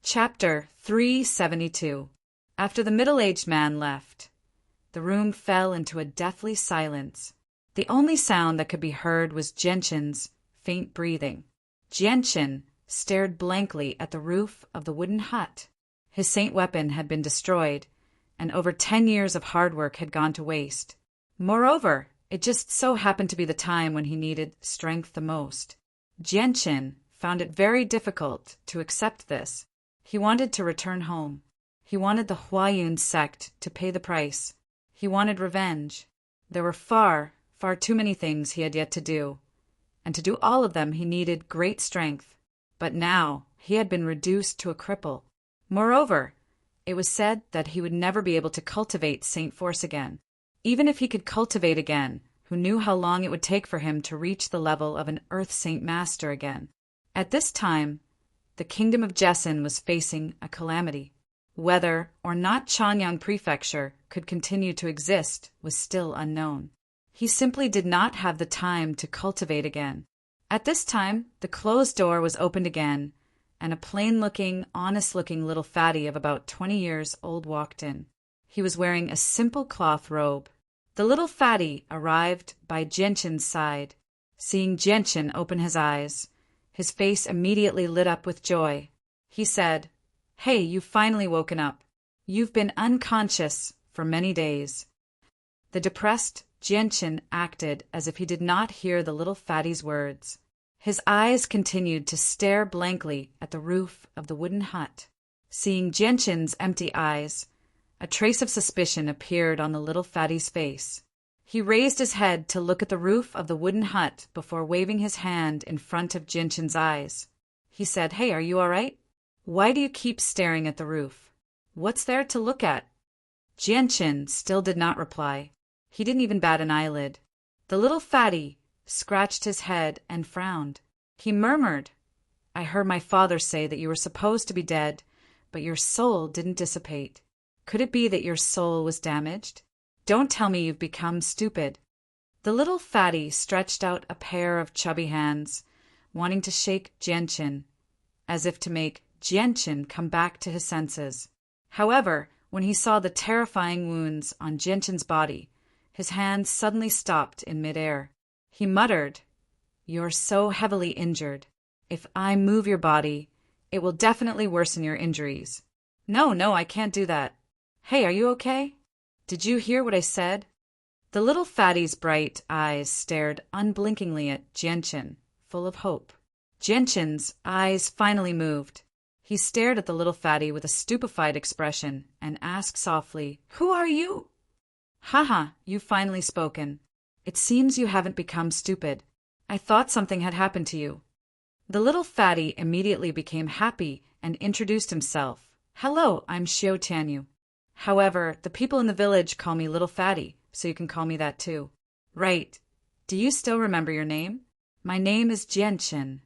Chapter 372. After the middle-aged man left, the room fell into a deathly silence. The only sound that could be heard was Gentian's faint breathing. Gentian stared blankly at the roof of the wooden hut. His saint weapon had been destroyed, and over 10 years of hard work had gone to waste. Moreover, it just so happened to be the time when he needed strength the most. Gentian found it very difficult to accept this. He wanted to return home. He wanted the Huayun sect to pay the price. He wanted revenge. There were far too many things he had yet to do, and to do all of them he needed great strength. But now he had been reduced to a cripple. Moreover, it was said that he would never be able to cultivate Saint Force again. Even if he could cultivate again, who knew how long it would take for him to reach the level of an Earth Saint Master again? At this time, the kingdom of Jessen was facing a calamity. Whether or not Chanyang Prefecture could continue to exist was still unknown. He simply did not have the time to cultivate again. At this time, the closed door was opened again, and a plain-looking, honest-looking little fatty of about 20 years old walked in. He was wearing a simple cloth robe. The little fatty arrived by Gentian's side. Seeing Gentian open his eyes, his face immediately lit up with joy. He said, "Hey, you've finally woken up. You've been unconscious for many days." The depressed Gentian acted as if he did not hear the little fatty's words. His eyes continued to stare blankly at the roof of the wooden hut. Seeing Gentian's empty eyes, a trace of suspicion appeared on the little fatty's face. He raised his head to look at the roof of the wooden hut before waving his hand in front of Gentian's eyes. He said, "Hey, are you all right? Why do you keep staring at the roof? What's there to look at?" Gentian still did not reply. He didn't even bat an eyelid. The little fatty scratched his head and frowned. He murmured, "I heard my father say that you were supposed to be dead, but your soul didn't dissipate. Could it be that your soul was damaged? Don't tell me you've become stupid." The little fatty stretched out a pair of chubby hands, wanting to shake Gentian, as if to make Gentian come back to his senses. However, when he saw the terrifying wounds on Gentian's body, his hands suddenly stopped in midair. He muttered, "You're so heavily injured. If I move your body, it will definitely worsen your injuries." No, I can't do that." "Hey, are you okay? Did you hear what I said?" The little fatty's bright eyes stared unblinkingly at Gentian, full of hope. Gentian's eyes finally moved. He stared at the little fatty with a stupefied expression and asked softly, "Who are you?" "Haha, you've finally spoken. It seems you haven't become stupid. I thought something had happened to you." The little fatty immediately became happy and introduced himself. "Hello, I'm Xiao Tianyu. However, the people in the village call me Little Fatty, so you can call me that too." "Right. Do you still remember your name?" "My name is Gentian."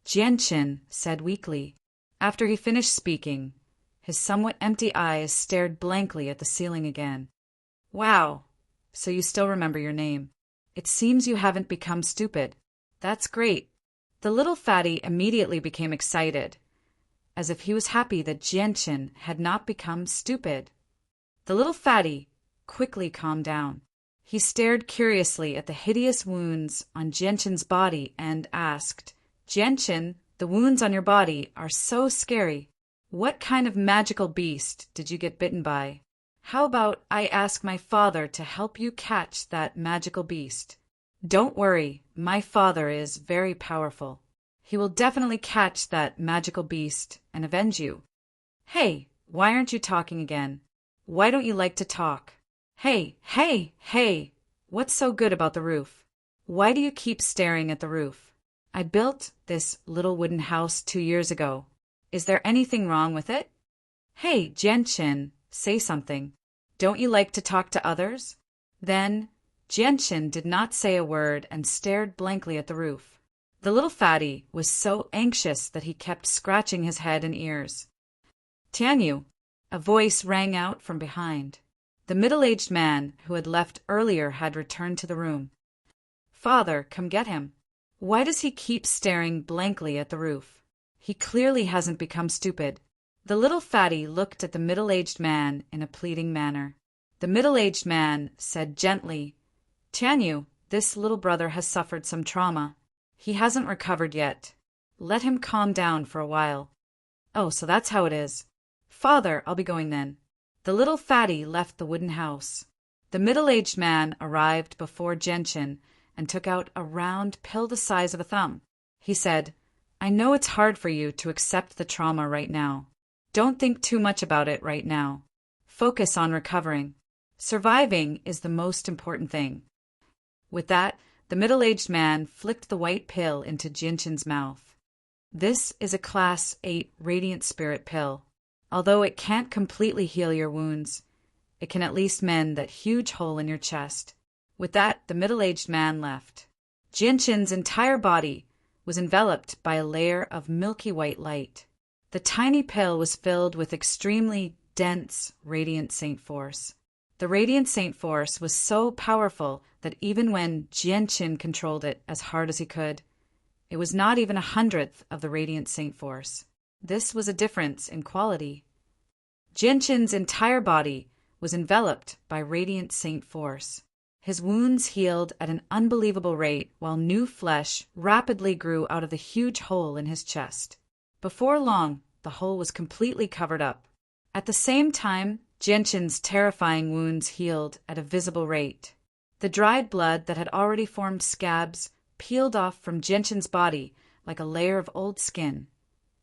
Gentian said weakly. After he finished speaking, his somewhat empty eyes stared blankly at the ceiling again. "Wow, so you still remember your name. It seems you haven't become stupid. That's great." The little fatty immediately became excited, as if he was happy that Gentian had not become stupid. The little fatty quickly calmed down. He stared curiously at the hideous wounds on Gentian's body and asked, "Gentian, the wounds on your body are so scary. What kind of magical beast did you get bitten by? How about I ask my father to help you catch that magical beast? Don't worry, my father is very powerful. He will definitely catch that magical beast and avenge you." "Hey, why aren't you talking again? Why don't you like to talk? Hey, what's so good about the roof? Why do you keep staring at the roof? I built this little wooden house 2 years ago. Is there anything wrong with it? Hey, Gentian, say something. Don't you like to talk to others?" Then Gentian did not say a word and stared blankly at the roof. The little fatty was so anxious that he kept scratching his head and ears. "Tianyu," a voice rang out from behind. The middle-aged man who had left earlier had returned to the room. "Father, come get him. Why does he keep staring blankly at the roof? He clearly hasn't become stupid. The little fatty looked at the middle-aged man in a pleading manner. The middle-aged man said gently, "Tianyu, this little brother has suffered some trauma. He hasn't recovered yet. Let him calm down for a while." "Oh, so that's how it is. Father, I'll be going then." The little fatty left the wooden house. The middle-aged man arrived before Genshin and took out a round pill the size of a thumb. He said, "I know it's hard for you to accept the trauma right now. Don't think too much about it right now. Focus on recovering. Surviving is the most important thing." With that, the middle-aged man flicked the white pill into Genshin's mouth. This is a Class 8 Radiant Spirit pill. Although it can't completely heal your wounds, it can at least mend that huge hole in your chest. With that, the middle-aged man left. Genshin's entire body was enveloped by a layer of milky white light. The tiny pill was filled with extremely dense radiant saint force. The radiant saint force was so powerful that even when Genshin controlled it as hard as he could, it was not even 1/100th of the radiant saint force. This was a difference in quality. Genshin's entire body was enveloped by radiant saint force. His wounds healed at an unbelievable rate while new flesh rapidly grew out of the huge hole in his chest. Before long, the hole was completely covered up. At the same time, Genshin's terrifying wounds healed at a visible rate. The dried blood that had already formed scabs peeled off from Genshin's body like a layer of old skin,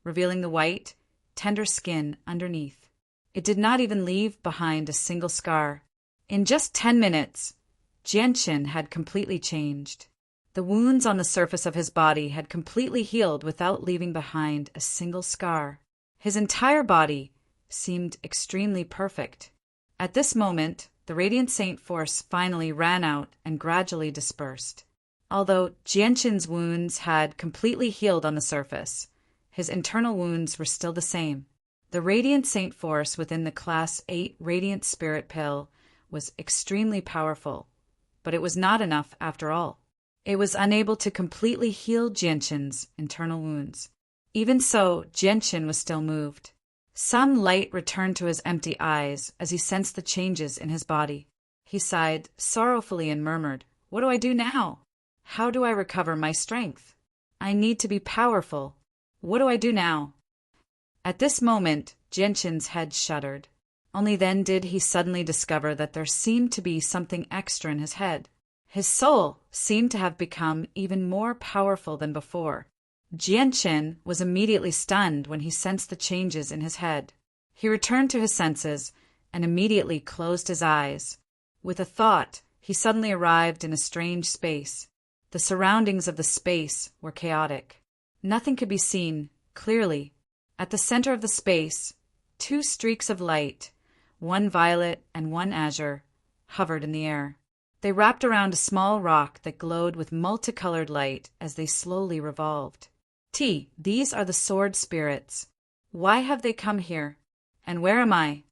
revealing the white, tender skin underneath. It did not even leave behind a single scar. In just 10 minutes, Genshin had completely changed. The wounds on the surface of his body had completely healed without leaving behind a single scar. His entire body seemed extremely perfect. At this moment, the Radiant Saint Force finally ran out and gradually dispersed. Although Genshin's wounds had completely healed on the surface, his internal wounds were still the same. The Radiant Saint Force within the Class 8 Radiant Spirit Pill was extremely powerful, but it was not enough after all. It was unable to completely heal Genshin's internal wounds. Even so, Genshin was still moved. Some light returned to his empty eyes as he sensed the changes in his body. He sighed sorrowfully and murmured, "What do I do now? How do I recover my strength? I need to be powerful. What do I do now?" At this moment, Genshin's head shuddered. Only then did he suddenly discover that there seemed to be something extra in his head. His soul seemed to have become even more powerful than before. Genshin was immediately stunned when he sensed the changes in his head. He returned to his senses and immediately closed his eyes. With a thought, he suddenly arrived in a strange space. The surroundings of the space were chaotic. Nothing could be seen clearly. At the center of the space, 2 streaks of light, one violet and one azure, hovered in the air. They wrapped around a small rock that glowed with multicolored light as they slowly revolved. These are the sword spirits. Why have they come here? And where am I?"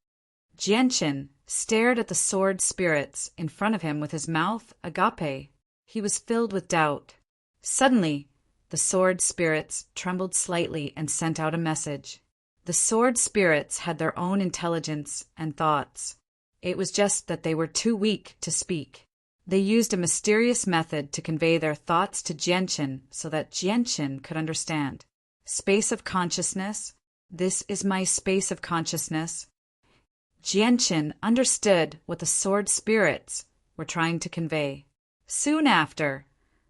Genshin stared at the sword spirits in front of him with his mouth agape. He was filled with doubt. Suddenly, the sword spirits trembled slightly and sent out a message. The sword spirits had their own intelligence and thoughts. It was just that they were too weak to speak. They used a mysterious method to convey their thoughts to Genshin so that Genshin could understand. Space of consciousness. This is my space of consciousness. Genshin understood what the sword spirits were trying to convey. Soon after,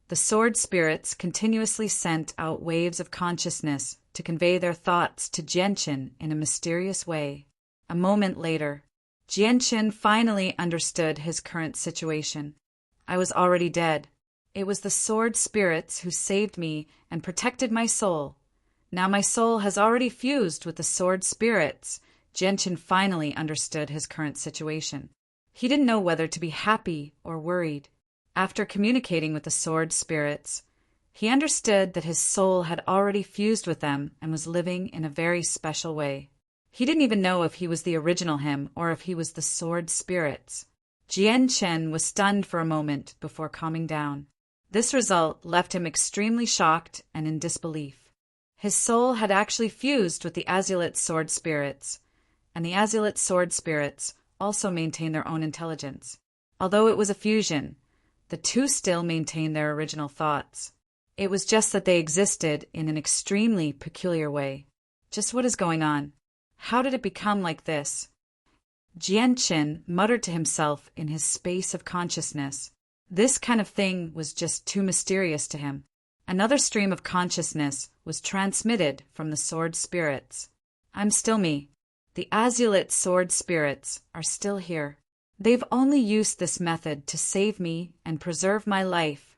the sword spirits continuously sent out waves of consciousness to convey their thoughts to Genshin in a mysterious way. A moment later, Genshin finally understood his current situation. I was already dead. It was the sword spirits who saved me and protected my soul. Now my soul has already fused with the sword spirits. Genshin finally understood his current situation. He didn't know whether to be happy or worried. After communicating with the sword spirits, he understood that his soul had already fused with them and was living in a very special way. He didn't even know if he was the original him or if he was the sword spirits. Genshin was stunned for a moment before calming down. This result left him extremely shocked and in disbelief. His soul had actually fused with the Azulite sword spirits, and the Azulite sword spirits also maintained their own intelligence. Although it was a fusion, the two still maintained their original thoughts. It was just that they existed in an extremely peculiar way. Just what is going on? How did it become like this? Jianqin muttered to himself in his space of consciousness. This kind of thing was just too mysterious to him. Another stream of consciousness was transmitted from the sword spirits. I'm still me. The Azulite sword spirits are still here. They've only used this method to save me and preserve my life,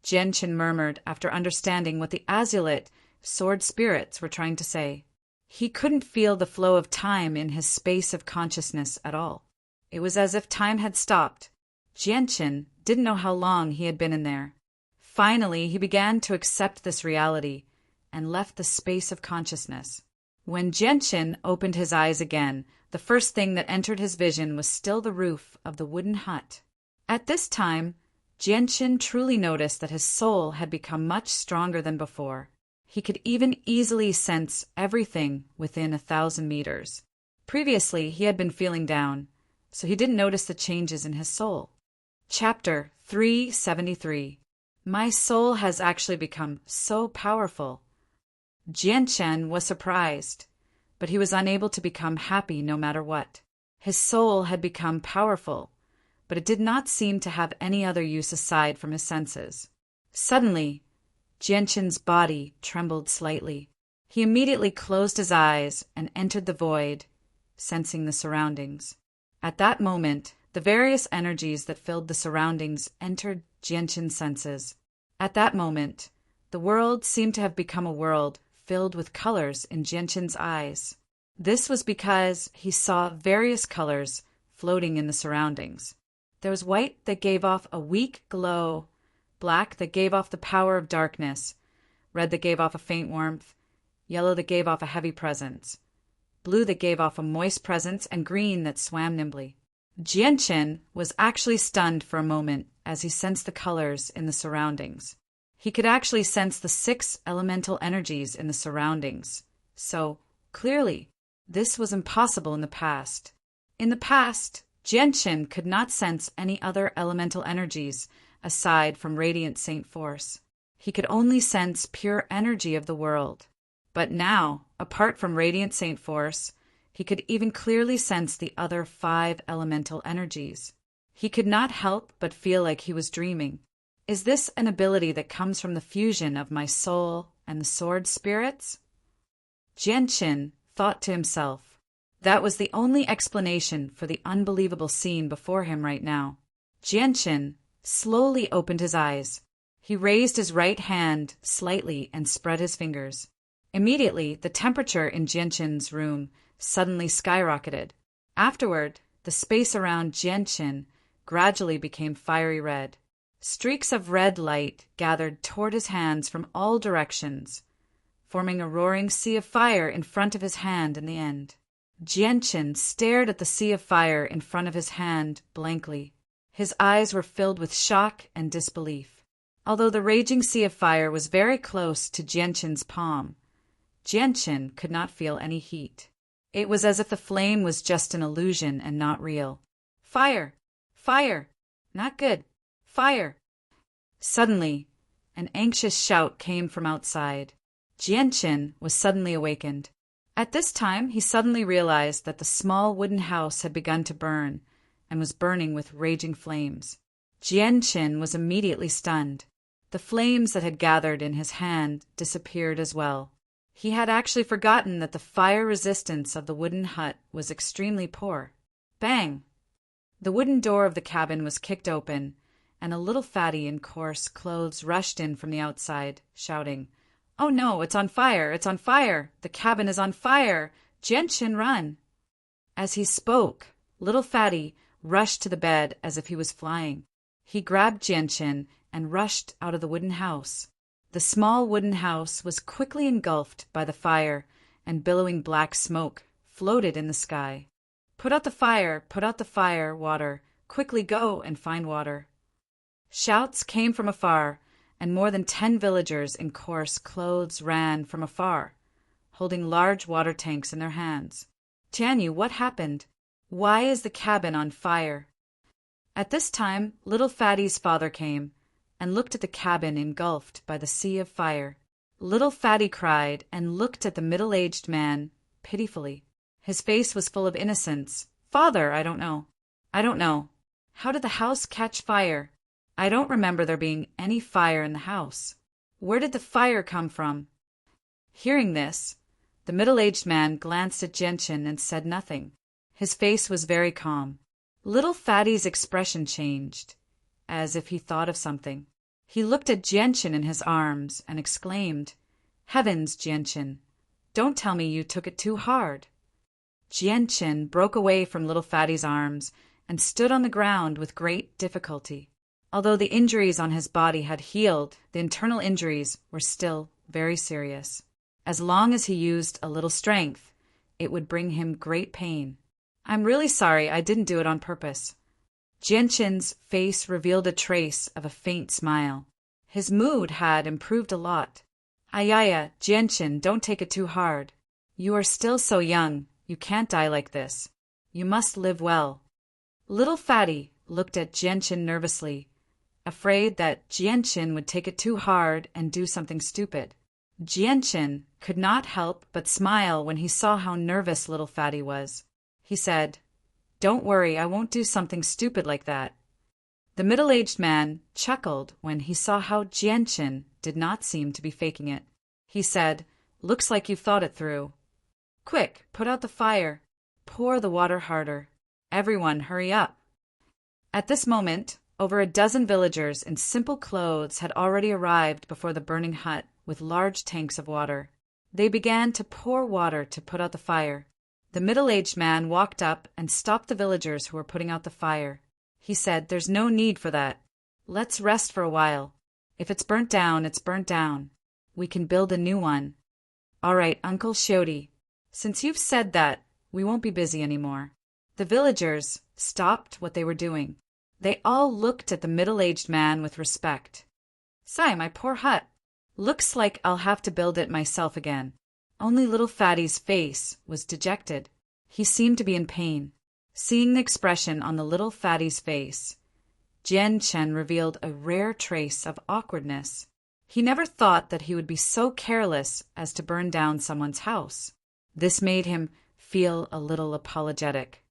Jianqin murmured after understanding what the Azulite sword spirits were trying to say. He couldn't feel the flow of time in his space of consciousness at all. It was as if time had stopped. Jianqin didn't know how long he had been in there. Finally, he began to accept this reality and left the space of consciousness. When Jianqin opened his eyes again, the first thing that entered his vision was still the roof of the wooden hut. At this time, Jianqin truly noticed that his soul had become much stronger than before. He could even easily sense everything within 1,000 meters. Previously, he had been feeling down, so he didn't notice the changes in his soul. Chapter 373. My soul has actually become so powerful. Jianqin was surprised, but he was unable to become happy no matter what. His soul had become powerful, but it did not seem to have any other use aside from his senses. Suddenly, Jianqin's body trembled slightly. He immediately closed his eyes and entered the void, sensing the surroundings. At that moment, the various energies that filled the surroundings entered Jianqin's senses. At that moment, the world seemed to have become a world filled with colors in Jianqin's eyes. This was because he saw various colors floating in the surroundings. There was white that gave off a weak glow, black that gave off the power of darkness, red that gave off a faint warmth, yellow that gave off a heavy presence, blue that gave off a moist presence, and green that swam nimbly. Jianqin was actually stunned for a moment as he sensed the colors in the surroundings. He could actually sense the 6 elemental energies in the surroundings. So, clearly, this was impossible in the past. In the past, Jianqin could not sense any other elemental energies aside from radiant saint force. He could only sense pure energy of the world. But now, apart from radiant saint force, he could even clearly sense the other 5 elemental energies. He could not help but feel like he was dreaming. Is this an ability that comes from the fusion of my soul and the sword spirits? Jianqin thought to himself. That was the only explanation for the unbelievable scene before him right now. Jianqin slowly opened his eyes. He raised his right hand slightly and spread his fingers. Immediately, the temperature in Jianqin's room suddenly skyrocketed. Afterward, the space around Jianqin gradually became fiery red. Streaks of red light gathered toward his hands from all directions, forming a roaring sea of fire in front of his hand in the end. Jianqin stared at the sea of fire in front of his hand blankly. His eyes were filled with shock and disbelief. Although the raging sea of fire was very close to Jianqin's palm, Jianqin could not feel any heat. It was as if the flame was just an illusion and not real. Fire! Fire! Not good! Fire! Suddenly, an anxious shout came from outside. Jianqin was suddenly awakened. At this time, he suddenly realized that the small wooden house had begun to burn and was burning with raging flames. Jianqin was immediately stunned. The flames that had gathered in his hand disappeared as well. He had actually forgotten that the fire resistance of the wooden hut was extremely poor. Bang! The wooden door of the cabin was kicked open, and a little fatty in coarse clothes rushed in from the outside, shouting, "Oh no, it's on fire! It's on fire! The cabin is on fire! Jianqin, run!" As he spoke, little fatty rushed to the bed as if he was flying. He grabbed Jianqin and rushed out of the wooden house. The small wooden house was quickly engulfed by the fire, and billowing black smoke floated in the sky. Put out the fire, water. Quickly go and find water." Shouts came from afar, and more than 10 villagers in coarse clothes ran from afar, holding large water tanks in their hands. Jianyu, what happened? Why is the cabin on fire? At this time, little Fatty's father came and looked at the cabin engulfed by the sea of fire. Little Fatty cried and looked at the middle-aged man pitifully. His face was full of innocence. Father, I don't know. I don't know. How did the house catch fire? I don't remember there being any fire in the house. Where did the fire come from? Hearing this, the middle-aged man glanced at Genshin and said nothing. His face was very calm. Little Fatty's expression changed, as if he thought of something. He looked at Genshin in his arms and exclaimed, Heavens, Genshin, don't tell me you took it too hard. Genshin broke away from little Fatty's arms and stood on the ground with great difficulty. Although the injuries on his body had healed, the internal injuries were still very serious. As long as he used a little strength, it would bring him great pain. I'm really sorry, I didn't do it on purpose. Genshin's face revealed a trace of a faint smile. His mood had improved a lot. Ayaya, Genshin, don't take it too hard. You are still so young, you can't die like this. You must live well. Little Fatty looked at Genshin nervously, afraid that Genshin would take it too hard and do something stupid. Genshin could not help but smile when he saw how nervous little Fatty was. He said, Don't worry, I won't do something stupid like that. The middle-aged man chuckled when he saw how Genshin did not seem to be faking it. He said, Looks like you've thought it through. Quick, put out the fire. Pour the water harder. Everyone, hurry up. At this moment, over a dozen villagers in simple clothes had already arrived before the burning hut with large tanks of water. They began to pour water to put out the fire. The middle-aged man walked up and stopped the villagers who were putting out the fire. He said, There's no need for that. Let's rest for a while. If it's burnt down, it's burnt down. We can build a new one. All right, Uncle Shodi, since you've said that, we won't be busy anymore. The villagers stopped what they were doing. They all looked at the middle-aged man with respect. Sigh, my poor hut. Looks like I'll have to build it myself again. Only little Fatty's face was dejected. He seemed to be in pain. Seeing the expression on the little Fatty's face, Genshin revealed a rare trace of awkwardness. He never thought that he would be so careless as to burn down someone's house. This made him feel a little apologetic.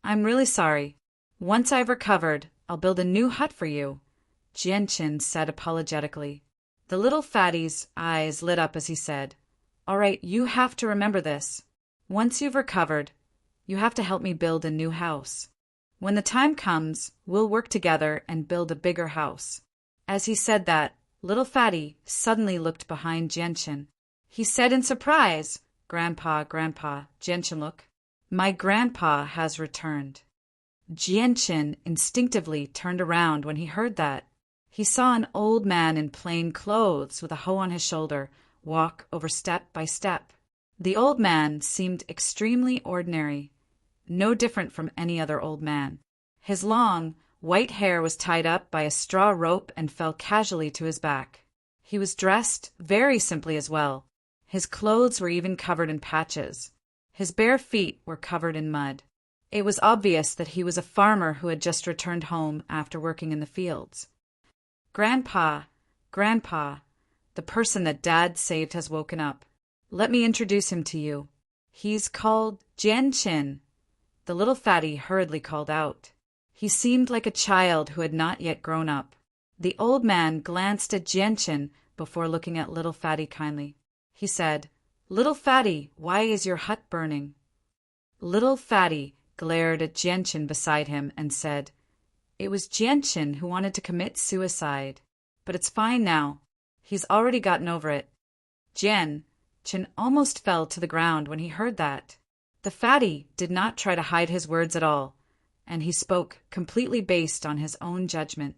I'm really sorry. Once I've recovered, I'll build a new hut for you, Genshin said apologetically. The little Fatty's eyes lit up as he said, All right, you have to remember this. Once you've recovered, you have to help me build a new house. When the time comes, we'll work together and build a bigger house. As he said that, little Fatty suddenly looked behind Genshin. He said in surprise, Grandpa, Genshin, look. My grandpa has returned. Genshin instinctively turned around when he heard that. He saw an old man in plain clothes with a hoe on his shoulder walk over step by step. The old man seemed extremely ordinary, no different from any other old man. His long, white hair was tied up by a straw rope and fell casually to his back. He was dressed very simply as well. His clothes were even covered in patches. His bare feet were covered in mud. It was obvious that he was a farmer who had just returned home after working in the fields. Grandpa, the person that Dad saved has woken up. Let me introduce him to you. He's called Genshin, the little Fatty hurriedly called out. He seemed like a child who had not yet grown up. The old man glanced at Genshin before looking at little Fatty kindly. He said, Little Fatty, why is your hut burning? Little Fatty glared at Genshin beside him and said, It was Genshin who wanted to commit suicide, but it's fine now. He's already gotten over it. Genshin almost fell to the ground when he heard that. The Fatty did not try to hide his words at all, and he spoke completely based on his own judgment.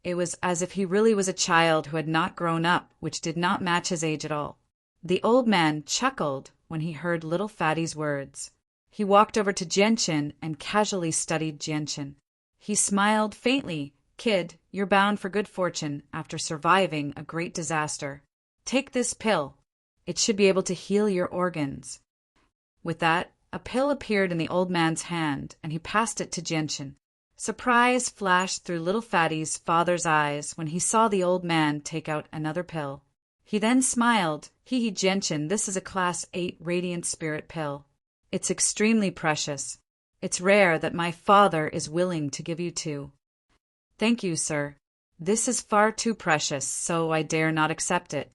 It was as if he really was a child who had not grown up, which did not match his age at all. The old man chuckled when he heard little Fatty's words. He walked over to Genshin and casually studied Genshin. He smiled faintly, Kid, you're bound for good fortune after surviving a great disaster. Take this pill. It should be able to heal your organs." With that, a pill appeared in the old man's hand, and he passed it to Gentian. Surprise flashed through little Fatty's father's eyes when he saw the old man take out another pill. He then smiled. "Hee Gentian, this is a Class 8 Radiant Spirit pill. It's extremely precious. It's rare that my father is willing to give you two." "Thank you, sir. This is far too precious, so I dare not accept it."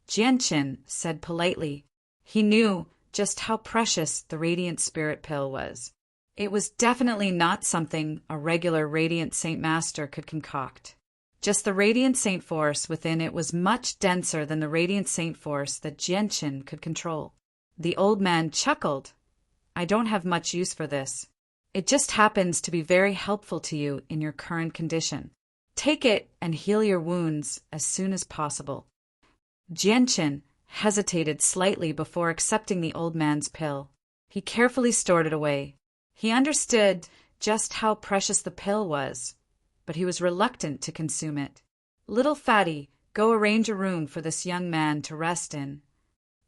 Gentian said politely. He knew just how precious the Radiant Spirit pill was. It was definitely not something a regular Radiant Saint Master could concoct. Just the Radiant Saint Force within it was much denser than the Radiant Saint Force that Gentian could control. The old man chuckled. "I don't have much use for this. It just happens to be very helpful to you in your current condition. Take it and heal your wounds as soon as possible." Gentian hesitated slightly before accepting the old man's pill. He carefully stored it away. He understood just how precious the pill was, but he was reluctant to consume it. "Little Fatty, go arrange a room for this young man to rest in."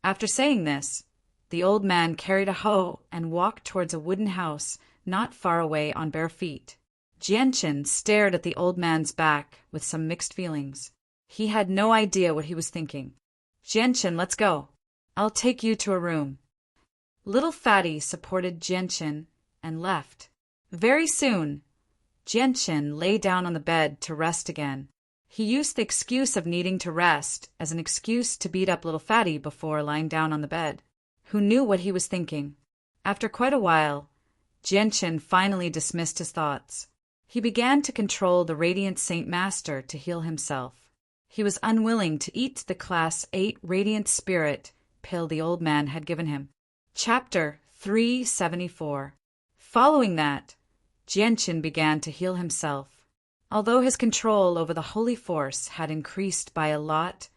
After saying this, the old man carried a hoe and walked towards a wooden house not far away on bare feet. Gentian stared at the old man's back with some mixed feelings. He had no idea what he was thinking. "Gentian, let's go. I'll take you to a room." Little Fatty supported Gentian and left. Very soon, Gentian lay down on the bed to rest again. He used the excuse of needing to rest as an excuse to beat up little Fatty before lying down on the bed. Who knew what he was thinking? After quite a while, Gentian finally dismissed his thoughts. He began to control the Radiant Saint Master to heal himself. He was unwilling to eat the Class 8 Radiant Spirit pill the old man had given him. Chapter 374. Following that, Gentian began to heal himself. Although his control over the Holy Force had increased by a lot,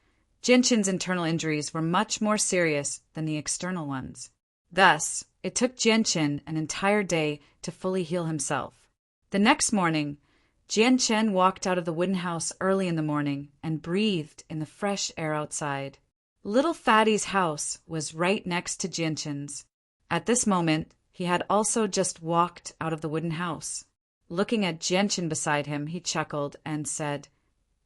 Gentian's internal injuries were much more serious than the external ones. Thus, it took Gentian an entire day to fully heal himself. The next morning, Gentian walked out of the wooden house early in the morning and breathed in the fresh air outside. Little Fatty's house was right next to Gentian's. At this moment, he had also just walked out of the wooden house. Looking at Gentian beside him, he chuckled and said,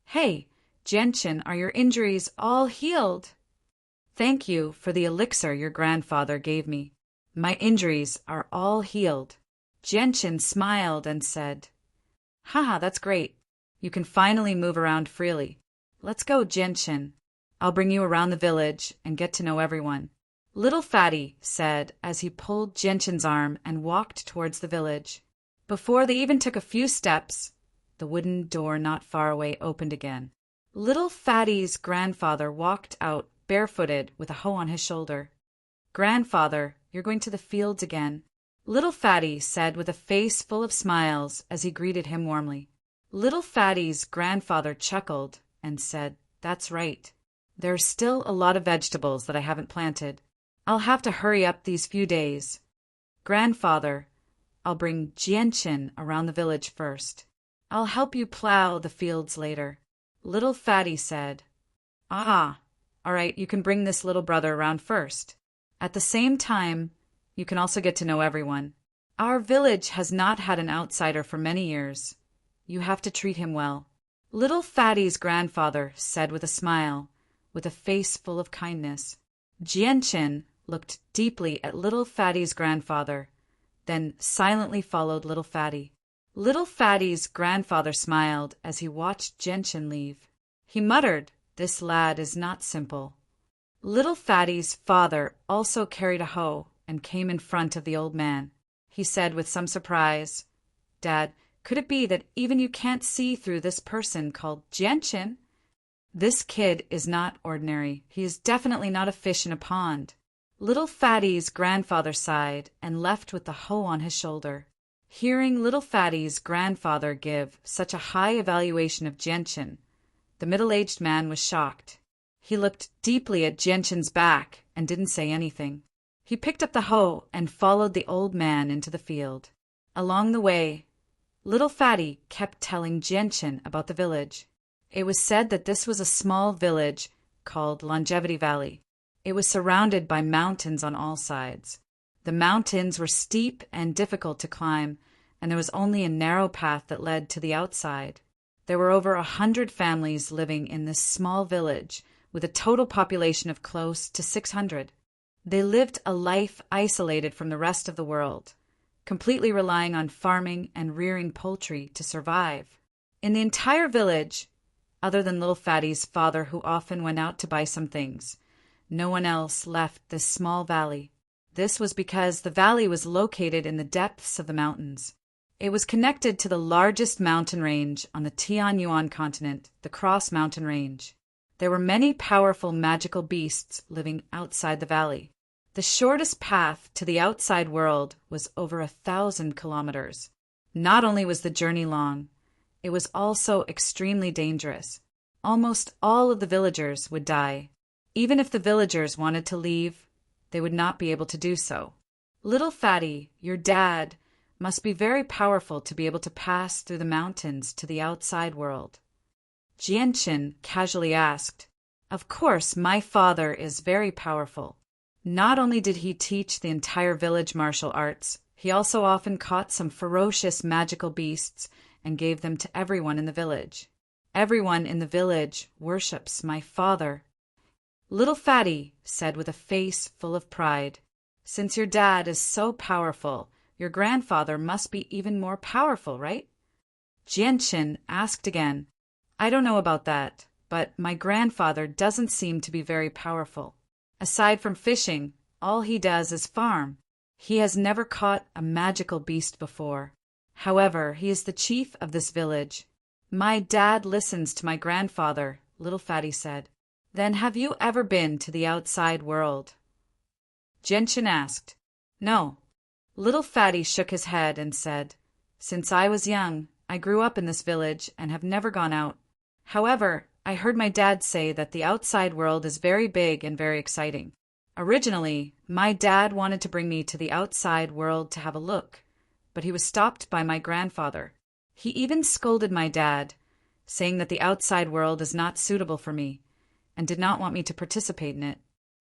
"Hey, Gentian, are your injuries all healed?" "Thank you for the elixir your grandfather gave me. My injuries are all healed." Gentian smiled and said, "Haha, that's great. You can finally move around freely. Let's go, Gentian. I'll bring you around the village and get to know everyone." Little Fatty said as he pulled Gentian's arm and walked towards the village. Before they even took a few steps, the wooden door not far away opened again. Little Fatty's grandfather walked out barefooted with a hoe on his shoulder. "Grandfather, you're going to the fields again," Little Fatty said with a face full of smiles as he greeted him warmly. Little Fatty's grandfather chuckled and said, "That's right. There's still a lot of vegetables that I haven't planted. I'll have to hurry up these few days. Grandfather, I'll bring Gentian around the village first. I'll help you plow the fields later." Little Fatty said, "Ah, all right, you can bring this little brother around first. At the same time, you can also get to know everyone. Our village has not had an outsider for many years. You have to treat him well." Little Fatty's grandfather said with a smile, with a face full of kindness. Gentian looked deeply at Little Fatty's grandfather, then silently followed Little Fatty. Little Fatty's grandfather smiled as he watched Gentian leave. He muttered, "This lad is not simple." Little Fatty's father also carried a hoe and came in front of the old man. He said with some surprise, "Dad, could it be that even you can't see through this person called Gentian? This kid is not ordinary. He is definitely not a fish in a pond." Little Fatty's grandfather sighed and left with the hoe on his shoulder. Hearing Little Fatty's grandfather give such a high evaluation of Gentian, the middle-aged man was shocked. He looked deeply at Gentian's back and didn't say anything. He picked up the hoe and followed the old man into the field. Along the way, Little Fatty kept telling Jianchen about the village. It was said that this was a small village called Longevity Valley. It was surrounded by mountains on all sides. The mountains were steep and difficult to climb, and there was only a narrow path that led to the outside. There were over 100 families living in this small village, with a total population of close to 600. They lived a life isolated from the rest of the world, completely relying on farming and rearing poultry to survive. In the entire village, other than Little Fatty's father who often went out to buy some things, no one else left this small valley. This was because the valley was located in the depths of the mountains. It was connected to the largest mountain range on the Tianyuan continent, the Cross Mountain Range. There were many powerful magical beasts living outside the valley. The shortest path to the outside world was over 1,000 kilometers. Not only was the journey long, it was also extremely dangerous. Almost all of the villagers would die. Even if the villagers wanted to leave, they would not be able to do so. Little Fatty, your dad, must be very powerful to be able to pass through the mountains to the outside world. Jianchen casually asked, "Of course, my father is very powerful. Not only did he teach the entire village martial arts, he also often caught some ferocious magical beasts and gave them to everyone in the village. Everyone in the village worships my father." Little Fatty said with a face full of pride, "Since your dad is so powerful, your grandfather must be even more powerful, right?" Jianchen asked again, "I don't know about that, but my grandfather doesn't seem to be very powerful. Aside from fishing, all he does is farm. He has never caught a magical beast before. However, he is the chief of this village." "My dad listens to my grandfather," Little Fatty said. "Then have you ever been to the outside world?" Jianchen asked. "No." Little Fatty shook his head and said, "Since I was young, I grew up in this village and have never gone out. However, I heard my dad say that the outside world is very big and very exciting. Originally, my dad wanted to bring me to the outside world to have a look, but he was stopped by my grandfather. He even scolded my dad, saying that the outside world is not suitable for me, and did not want me to participate in it.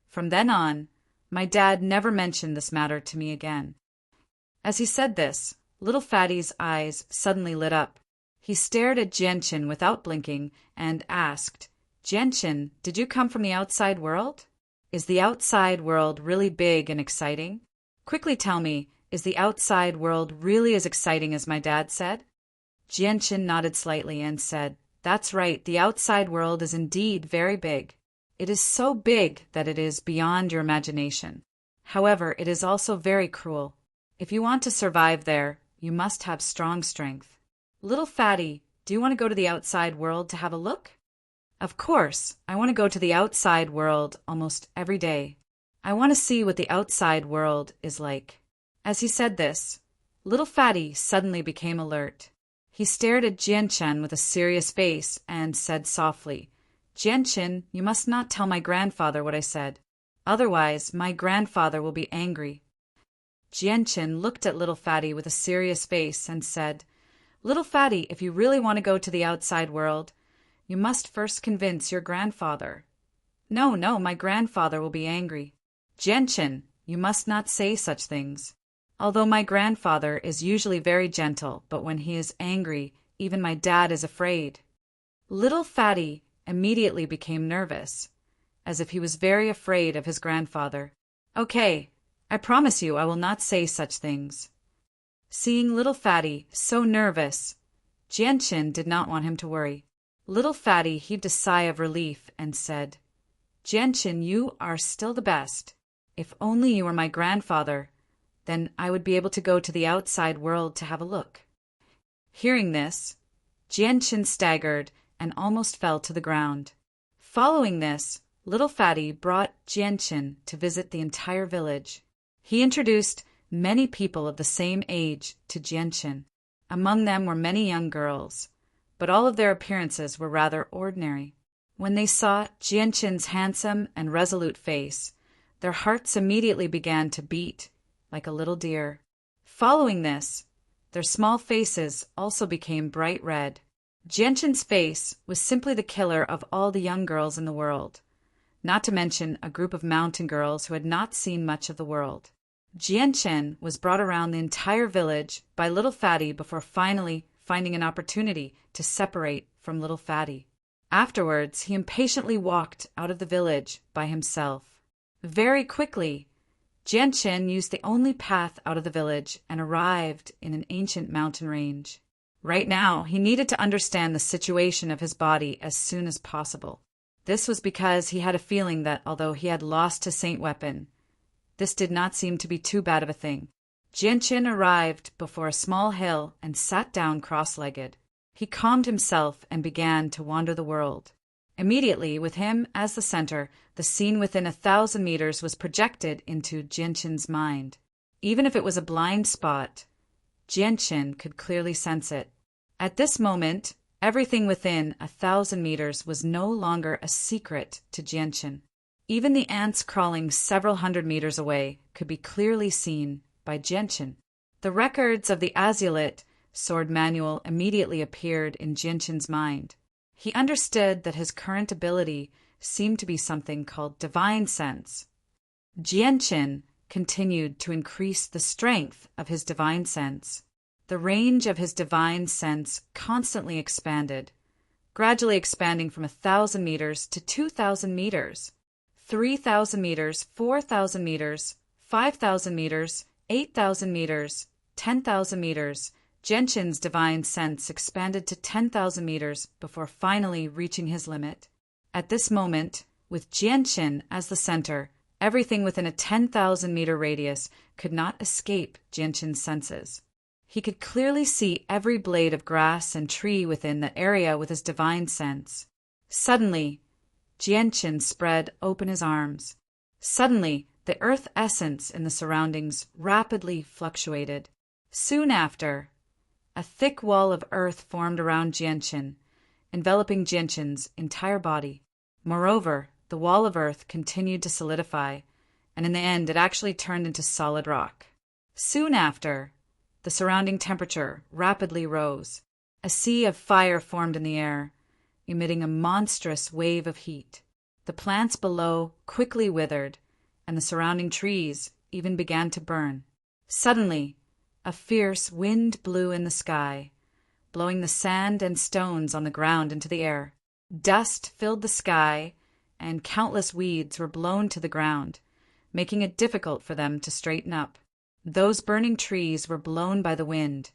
From then on, my dad never mentioned this matter to me again." As he said this, Little Fatty's eyes suddenly lit up. He stared at Jianchen without blinking and asked, "Jianchen, did you come from the outside world? Is the outside world really big and exciting? Quickly tell me, is the outside world really as exciting as my dad said?" Jianchen nodded slightly and said, "That's right, the outside world is indeed very big. It is so big that it is beyond your imagination. However, it is also very cruel. If you want to survive there, you must have strong strength. Little Fatty, do you want to go to the outside world to have a look?" "Of course, I want to go to the outside world almost every day. I want to see what the outside world is like." As he said this, Little Fatty suddenly became alert. He stared at Jianchen with a serious face and said softly, "Jianchen, you must not tell my grandfather what I said. Otherwise, my grandfather will be angry." Jianchen looked at Little Fatty with a serious face and said, "Little Fatty, if you really want to go to the outside world, you must first convince your grandfather." "No, no, my grandfather will be angry." "Jianchen, you must not say such things. Although my grandfather is usually very gentle, but when he is angry, even my dad is afraid." Little Fatty immediately became nervous, as if he was very afraid of his grandfather. "Okay, I promise you I will not say such things." Seeing Little Fatty so nervous, Jianchen did not want him to worry. Little Fatty heaved a sigh of relief and said, "Jianchen, you are still the best. If only you were my grandfather, then I would be able to go to the outside world to have a look." Hearing this, Jianchen staggered and almost fell to the ground. Following this, Little Fatty brought Jianchen to visit the entire village. He introduced many people of the same age to Jianchen. Among them were many young girls, but all of their appearances were rather ordinary. When they saw Jianchen's handsome and resolute face, their hearts immediately began to beat like a little deer. Following this, Their small faces also became bright red. Jianshin's face was simply the killer of all the young girls in the world, not to mention a group of mountain girls who had not seen much of the world. Jianshin was brought around the entire village by Little Fatty before finally finding an opportunity to separate from Little Fatty. Afterwards, he impatiently walked out of the village by himself. Very quickly, Jianshin used the only path out of the village and arrived in an ancient mountain range. Right now, he needed to understand the situation of his body as soon as possible. This was because he had a feeling that although he had lost his saint weapon, this did not seem to be too bad of a thing. Jianshin arrived before a small hill and sat down cross-legged. He calmed himself and began to wander the world. Immediately, with him as the center, the scene within 1,000 meters was projected into Jianshin's mind. Even if it was a blind spot, Jianshin could clearly sense it. At this moment, everything within 1,000 meters was no longer a secret to Jianshin. Even the ants crawling several hundred meters away could be clearly seen by Jianshin. The records of the Azulite sword manual immediately appeared in Jianshin's mind. He understood that his current ability seemed to be something called divine sense. Jianshin continued to increase the strength of his divine sense. The range of his divine sense constantly expanded, gradually expanding from 1,000 meters to 2,000 meters, 3,000 meters, 4,000 meters, 5,000 meters, 8,000 meters, 10,000 meters. Jianshin's divine sense expanded to 10,000 meters before finally reaching his limit. At this moment, with Jianshin as the center, everything within a 10,000-meter radius could not escape Jianshin's senses. He could clearly see every blade of grass and tree within the area with his divine sense. Suddenly, Jianshin spread open his arms. Suddenly, the earth essence in the surroundings rapidly fluctuated. Soon after, a thick wall of earth formed around Jianshin, enveloping Jianshin's entire body. Moreover, the wall of earth continued to solidify, and in the end it actually turned into solid rock. Soon after, the surrounding temperature rapidly rose. A sea of fire formed in the air, emitting a monstrous wave of heat. The plants below quickly withered, and the surrounding trees even began to burn. Suddenly, a fierce wind blew in the sky, blowing the sand and stones on the ground into the air. Dust filled the sky, and countless weeds were blown to the ground, making it difficult for them to straighten up. Those burning trees were blown by the wind,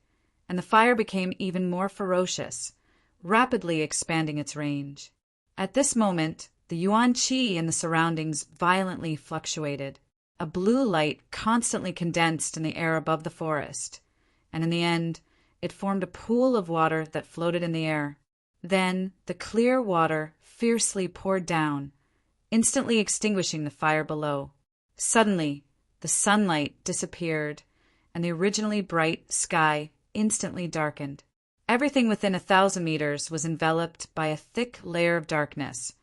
and the fire became even more ferocious, rapidly expanding its range. At this moment, the yuan qi in the surroundings violently fluctuated. A blue light constantly condensed in the air above the forest, and in the end, it formed a pool of water that floated in the air. Then the clear water fiercely poured down, instantly extinguishing the fire below. Suddenly, the sunlight disappeared, and the originally bright sky instantly darkened. Everything within 1,000 meters was enveloped by a thick layer of darkness,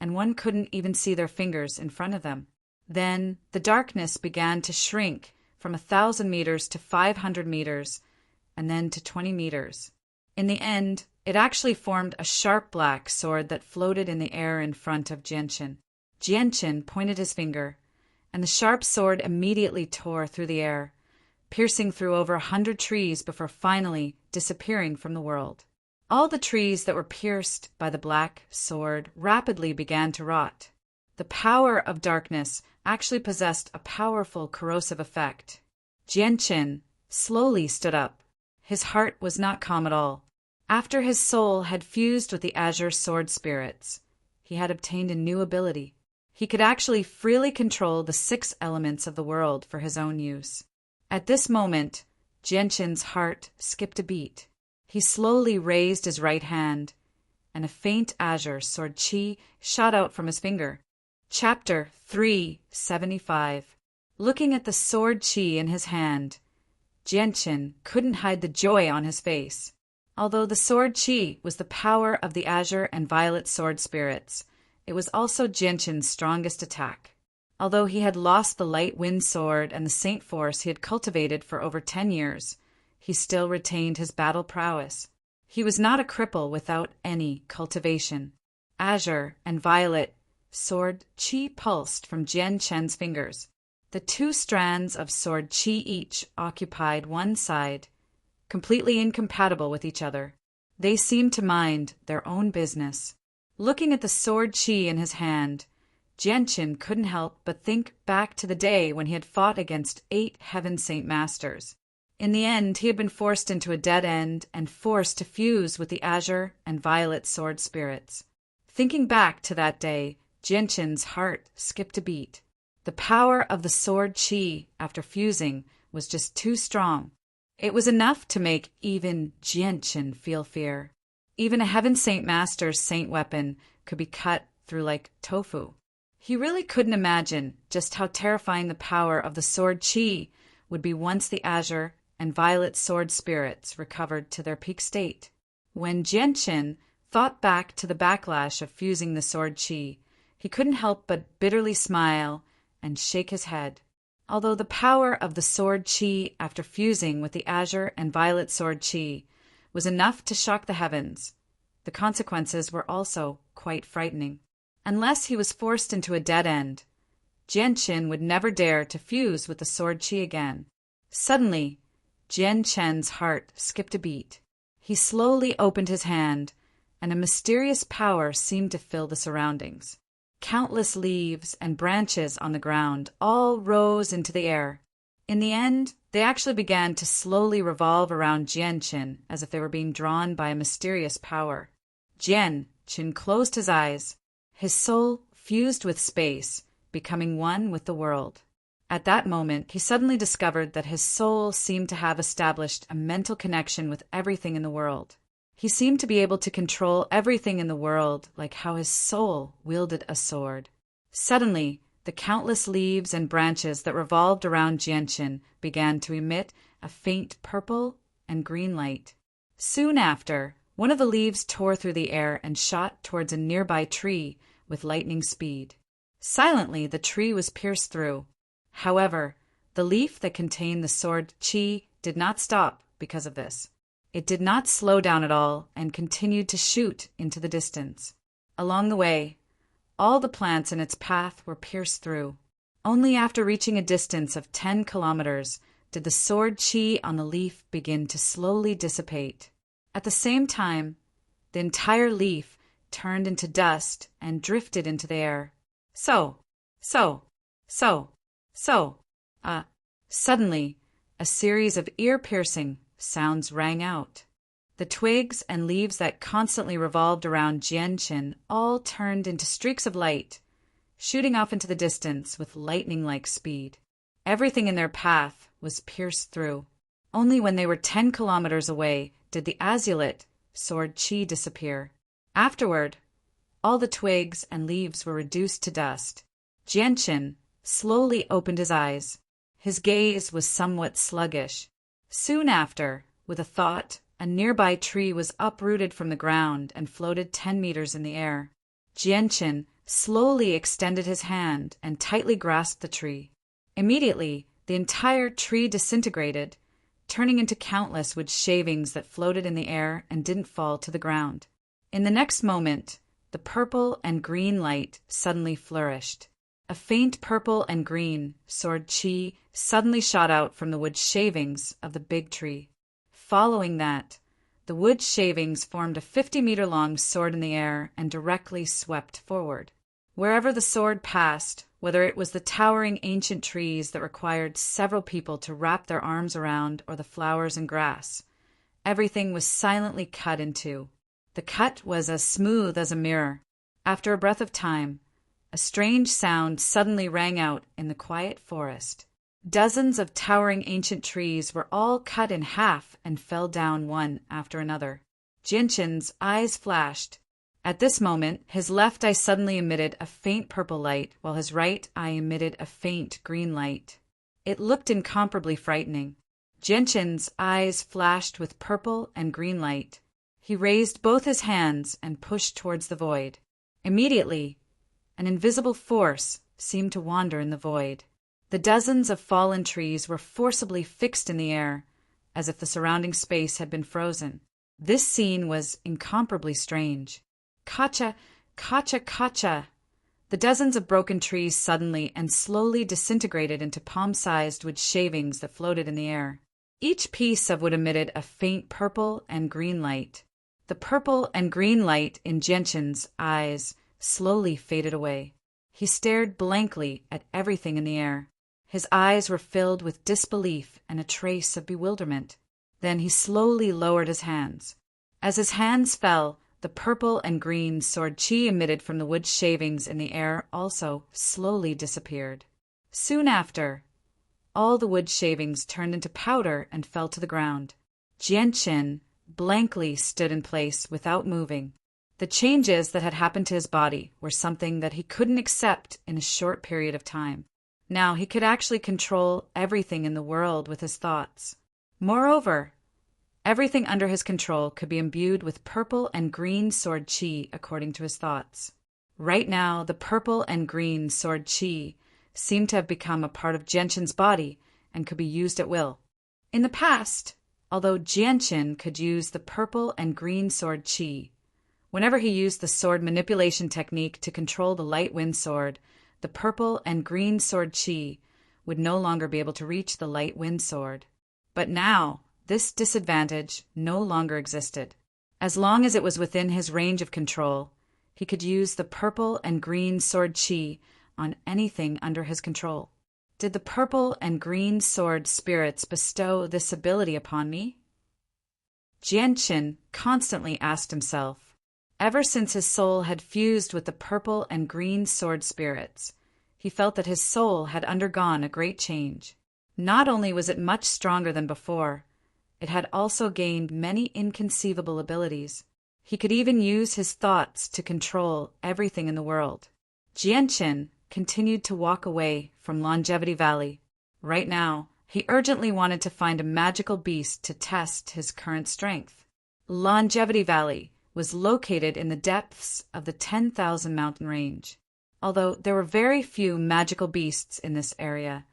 and one couldn't even see their fingers in front of them. Then the darkness began to shrink from 1,000 meters to 500 meters, and then to 20 meters. In the end, it actually formed a sharp black sword that floated in the air in front of Jianshin. Jianshin pointed his finger, and the sharp sword immediately tore through the air, piercing through over 100 trees before finally disappearing from the world. All the trees that were pierced by the black sword rapidly began to rot. The power of darkness actually possessed a powerful corrosive effect. Jianshin slowly stood up. His heart was not calm at all. After his soul had fused with the azure sword spirits, he had obtained a new ability. He could actually freely control the 6 elements of the world for his own use. At this moment, Jianshin's heart skipped a beat. He slowly raised his right hand, and a faint azure sword qi shot out from his finger. Chapter 375. Looking at the sword qi in his hand, Jianshin couldn't hide the joy on his face. Although the sword qi was the power of the azure and violet sword spirits, it was also Jianshin's strongest attack. Although he had lost the light wind sword and the saint force he had cultivated for over 10 years, he still retained his battle prowess. He was not a cripple without any cultivation. Azure and violet sword chi pulsed from Jian Chen's fingers. The two strands of sword chi each occupied one side, completely incompatible with each other. They seemed to mind their own business. Looking at the sword chi in his hand, Jianqin couldn't help but think back to the day when he had fought against 8 Heaven Saint Masters. In the end, he had been forced into a dead end and forced to fuse with the azure and violet sword spirits. Thinking back to that day, Jianqin's heart skipped a beat. The power of the sword chi after fusing was just too strong. It was enough to make even Jianqin feel fear. Even a Heaven Saint Master's saint weapon could be cut through like tofu. He really couldn't imagine just how terrifying the power of the sword chi would be once the azure and violet sword spirits recovered to their peak state. When Jianqin thought back to the backlash of fusing the sword chi, he couldn't help but bitterly smile and shake his head. Although the power of the sword chi after fusing with the azure and violet sword chi was enough to shock the heavens, the consequences were also quite frightening. Unless he was forced into a dead end, Jianqin would never dare to fuse with the sword chi again. Suddenly, Jianqin's heart skipped a beat. He slowly opened his hand, and a mysterious power seemed to fill the surroundings. Countless leaves and branches on the ground all rose into the air. In the end, they actually began to slowly revolve around Jianqin as if they were being drawn by a mysterious power. Jianqin closed his eyes, his soul fused with space, becoming one with the world. At that moment, he suddenly discovered that his soul seemed to have established a mental connection with everything in the world. He seemed to be able to control everything in the world like how his soul wielded a sword. Suddenly, the countless leaves and branches that revolved around Jianqin began to emit a faint purple and green light. Soon after, one of the leaves tore through the air and shot towards a nearby tree with lightning speed. Silently, the tree was pierced through. However, the leaf that contained the sword chi did not stop because of this. It did not slow down at all and continued to shoot into the distance. Along the way, all the plants in its path were pierced through. Only after reaching a distance of 10 kilometers did the sword chi on the leaf begin to slowly dissipate. At the same time, the entire leaf turned into dust and drifted into the air. Suddenly, a series of ear-piercing sounds rang out. The twigs and leaves that constantly revolved around Jianqin all turned into streaks of light, shooting off into the distance with lightning-like speed. Everything in their path was pierced through. Only when they were 10 kilometers away did the azulate sword chi disappear. Afterward, all the twigs and leaves were reduced to dust. Jianqin slowly opened his eyes. His gaze was somewhat sluggish. Soon after, with a thought, a nearby tree was uprooted from the ground and floated 10 meters in the air. Jianqin slowly extended his hand and tightly grasped the tree. Immediately, the entire tree disintegrated, turning into countless wood shavings that floated in the air and didn't fall to the ground. In the next moment, the purple and green light suddenly flourished. A faint purple and green sword chi suddenly shot out from the wood shavings of the big tree. Following that, the wood shavings formed a 50-meter-long sword in the air and directly swept forward. Wherever the sword passed, whether it was the towering ancient trees that required several people to wrap their arms around or the flowers and grass, everything was silently cut in two. The cut was as smooth as a mirror. After a breath of time, a strange sound suddenly rang out in the quiet forest. Dozens of towering ancient trees were all cut in half and fell down one after another. Jianqin's eyes flashed. At this moment, his left eye suddenly emitted a faint purple light, while his right eye emitted a faint green light. It looked incomparably frightening. Jianqin's eyes flashed with purple and green light. He raised both his hands and pushed towards the void. Immediately, an invisible force seemed to wander in the void. The dozens of fallen trees were forcibly fixed in the air, as if the surrounding space had been frozen. This scene was incomparably strange. Kacha, kacha, kacha! The dozens of broken trees suddenly and slowly disintegrated into palm-sized wood shavings that floated in the air. Each piece of wood emitted a faint purple and green light. The purple and green light in Gentian's eyes slowly faded away. He stared blankly at everything in the air. His eyes were filled with disbelief and a trace of bewilderment. Then he slowly lowered his hands. As his hands fell, the purple and green sword chi emitted from the wood shavings in the air also slowly disappeared. Soon after, all the wood shavings turned into powder and fell to the ground. Jianqin blankly stood in place without moving. The changes that had happened to his body were something that he couldn't accept in a short period of time. Now he could actually control everything in the world with his thoughts. Moreover, everything under his control could be imbued with purple and green sword chi according to his thoughts. Right now, the purple and green sword chi seemed to have become a part of Jianqin's body and could be used at will. In the past, although Jianqin could use the purple and green sword chi, whenever he used the sword manipulation technique to control the light wind sword, the purple and green sword chi would no longer be able to reach the light wind sword. But now, this disadvantage no longer existed. As long as it was within his range of control, he could use the purple and green sword chi on anything under his control. Did the purple and green sword spirits bestow this ability upon me? Jianqin constantly asked himself. Ever since his soul had fused with the purple and green sword spirits, he felt that his soul had undergone a great change. Not only was it much stronger than before, it had also gained many inconceivable abilities. He could even use his thoughts to control everything in the world. Jianqin continued to walk away from Longevity Valley. Right now, he urgently wanted to find a magical beast to test his current strength. Longevity Valley was located in the depths of the 10,000 mountain range. Although there were very few magical beasts in this area,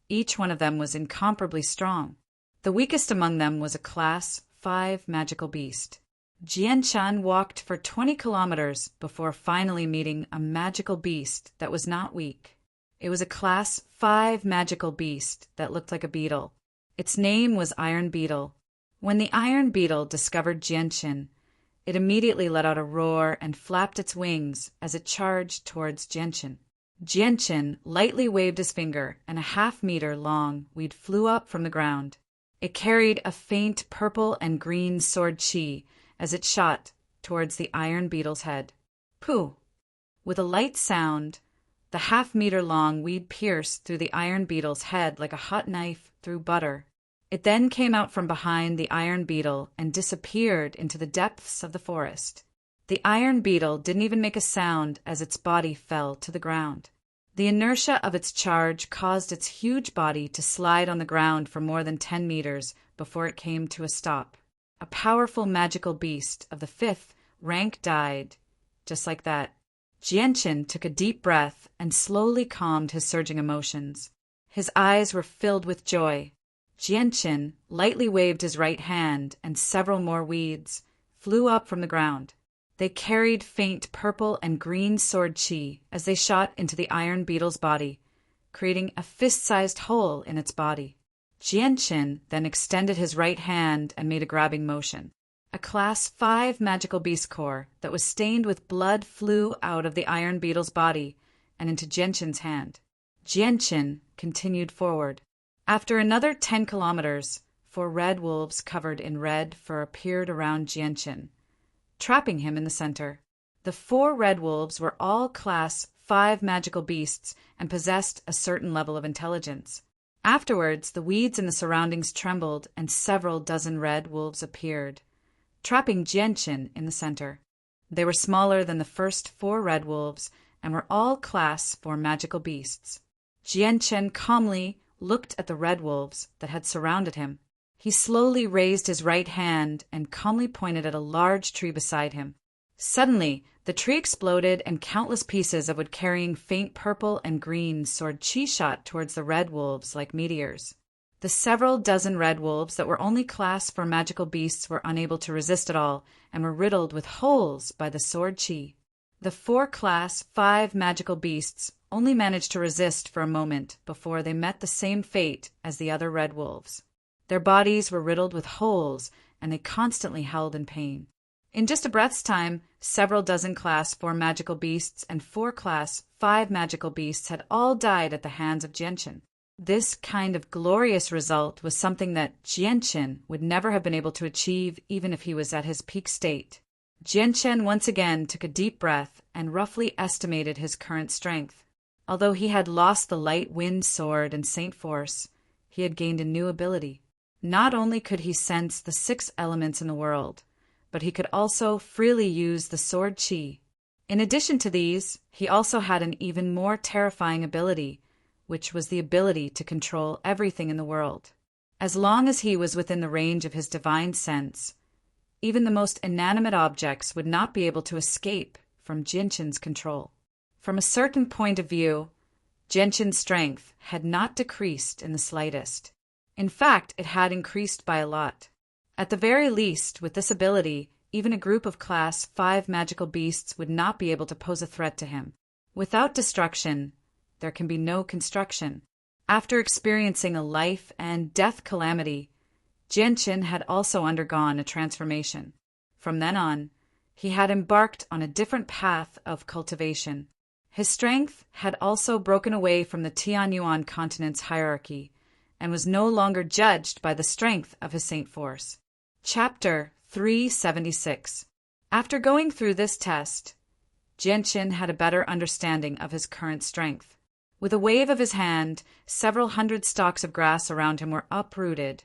each one of them was incomparably strong. The weakest among them was a Class 5 magical beast. Jianshan walked for 20 kilometers before finally meeting a magical beast that was not weak. It was a Class 5 magical beast that looked like a beetle. Its name was Iron Beetle. When the Iron Beetle discovered Jianshan, it immediately let out a roar and flapped its wings as it charged towards Jianshan. Jianshan lightly waved his finger, and a half-meter-long weed flew up from the ground. It carried a faint purple and green sword chi as it shot towards the Iron Beetle's head. Pooh! With a light sound, the half-meter-long weed pierced through the Iron Beetle's head like a hot knife through butter. It then came out from behind the Iron Beetle and disappeared into the depths of the forest. The Iron Beetle didn't even make a sound as its body fell to the ground. The inertia of its charge caused its huge body to slide on the ground for more than 10 meters before it came to a stop. A powerful magical beast of the 5th rank died, just like that. Jianshan took a deep breath and slowly calmed his surging emotions. His eyes were filled with joy. Jianshan lightly waved his right hand, and several more weeds flew up from the ground. They carried faint purple and green sword chi as they shot into the Iron Beetle's body, creating a fist-sized hole in its body. Jianshan then extended his right hand and made a grabbing motion. A Class 5 magical beast core that was stained with blood flew out of the Iron Beetle's body and into Jianshan's hand. Jianshan continued forward. After another 10 kilometers, 4 red wolves covered in red fur appeared around Jianshan, trapping him in the center. The 4 red wolves were all Class 5 magical beasts and possessed a certain level of intelligence. Afterwards, the weeds in the surroundings trembled and several dozen red wolves appeared, trapping Jianshan in the center. They were smaller than the first 4 red wolves and were all Class 4 magical beasts. Jianshan calmly looked at the red wolves that had surrounded him. He slowly raised his right hand and calmly pointed at a large tree beside him. Suddenly, the tree exploded and countless pieces of wood carrying faint purple and green sword chi shot towards the red wolves like meteors. The The several dozen red wolves that were only class 4 magical beasts were unable to resist at all and were riddled with holes by the sword chi. The 4 class 5 magical beasts only managed to resist for a moment before they met the same fate as the other red wolves. Their bodies were riddled with holes and they constantly howled in pain. In just a breath's time, several dozen class 4 magical beasts and 4 class 5 magical beasts had all died at the hands of Genshin. This kind of glorious result was something that Genshin would never have been able to achieve even if he was at his peak state. Genshin once again took a deep breath and roughly estimated his current strength. Although he had lost the light wind sword and Saint Force, he had gained a new ability. Not only could he sense the 6 elements in the world, but he could also freely use the sword chi. In addition to these, he also had an even more terrifying ability, which was the ability to control everything in the world. As long as he was within the range of his divine sense, even the most inanimate objects would not be able to escape from Genshin's control. From a certain point of view, Genshin's strength had not decreased in the slightest. In fact, it had increased by a lot. At the very least, with this ability, even a group of class 5 magical beasts would not be able to pose a threat to him. Without destruction, there can be no construction. After experiencing a life and death calamity, Genshin had also undergone a transformation. From then on, he had embarked on a different path of cultivation. His strength had also broken away from the Tianyuan continent's hierarchy and was no longer judged by the strength of his Saint Force. Chapter 376. After going through this test, Genshin had a better understanding of his current strength. With a wave of his hand, several hundred stalks of grass around him were uprooted,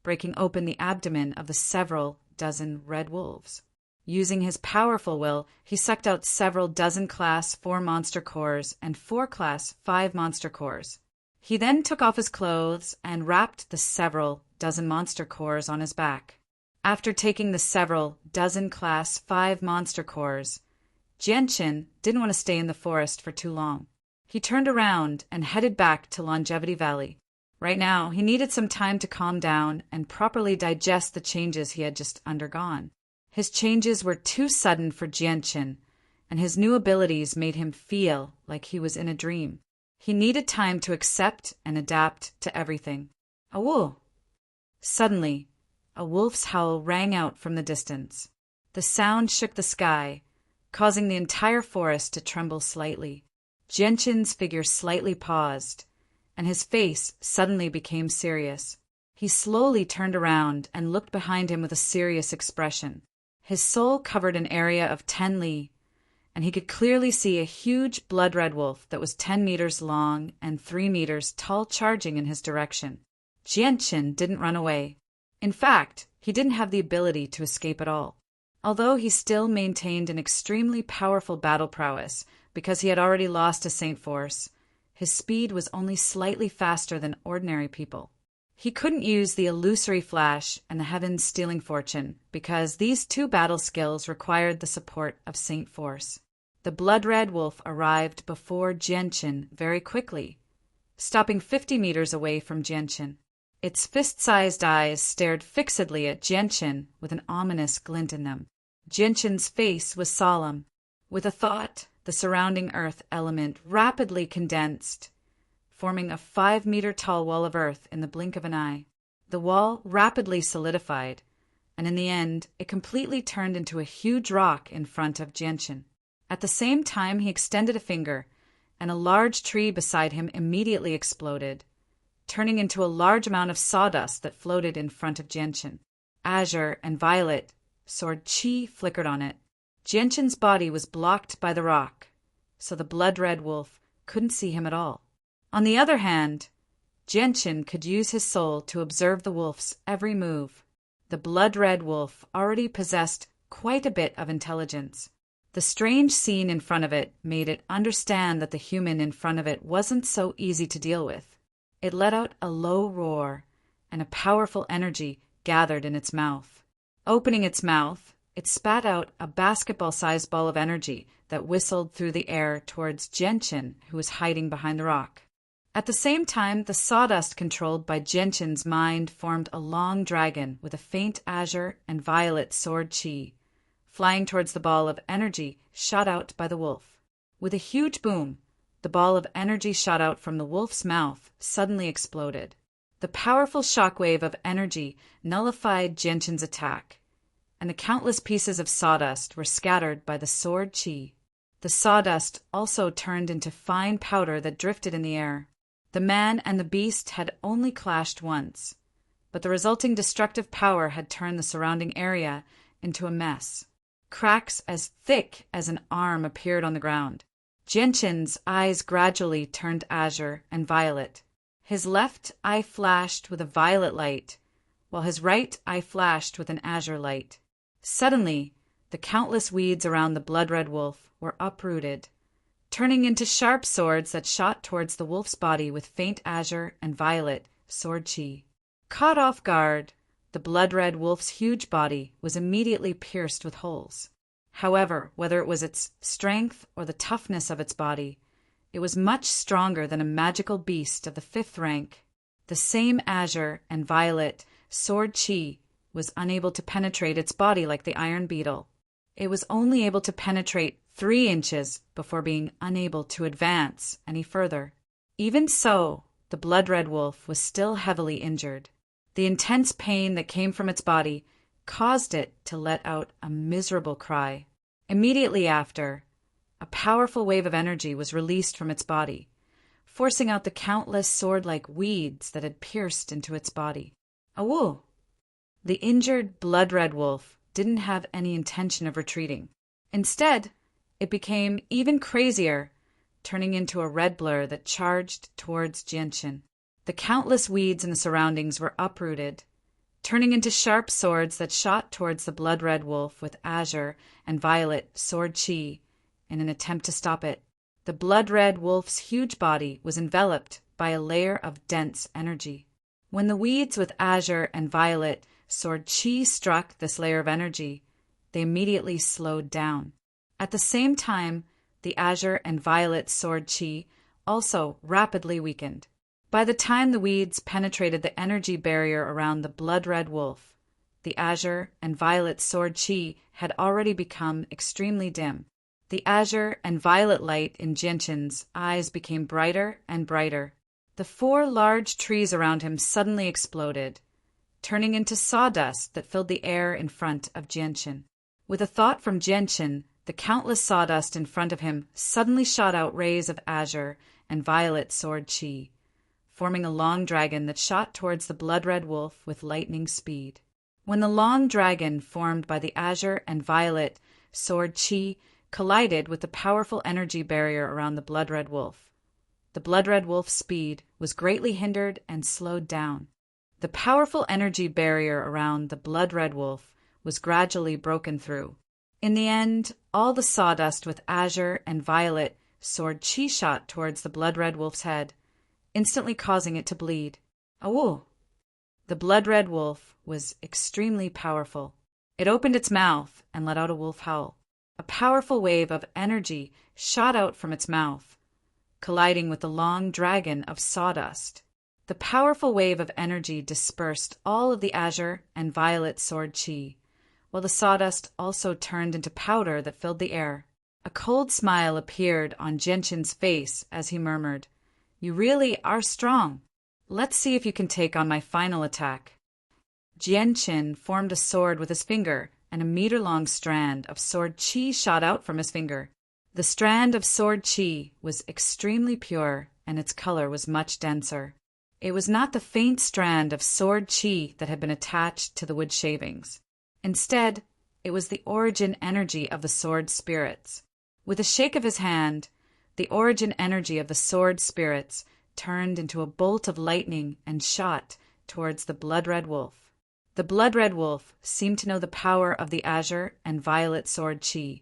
breaking open the abdomen of the several dozen red wolves. Using his powerful will, he sucked out several dozen class 4 monster cores and 4 class 5 monster cores. He then took off his clothes and wrapped the several dozen monster cores on his back. After taking the several dozen class 5 monster cores, Genshin didn't want to stay in the forest for too long. He turned around and headed back to Longevity Valley. Right now, he needed some time to calm down and properly digest the changes he had just undergone. His changes were too sudden for Genshin, and his new abilities made him feel like he was in a dream. He needed time to accept and adapt to everything. Awoo! Suddenly, a wolf's howl rang out from the distance. The sound shook the sky, causing the entire forest to tremble slightly. Genshin's figure slightly paused, and his face suddenly became serious. He slowly turned around and looked behind him with a serious expression. His soul covered an area of 10 li, and he could clearly see a huge blood-red wolf that was 10 meters long and 3 meters tall charging in his direction. Genshin didn't run away. In fact, he didn't have the ability to escape at all. Although he still maintained an extremely powerful battle prowess because he had already lost a Saint Force, his speed was only slightly faster than ordinary people. He couldn't use the Illusory Flash and the Heaven's Stealing Fortune because these 2 battle skills required the support of Saint Force. The blood-red wolf arrived before Genshin very quickly, stopping 50 meters away from Genshin. Its fist-sized eyes stared fixedly at Genshin with an ominous glint in them. Genshin's face was solemn. With a thought, the surrounding earth element rapidly condensed, forming a 5-meter-tall wall of earth in the blink of an eye. The wall rapidly solidified, and in the end, it completely turned into a huge rock in front of Genshin. At the same time, he extended a finger, and a large tree beside him immediately exploded, turning into a large amount of sawdust that floated in front of Genshin. Azure and violet sword chi flickered on it. Genshin's body was blocked by the rock, so the blood-red wolf couldn't see him at all. On the other hand, Genshin could use his soul to observe the wolf's every move. The blood-red wolf already possessed quite a bit of intelligence. The strange scene in front of it made it understand that the human in front of it wasn't so easy to deal with. It let out a low roar, and a powerful energy gathered in its mouth. Opening its mouth, it spat out a basketball-sized ball of energy that whistled through the air towards Genshin, who was hiding behind the rock. At the same time, the sawdust controlled by Genshin's mind formed a long dragon with a faint azure and violet sword chi. Flying towards the ball of energy shot out by the wolf. With a huge boom, the ball of energy shot out from the wolf's mouth suddenly exploded. The powerful shockwave of energy nullified Genshin's attack, and the countless pieces of sawdust were scattered by the sword chi. The sawdust also turned into fine powder that drifted in the air. The man and the beast had only clashed once, but the resulting destructive power had turned the surrounding area into a mess. Cracks as thick as an arm appeared on the ground. Genshin's eyes gradually turned azure and violet. His left eye flashed with a violet light, while his right eye flashed with an azure light. Suddenly, the countless weeds around the blood-red wolf were uprooted, turning into sharp swords that shot towards the wolf's body with faint azure and violet sword chi. Caught off guard, the blood-red wolf's huge body was immediately pierced with holes. However, whether it was its strength or the toughness of its body, it was much stronger than a magical beast of the 5th rank. The same azure and violet sword chi was unable to penetrate its body like the iron beetle. It was only able to penetrate 3 inches before being unable to advance any further. Even so, the blood-red wolf was still heavily injured. The intense pain that came from its body caused it to let out a miserable cry. Immediately after, a powerful wave of energy was released from its body, forcing out the countless sword-like weeds that had pierced into its body. Awoo! The injured blood-red wolf didn't have any intention of retreating. Instead, it became even crazier, turning into a red blur that charged towards Genshin. The countless weeds in the surroundings were uprooted, turning into sharp swords that shot towards the blood-red wolf with azure and violet sword chi in an attempt to stop it. The blood-red wolf's huge body was enveloped by a layer of dense energy. When the weeds with azure and violet sword chi struck this layer of energy, they immediately slowed down. At the same time, the azure and violet sword chi also rapidly weakened. By the time the weeds penetrated the energy barrier around the blood-red wolf, the azure and violet sword chi had already become extremely dim. The azure and violet light in Genshin's eyes became brighter and brighter. The 4 large trees around him suddenly exploded, turning into sawdust that filled the air in front of Genshin. With a thought from Genshin, the countless sawdust in front of him suddenly shot out rays of azure and violet sword chi, forming a long dragon that shot towards the blood-red wolf with lightning speed. When the long dragon formed by the azure and violet sword chi collided with the powerful energy barrier around the blood-red wolf, the blood-red wolf's speed was greatly hindered and slowed down. The powerful energy barrier around the blood-red wolf was gradually broken through. In the end, all the sawdust with azure and violet sword chi shot towards the blood-red wolf's head, instantly causing it to bleed. Awoo! The blood-red wolf was extremely powerful. It opened its mouth and let out a wolf howl. A powerful wave of energy shot out from its mouth, colliding with the long dragon of sawdust. The powerful wave of energy dispersed all of the azure and violet sword chi, while the sawdust also turned into powder that filled the air. A cold smile appeared on Genshin's face as he murmured, "You really are strong. Let's see if you can take on my final attack." Genshin formed a sword with his finger, and a meter-long strand of sword chi shot out from his finger. The strand of sword chi was extremely pure, and its color was much denser. It was not the faint strand of sword chi that had been attached to the wood shavings. Instead, it was the origin energy of the sword spirits. With a shake of his hand, the origin energy of the sword spirits turned into a bolt of lightning and shot towards the blood-red wolf. The blood-red wolf seemed to know the power of the azure and violet sword chi,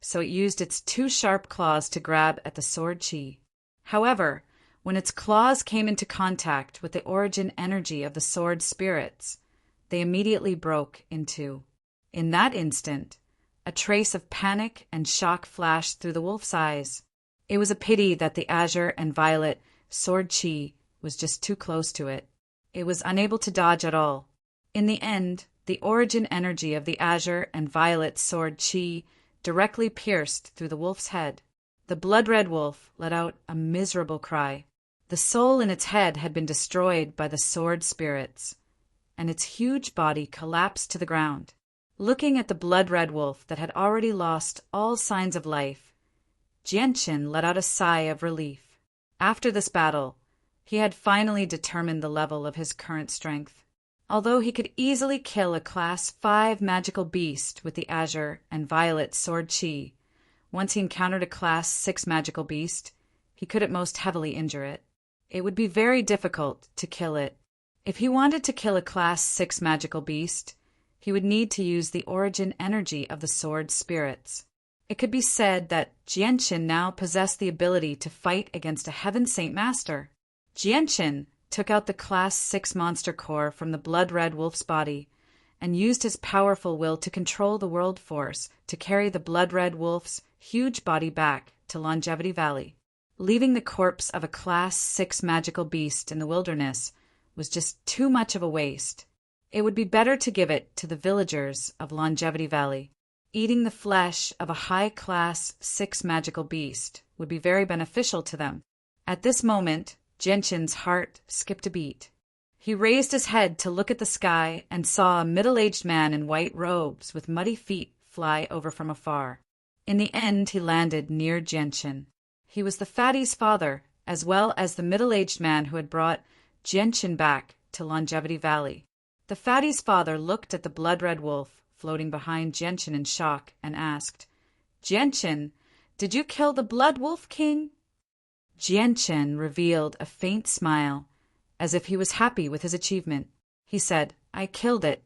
so it used its 2 sharp claws to grab at the sword chi. However, when its claws came into contact with the origin energy of the sword spirits, they immediately broke in 2. In that instant, a trace of panic and shock flashed through the wolf's eyes. It was a pity that the azure and violet sword chi was just too close to it. It was unable to dodge at all. In the end, the origin energy of the azure and violet sword chi directly pierced through the wolf's head. The blood-red wolf let out a miserable cry. The soul in its head had been destroyed by the sword spirits, and its huge body collapsed to the ground. Looking at the blood-red wolf that had already lost all signs of life, Jianchen let out a sigh of relief. After this battle, he had finally determined the level of his current strength. Although he could easily kill a Class 5 magical beast with the azure and violet sword chi, once he encountered a Class 6 magical beast, he could at most heavily injure it. It would be very difficult to kill it. If he wanted to kill a Class 6 magical beast, he would need to use the origin energy of the sword spirits. It could be said that Jianchen now possessed the ability to fight against a Heaven Saint Master. Jianchen took out the Class 6 monster core from the blood-red wolf's body and used his powerful will to control the world force to carry the blood-red wolf's huge body back to Longevity Valley. Leaving the corpse of a Class 6 magical beast in the wilderness was just too much of a waste. It would be better to give it to the villagers of Longevity Valley. Eating the flesh of a high Class 6 magical beast would be very beneficial to them. At this moment, Jianchen's heart skipped a beat. He raised his head to look at the sky and saw a middle-aged man in white robes with muddy feet fly over from afar. In the end, he landed near Jianchen. He was the fatty's father, as well as the middle-aged man who had brought Jianchen back to Longevity Valley. The fatty's father looked at the blood-red wolf floating behind Jianchen in shock and asked, "Jianchen, did you kill the Blood Wolf King?" Jianchen revealed a faint smile, as if he was happy with his achievement. He said, "I killed it."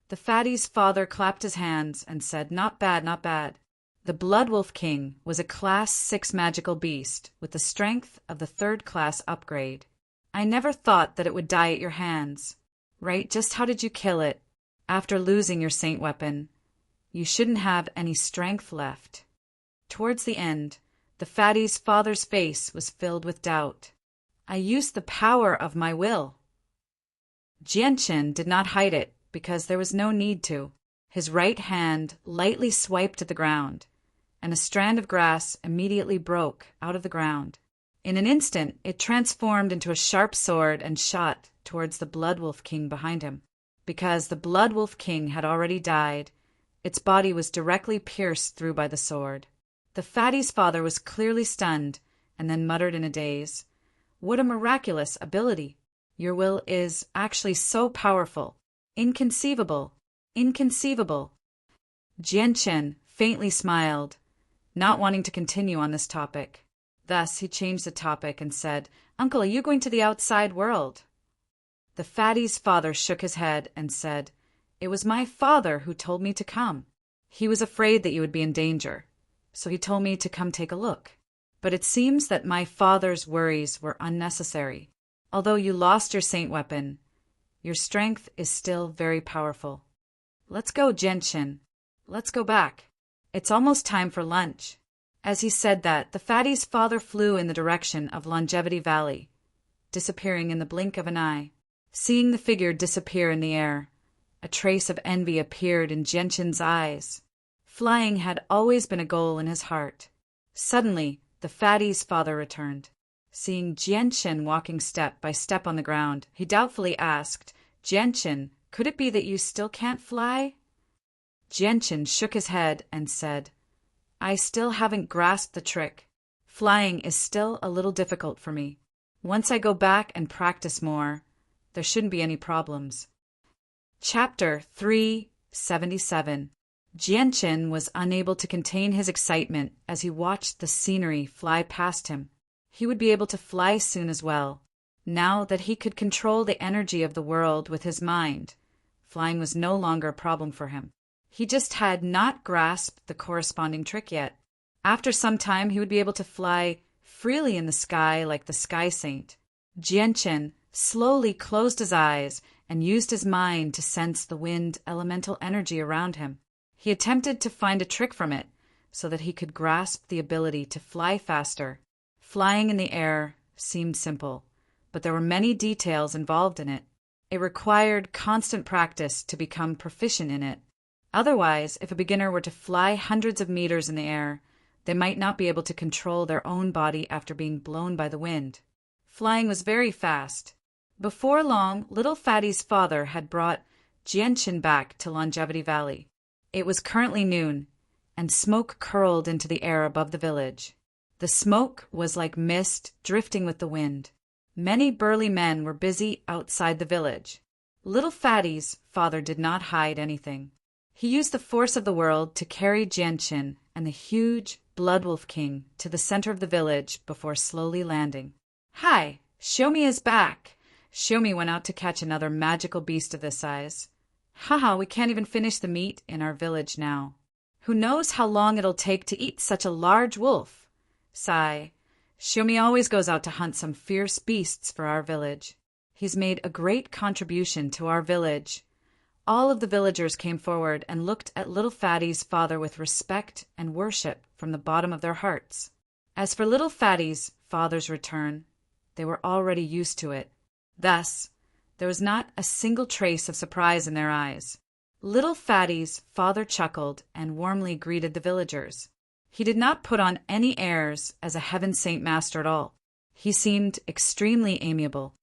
The fatty's father clapped his hands and said, "Not bad, not bad." The Blood Wolf King was a Class 6 magical beast with the strength of the 3rd class upgrade. I never thought that it would die at your hands. Right, just how did you kill it? After losing your saint weapon, you shouldn't have any strength left. Towards the end, the fatty's father's face was filled with doubt. I used the power of my will. Jianchen did not hide it because there was no need to. His right hand lightly swiped at the ground, and a strand of grass immediately broke out of the ground. In an instant, it transformed into a sharp sword and shot towards the Blood Wolf King behind him. Because the Blood Wolf King had already died, its body was directly pierced through by the sword. The fatty's father was clearly stunned and then muttered in a daze, "What a miraculous ability! Your will is actually so powerful. Inconceivable! Inconceivable!" Jianchen faintly smiled, not wanting to continue on this topic. Thus he changed the topic and said, "Uncle, are you going to the outside world?" The fatty's father shook his head and said, "It was my father who told me to come. He was afraid that you would be in danger, so he told me to come take a look. But it seems that my father's worries were unnecessary. Although you lost your saint weapon, your strength is still very powerful. Let's go, Jianchen. Let's go back. It's almost time for lunch." As he said that, the fatty's father flew in the direction of Longevity Valley, disappearing in the blink of an eye. Seeing the figure disappear in the air, a trace of envy appeared in Jianchen's eyes. Flying had always been a goal in his heart. Suddenly, the fatty's father returned. Seeing Jianchen walking step by step on the ground, he doubtfully asked, "Jianchen, could it be that you still can't fly?" Jianchen shook his head and said, "I still haven't grasped the trick. Flying is still a little difficult for me. Once I go back and practice more, there shouldn't be any problems." Chapter 377. Jianchen was unable to contain his excitement as he watched the scenery fly past him. He would be able to fly soon as well. Now that he could control the energy of the world with his mind, flying was no longer a problem for him. He just had not grasped the corresponding trick yet. After some time, he would be able to fly freely in the sky like the Sky Saint. Jianchen slowly closed his eyes and used his mind to sense the wind elemental energy around him. He attempted to find a trick from it so that he could grasp the ability to fly faster. Flying in the air seemed simple, but there were many details involved in it. It required constant practice to become proficient in it. Otherwise, if a beginner were to fly hundreds of meters in the air, they might not be able to control their own body after being blown by the wind. Flying was very fast. Before long, little Fatty's father had brought Jianshin back to Longevity Valley. It was currently noon, and smoke curled into the air above the village. The smoke was like mist drifting with the wind. Many burly men were busy outside the village. Little Fatty's father did not hide anything. He used the force of the world to carry Jianshin and the huge Bloodwolf King to the center of the village before slowly landing. "Hi, Shomi is back." Shomi went out to catch another magical beast of this size. "Haha, we can't even finish the meat in our village now. Who knows how long it'll take to eat such a large wolf?" Sigh. "Shomi always goes out to hunt some fierce beasts for our village. He's made a great contribution to our village." All of the villagers came forward and looked at little Fatty's father with respect and worship from the bottom of their hearts. As for little Fatty's father's return, they were already used to it. Thus, there was not a single trace of surprise in their eyes. Little Fatty's father chuckled and warmly greeted the villagers. He did not put on any airs as a heaven saint master at all. He seemed extremely amiable.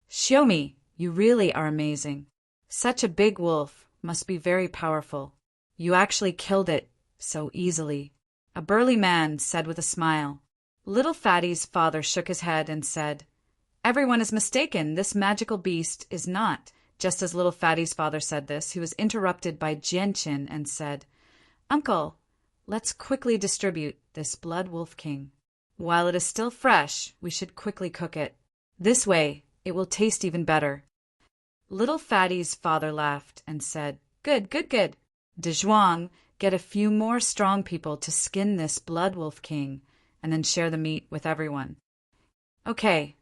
"Shomi, you really are amazing. Such a big wolf must be very powerful. You actually killed it so easily," a burly man said with a smile. Little Fatty's father shook his head and said, "Everyone is mistaken. This magical beast is not." Just as little Fatty's father said this, he was interrupted by Jianshin and said, "Uncle, let's quickly distribute this Blood Wolf King. While it is still fresh, we should quickly cook it. This way, it will taste even better." Little Fatty's father laughed and said, "Good, good, good. Dezhuang, get a few more strong people to skin this Blood Wolf King and then share the meat with everyone." "Okay."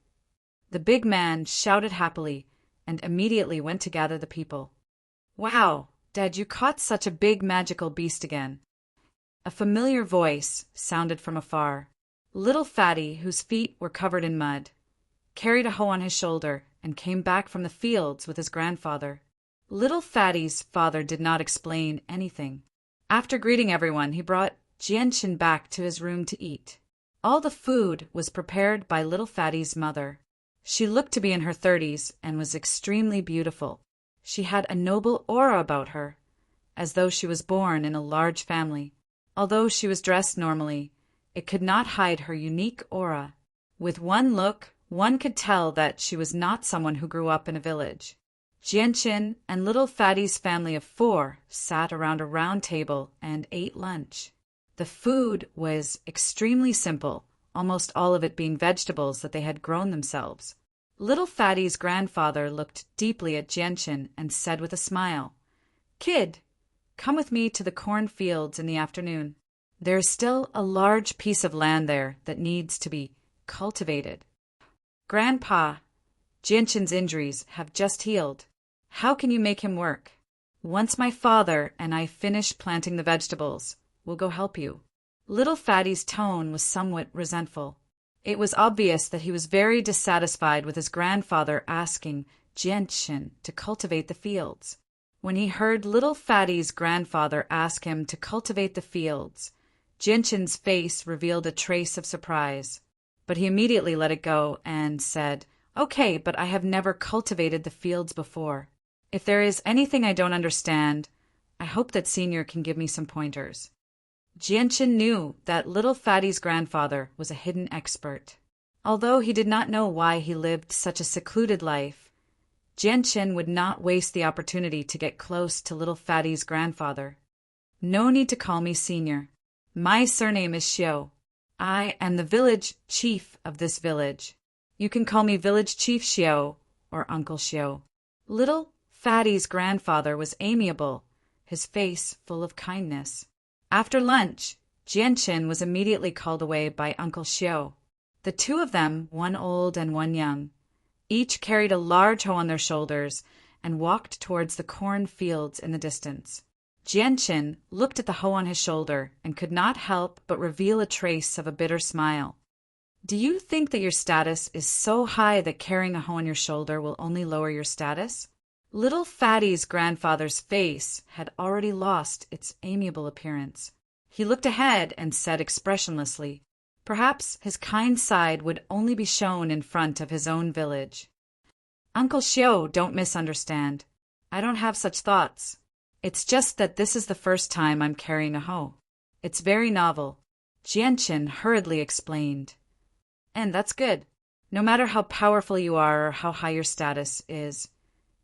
The big man shouted happily and immediately went to gather the people. "Wow, Dad, you caught such a big magical beast again." A familiar voice sounded from afar. Little Fatty, whose feet were covered in mud, carried a hoe on his shoulder and came back from the fields with his grandfather. Little Fatty's father did not explain anything. After greeting everyone, he brought Jianshin back to his room to eat. All the food was prepared by little Fatty's mother. She looked to be in her 30s and was extremely beautiful. She had a noble aura about her, as though she was born in a large family. Although she was dressed normally, it could not hide her unique aura. With one look, one could tell that she was not someone who grew up in a village. Jianshin and little Fatty's family of 4 sat around a round table and ate lunch. The food was extremely simple, almost all of it being vegetables that they had grown themselves. Little Fatty's grandfather looked deeply at Jianshin and said with a smile, "Kid, come with me to the cornfields in the afternoon. There is still a large piece of land there that needs to be cultivated. Grandpa, Jianshin's injuries have just healed. How can you make him work? Once my father and I finish planting the vegetables, we'll go help you." Little Fatty's tone was somewhat resentful. It was obvious that he was very dissatisfied with his grandfather asking Jianshin to cultivate the fields. When he heard little Fatty's grandfather ask him to cultivate the fields, Jianshin's face revealed a trace of surprise. But he immediately let it go and said, "Okay, but I have never cultivated the fields before. If there is anything I don't understand, I hope that Senior can give me some pointers." Jianshin knew that little Fatty's grandfather was a hidden expert. Although he did not know why he lived such a secluded life, Jianshin would not waste the opportunity to get close to little Fatty's grandfather. "No need to call me Senior. My surname is Xiao. I am the village chief of this village. You can call me Village Chief Xiao or Uncle Xiao." Little Fatty's grandfather was amiable, his face full of kindness. After lunch, Jianshin was immediately called away by Uncle Xiao. The two of them, one old and one young, each carried a large hoe on their shoulders and walked towards the corn fields in the distance. Jianshin looked at the hoe on his shoulder and could not help but reveal a trace of a bitter smile. Do you think that your status is so high that carrying a hoe on your shoulder will only lower your status? Little Fatty's grandfather's face had already lost its amiable appearance. He looked ahead and said expressionlessly, perhaps his kind side would only be shown in front of his own village. Uncle Xiao, don't misunderstand. I don't have such thoughts. It's just that this is the first time I'm carrying a hoe. It's very novel, Jianqin hurriedly explained. And that's good. No matter how powerful you are or how high your status is,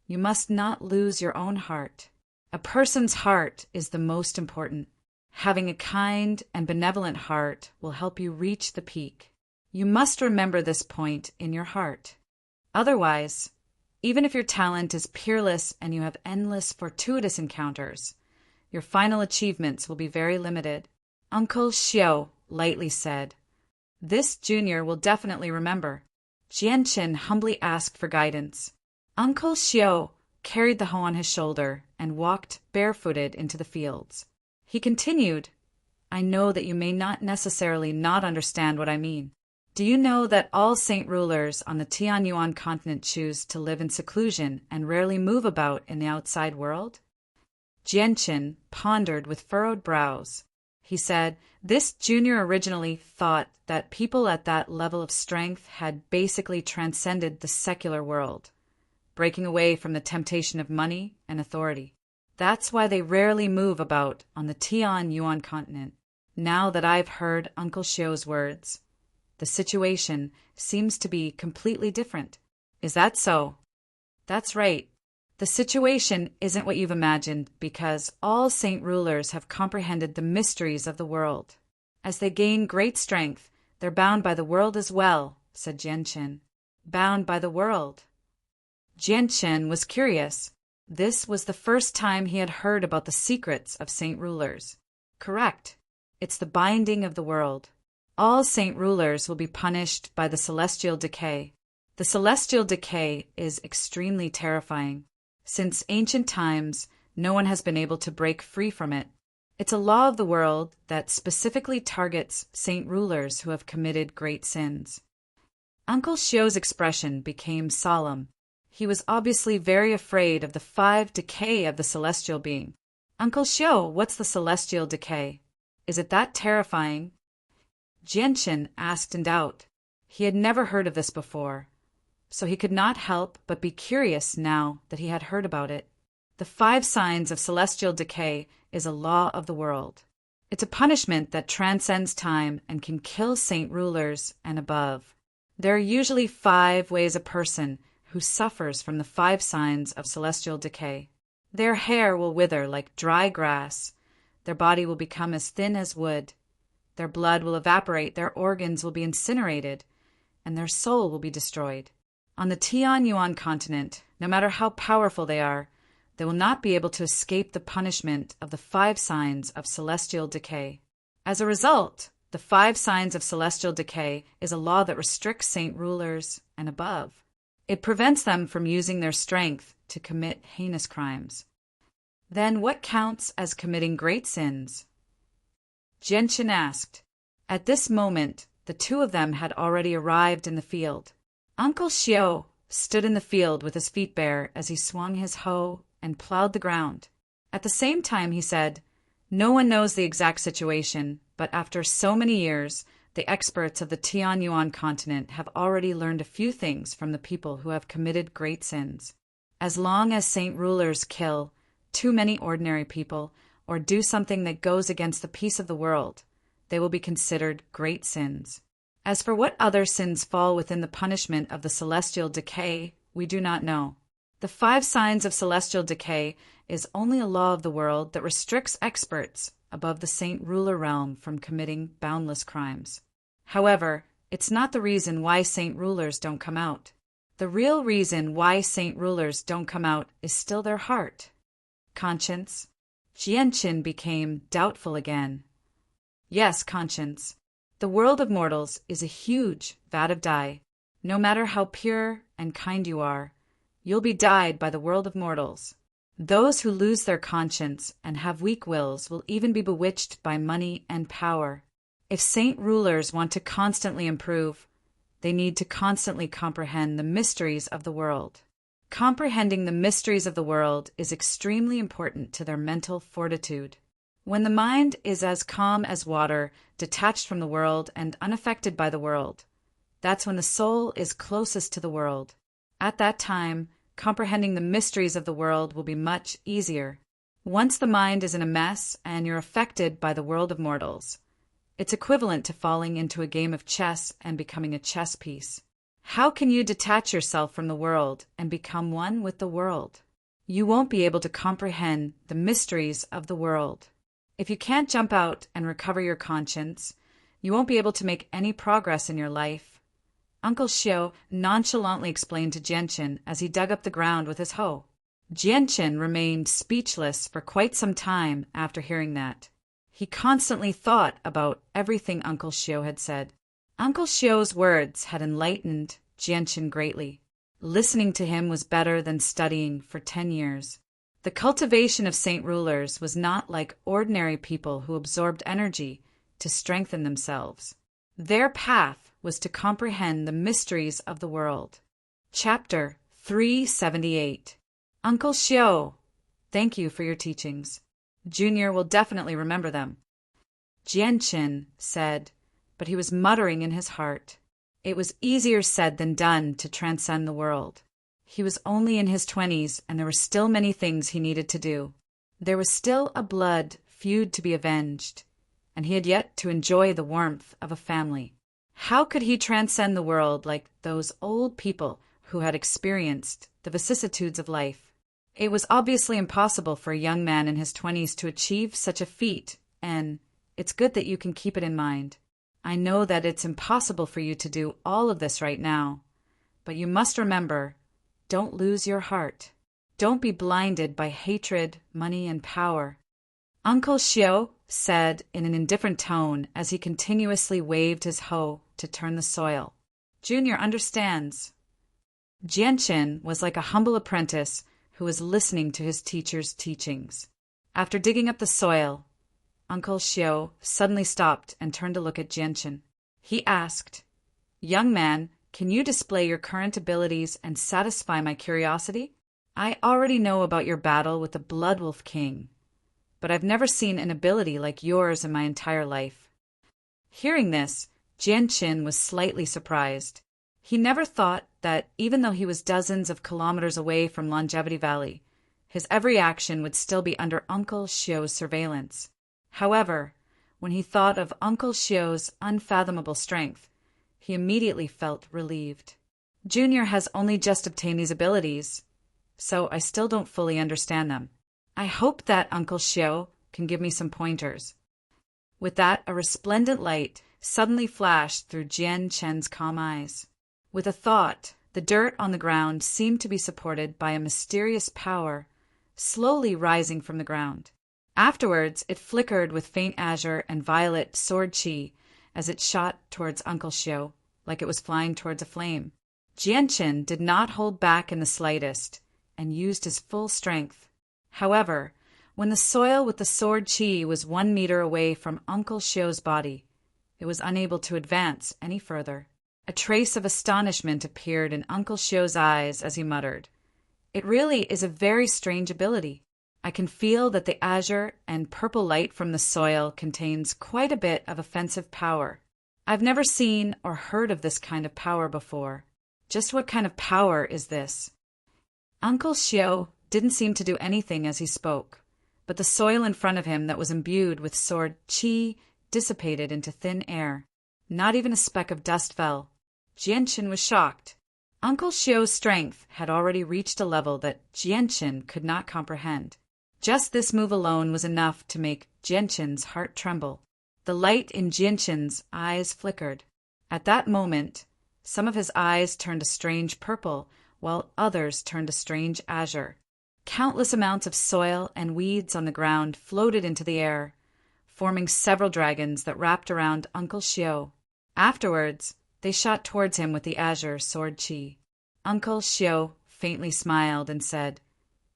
you must not lose your own heart. A person's heart is the most important. Having a kind and benevolent heart will help you reach the peak. You must remember this point in your heart. Otherwise, even if your talent is peerless and you have endless fortuitous encounters, your final achievements will be very limited. Uncle Xiao lightly said, "This junior will definitely remember." Jianqin humbly asked for guidance. Uncle Xiao carried the hoe on his shoulder and walked barefooted into the fields. He continued, "I know that you may not necessarily not understand what I mean. Do you know that all saint rulers on the Tianyuan continent choose to live in seclusion and rarely move about in the outside world?" Jianqin pondered with furrowed brows. He said, this junior originally thought that people at that level of strength had basically transcended the secular world, breaking away from the temptation of money and authority. That's why they rarely move about on the Tianyuan continent. Now that I've heard Uncle Xiao's words, the situation seems to be completely different. Is that so? That's right. The situation isn't what you've imagined because all saint rulers have comprehended the mysteries of the world. As they gain great strength, they're bound by the world as well, said Jianqin. Bound by the world. Jianqin was curious. This was the first time he had heard about the secrets of saint rulers. Correct. It's the binding of the world. All saint rulers will be punished by the celestial decay. The celestial decay is extremely terrifying. Since ancient times, no one has been able to break free from it. It's a law of the world that specifically targets saint rulers who have committed great sins. Uncle Xiao's expression became solemn. He was obviously very afraid of the 5 decay of the celestial being. Uncle Xiao, what's the celestial decay? Is it that terrifying? Jianqin asked in doubt. He had never heard of this before, so he could not help but be curious now that he had heard about it. The 5 signs of celestial decay is a law of the world. It's a punishment that transcends time and can kill saint rulers and above. There are usually 5 ways a person who suffers from the 5 signs of celestial decay. Their hair will wither like dry grass. Their body will become as thin as wood. Their blood will evaporate, their organs will be incinerated, and their soul will be destroyed. On the Tianyuan continent, no matter how powerful they are, they will not be able to escape the punishment of the 5 signs of celestial decay. As a result, the 5 signs of celestial decay is a law that restricts saint rulers and above. It prevents them from using their strength to commit heinous crimes. Then what counts as committing great sins? Jianqin asked. At this moment, the 2 of them had already arrived in the field. Uncle Xiao stood in the field with his feet bare as he swung his hoe and plowed the ground. At the same time, he said, "No one knows the exact situation, but after so many years, the experts of the Tianyuan continent have already learned a few things from the people who have committed great sins. As long as saint rulers kill too many ordinary people or do something that goes against the peace of the world, they will be considered great sins. As for what other sins fall within the punishment of the celestial decay, we do not know. The 5 signs of celestial decay is only a law of the world that restricts experts above the saint ruler realm from committing boundless crimes. However, it's not the reason why saint rulers don't come out. The real reason why saint rulers don't come out is still their heart. Conscience." Jianqin became doubtful again. "Yes, conscience. The world of mortals is a huge vat of dye. No matter how pure and kind you are, you'll be dyed by the world of mortals. Those who lose their conscience and have weak wills will even be bewitched by money and power. If saint rulers want to constantly improve, they need to constantly comprehend the mysteries of the world. Comprehending the mysteries of the world is extremely important to their mental fortitude. When the mind is as calm as water, detached from the world and unaffected by the world, that's when the soul is closest to the world. At that time, comprehending the mysteries of the world will be much easier. Once the mind is in a mess and you're affected by the world of mortals, it's equivalent to falling into a game of chess and becoming a chess piece. How can you detach yourself from the world and become one with the world? You won't be able to comprehend the mysteries of the world. If you can't jump out and recover your conscience, you won't be able to make any progress in your life. Uncle Xiao nonchalantly explained to Jianqin as he dug up the ground with his hoe. Jianqin remained speechless for quite some time after hearing that. He constantly thought about everything Uncle Xiao had said. Uncle Xiao's words had enlightened Jianqin greatly. Listening to him was better than studying for 10 years. The cultivation of saint rulers was not like ordinary people who absorbed energy to strengthen themselves. Their path was to comprehend the mysteries of the world. Chapter 378. Uncle Xiao, thank you for your teachings. Junior will definitely remember them. Jianqin said, but he was muttering in his heart. It was easier said than done to transcend the world. He was only in his 20s, and there were still many things he needed to do. There was still a blood feud to be avenged, and he had yet to enjoy the warmth of a family. How could he transcend the world like those old people who had experienced the vicissitudes of life? It was obviously impossible for a young man in his 20s to achieve such a feat, and it's good that you can keep it in mind. I know that it's impossible for you to do all of this right now, but you must remember, don't lose your heart. Don't be blinded by hatred, money, and power. Uncle Xiao said in an indifferent tone as he continuously waved his hoe to turn the soil. Junior understands. Jianqin was like a humble apprentice who was listening to his teacher's teachings. After digging up the soil, Uncle Xiao suddenly stopped and turned to look at Jianqin. He asked, "Young man, can you display your current abilities and satisfy my curiosity? I already know about your battle with the Bloodwolf King, but I've never seen an ability like yours in my entire life." Hearing this, Jianqin was slightly surprised. He never thought that even though he was dozens of kilometers away from Longevity Valley, his every action would still be under Uncle Xiao's surveillance. However, when he thought of Uncle Xiao's unfathomable strength, he immediately felt relieved. Junior has only just obtained these abilities, so I still don't fully understand them. I hope that Uncle Xiao can give me some pointers. With that, a resplendent light suddenly flashed through Jianqin's calm eyes. With a thought, the dirt on the ground seemed to be supported by a mysterious power, slowly rising from the ground. Afterwards, it flickered with faint azure and violet sword chi as it shot towards Uncle Xiao, like it was flying towards a flame. Jianqin did not hold back in the slightest, and used his full strength. However, when the soil with the sword chi was 1 meter away from Uncle Xiao's body, it was unable to advance any further. A trace of astonishment appeared in Uncle Xiao's eyes as he muttered, "It really is a very strange ability. I can feel that the azure and purple light from the soil contains quite a bit of offensive power. I've never seen or heard of this kind of power before. Just what kind of power is this?" Uncle Xiao didn't seem to do anything as he spoke, but the soil in front of him that was imbued with sword chi dissipated into thin air. Not even a speck of dust fell. Jianqin was shocked. Uncle Xiao's strength had already reached a level that Jianqin could not comprehend. Just this move alone was enough to make Jianqin's heart tremble. The light in Jianqin's eyes flickered. At that moment, some of his eyes turned a strange purple, while others turned a strange azure. Countless amounts of soil and weeds on the ground floated into the air, forming several dragons that wrapped around Uncle Xiao. Afterwards, they shot towards him with the azure sword chi. Uncle Xiao faintly smiled and said,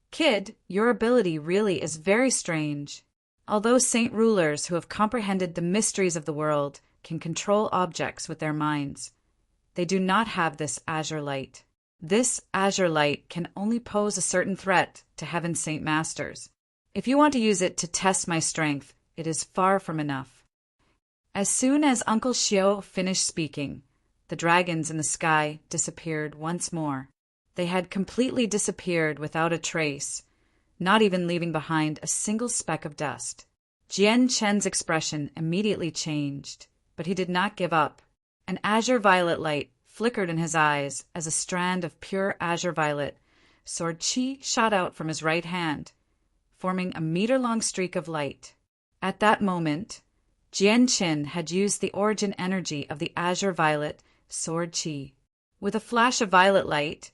"Kid, your ability really is very strange." Although saint rulers who have comprehended the mysteries of the world can control objects with their minds, they do not have this azure light. This azure light can only pose a certain threat to heaven's saint masters. If you want to use it to test my strength, it is far from enough. As soon as Uncle Xiao finished speaking, the dragons in the sky disappeared once more. They had completely disappeared without a trace, not even leaving behind a single speck of dust. Jian Chen's expression immediately changed, but he did not give up. An azure violet light flickered in his eyes as a strand of pure azure violet sword qi shot out from his right hand, forming a meter-long streak of light. At that moment, Jian Chen had used the origin energy of the azure violet sword qi. With a flash of violet light,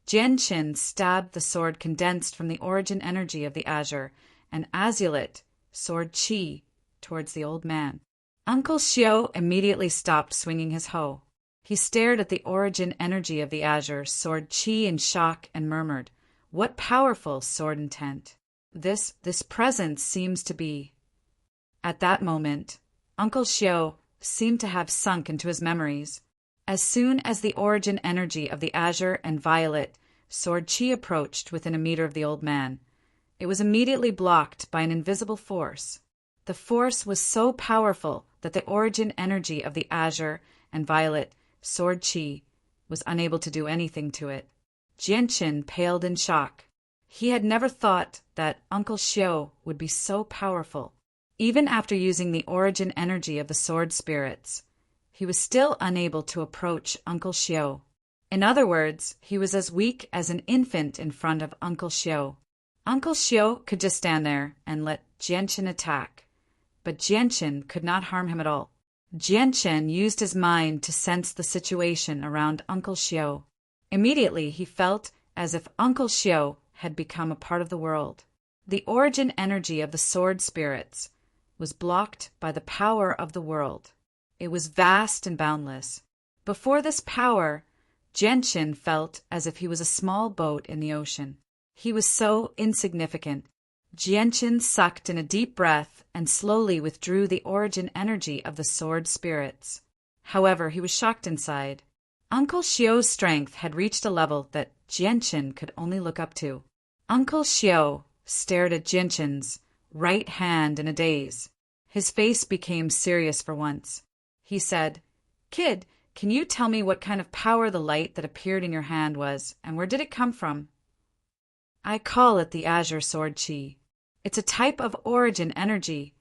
Jian Chen stabbed the sword condensed from the origin energy of the azure and azulate sword qi towards the old man. Uncle Xiao immediately stopped swinging his hoe. He stared at the origin energy of the azure sword qi in shock and murmured, "What powerful sword intent! This presence seems to be..." At that moment, Uncle Xiao seemed to have sunk into his memories. As soon as the origin energy of the azure and violet sword qi approached within a meter of the old man, it was immediately blocked by an invisible force. The force was so powerful that the origin energy of the azure and violet sword qi was unable to do anything to it. Jianqin paled in shock. He had never thought that Uncle Xiao would be so powerful. Even after using the origin energy of the sword spirits, he was still unable to approach Uncle Xiao. In other words, he was as weak as an infant in front of Uncle Xiao. Uncle Xiao could just stand there and let Jianqin attack, but Jianqin could not harm him at all. Jianqin used his mind to sense the situation around Uncle Xiao. Immediately, he felt as if Uncle Xiao had become a part of the world. The origin energy of the sword spirits was blocked by the power of the world. It was vast and boundless. Before this power, Jianqin felt as if he was a small boat in the ocean. He was so insignificant. Jianqin sucked in a deep breath and slowly withdrew the origin energy of the sword spirits. However, he was shocked inside. Uncle Xiao's strength had reached a level that Jianqin could only look up to. Uncle Xiao stared at Jianqin's right hand in a daze. His face became serious for once. He said, "Kid, can you tell me what kind of power the light that appeared in your hand was, and where did it come from?" "I call it the azure sword qi. It's a type of origin energy,"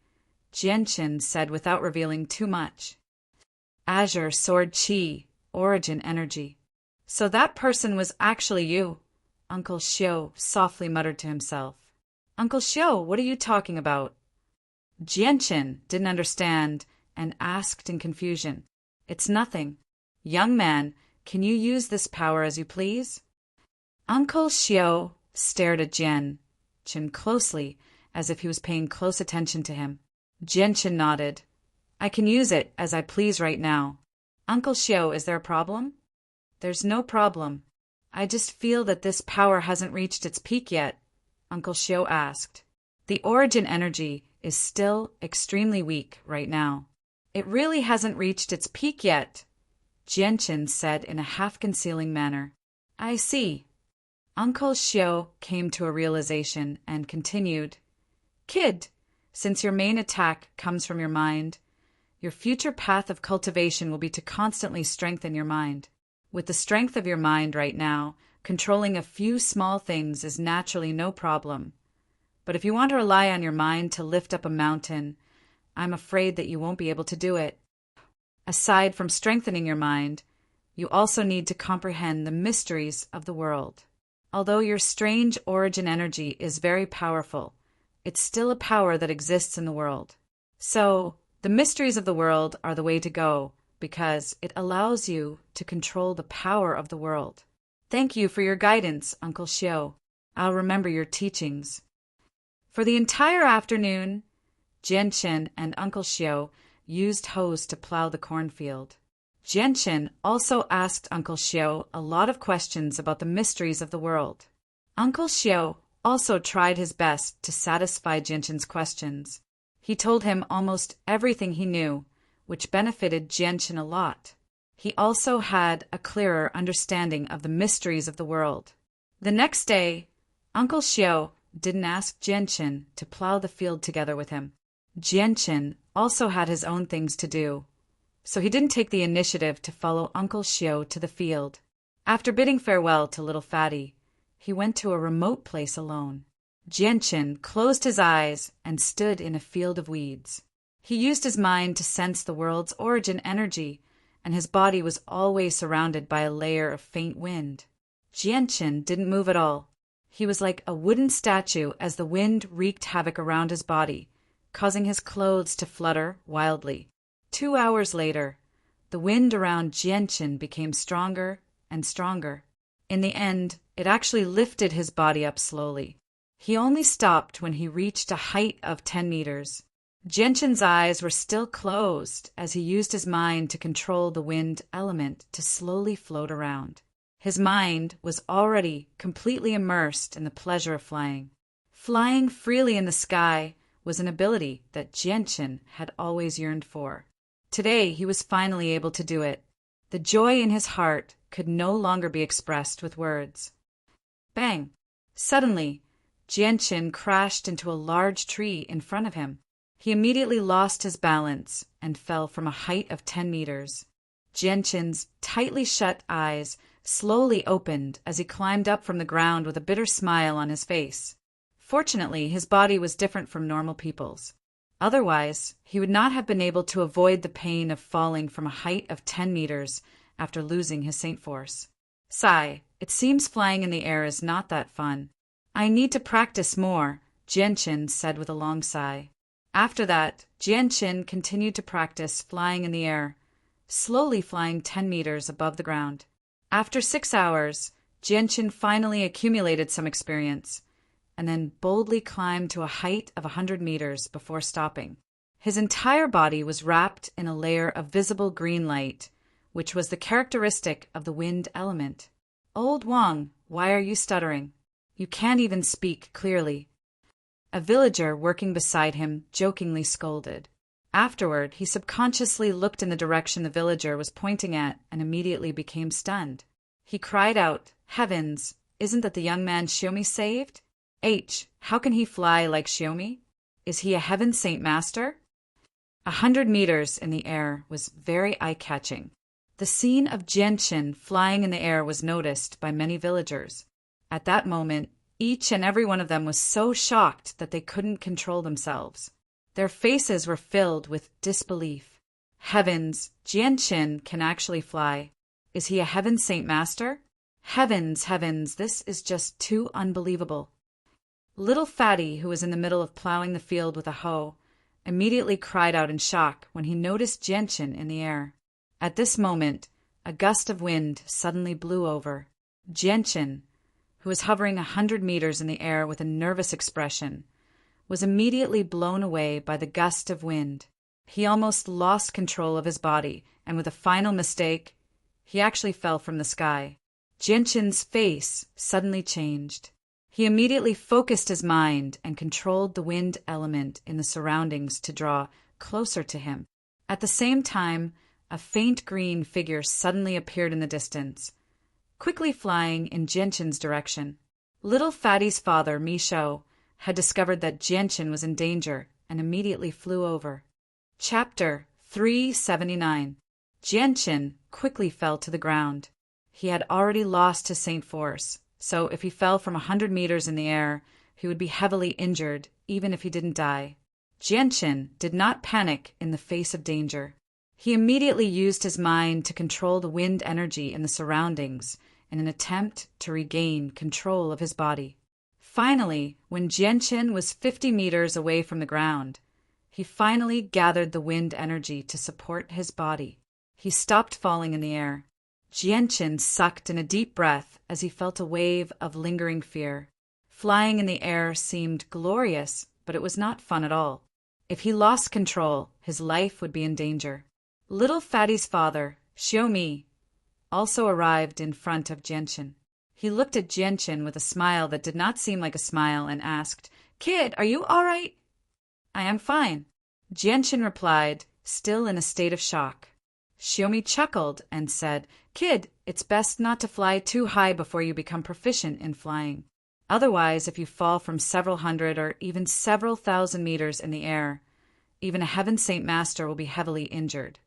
Jianqin said without revealing too much. "Azure sword qi, origin energy. So that person was actually you," Uncle Xiao softly muttered to himself. "Uncle Xiao, what are you talking about?" Jianqin didn't understand and asked in confusion. "It's nothing. Young man, can you use this power as you please?" Uncle Xiao stared at Jianqin closely, as if he was paying close attention to him. Jianqin nodded. "I can use it as I please right now." "Uncle Xiao, is there a problem?" "There's no problem. I just feel that this power hasn't reached its peak yet," Uncle Xiao asked. "The origin energy is still extremely weak right now." "It really hasn't reached its peak yet," Jianqin said in a half-concealing manner. "I see." Uncle Xiao came to a realization and continued, "Kid, since your main attack comes from your mind, your future path of cultivation will be to constantly strengthen your mind. With the strength of your mind right now, controlling a few small things is naturally no problem. But if you want to rely on your mind to lift up a mountain, I'm afraid that you won't be able to do it. Aside from strengthening your mind, you also need to comprehend the mysteries of the world. Although your strange origin energy is very powerful, it's still a power that exists in the world. So, the mysteries of the world are the way to go, because it allows you to control the power of the world. Thank you for your guidance, Uncle Xiao. I'll remember your teachings." For the entire afternoon, Jianqin and Uncle Xiao used hoes to plow the cornfield. Jianqin also asked Uncle Xiao a lot of questions about the mysteries of the world. Uncle Xiao also tried his best to satisfy Jianqin's questions. He told him almost everything he knew, which benefited Jianchen a lot. He also had a clearer understanding of the mysteries of the world. The next day, Uncle Xiao didn't ask Jianchen to plow the field together with him. Jianchen also had his own things to do, so he didn't take the initiative to follow Uncle Xiao to the field. After bidding farewell to little Fatty, he went to a remote place alone. Jianchen closed his eyes and stood in a field of weeds. He used his mind to sense the world's origin energy, and his body was always surrounded by a layer of faint wind. Jianchen didn't move at all. He was like a wooden statue as the wind wreaked havoc around his body, causing his clothes to flutter wildly. 2 hours later, the wind around Jianchen became stronger and stronger. In the end, it actually lifted his body up slowly. He only stopped when he reached a height of 10 meters. Jianchen's eyes were still closed as he used his mind to control the wind element to slowly float around. His mind was already completely immersed in the pleasure of flying. Flying freely in the sky was an ability that Jianchen had always yearned for. Today he was finally able to do it. The joy in his heart could no longer be expressed with words. Bang! Suddenly, Jianchen crashed into a large tree in front of him. He immediately lost his balance and fell from a height of 10 meters. Jianchen's tightly shut eyes slowly opened as he climbed up from the ground with a bitter smile on his face. Fortunately, his body was different from normal people's. Otherwise, he would not have been able to avoid the pain of falling from a height of 10 meters after losing his Saint Force. Sigh, it seems flying in the air is not that fun. I need to practice more, Jianchen said with a long sigh. After that, Jianchen continued to practice flying in the air, slowly flying 10 meters above the ground. After 6 hours, Jianchen finally accumulated some experience, and then boldly climbed to a height of 100 meters before stopping. His entire body was wrapped in a layer of visible green light, which was the characteristic of the wind element. Old Wang, why are you stuttering? You can't even speak clearly. A villager working beside him jokingly scolded. Afterward, he subconsciously looked in the direction the villager was pointing at and immediately became stunned. He cried out, "Heavens, isn't that the young man Xiomi saved? How can he fly like Xiomi? Is he a heaven saint master?" 100 meters in the air was very eye-catching. The scene of Jianchen flying in the air was noticed by many villagers. At that moment, each and every one of them was so shocked that they couldn't control themselves. Their faces were filled with disbelief. Heavens, Jianchen can actually fly. Is he a heaven saint master? Heavens, this is just too unbelievable. Little Fatty, who was in the middle of plowing the field with a hoe, immediately cried out in shock when he noticed Jianchen in the air. At this moment, a gust of wind suddenly blew over. Jianchen, who was hovering 100 meters in the air with a nervous expression, was immediately blown away by the gust of wind. He almost lost control of his body, and with a final mistake, he actually fell from the sky. Jianchen's face suddenly changed. He immediately focused his mind and controlled the wind element in the surroundings to draw closer to him. At the same time, a faint green figure suddenly appeared in the distance, quickly flying in Jianchen's direction. Little Fatty's father, Mi Shou, had discovered that Jianchen was in danger and immediately flew over. Chapter 379. Jianchen quickly fell to the ground. He had already lost his Saint Force, so if he fell from 100 meters in the air, he would be heavily injured, even if he didn't die. Jianchen did not panic in the face of danger. He immediately used his mind to control the wind energy in the surroundings in an attempt to regain control of his body. Finally, when Jianchen was 50 meters away from the ground, he finally gathered the wind energy to support his body. He stopped falling in the air. Jianchen sucked in a deep breath as he felt a wave of lingering fear. Flying in the air seemed glorious, but it was not fun at all. If he lost control, his life would be in danger. Little Fatty's father, Xiaomi, also arrived in front of Jianchen. He looked at Jianchen with a smile that did not seem like a smile and asked, "Kid, are you all right?" "I am fine. Jianchen replied, still in a state of shock. Xiaomi chuckled and said, "Kid, it's best not to fly too high before you become proficient in flying. Otherwise, if you fall from several hundred or even several thousand meters in the air, even a Heaven Saint Master will be heavily injured."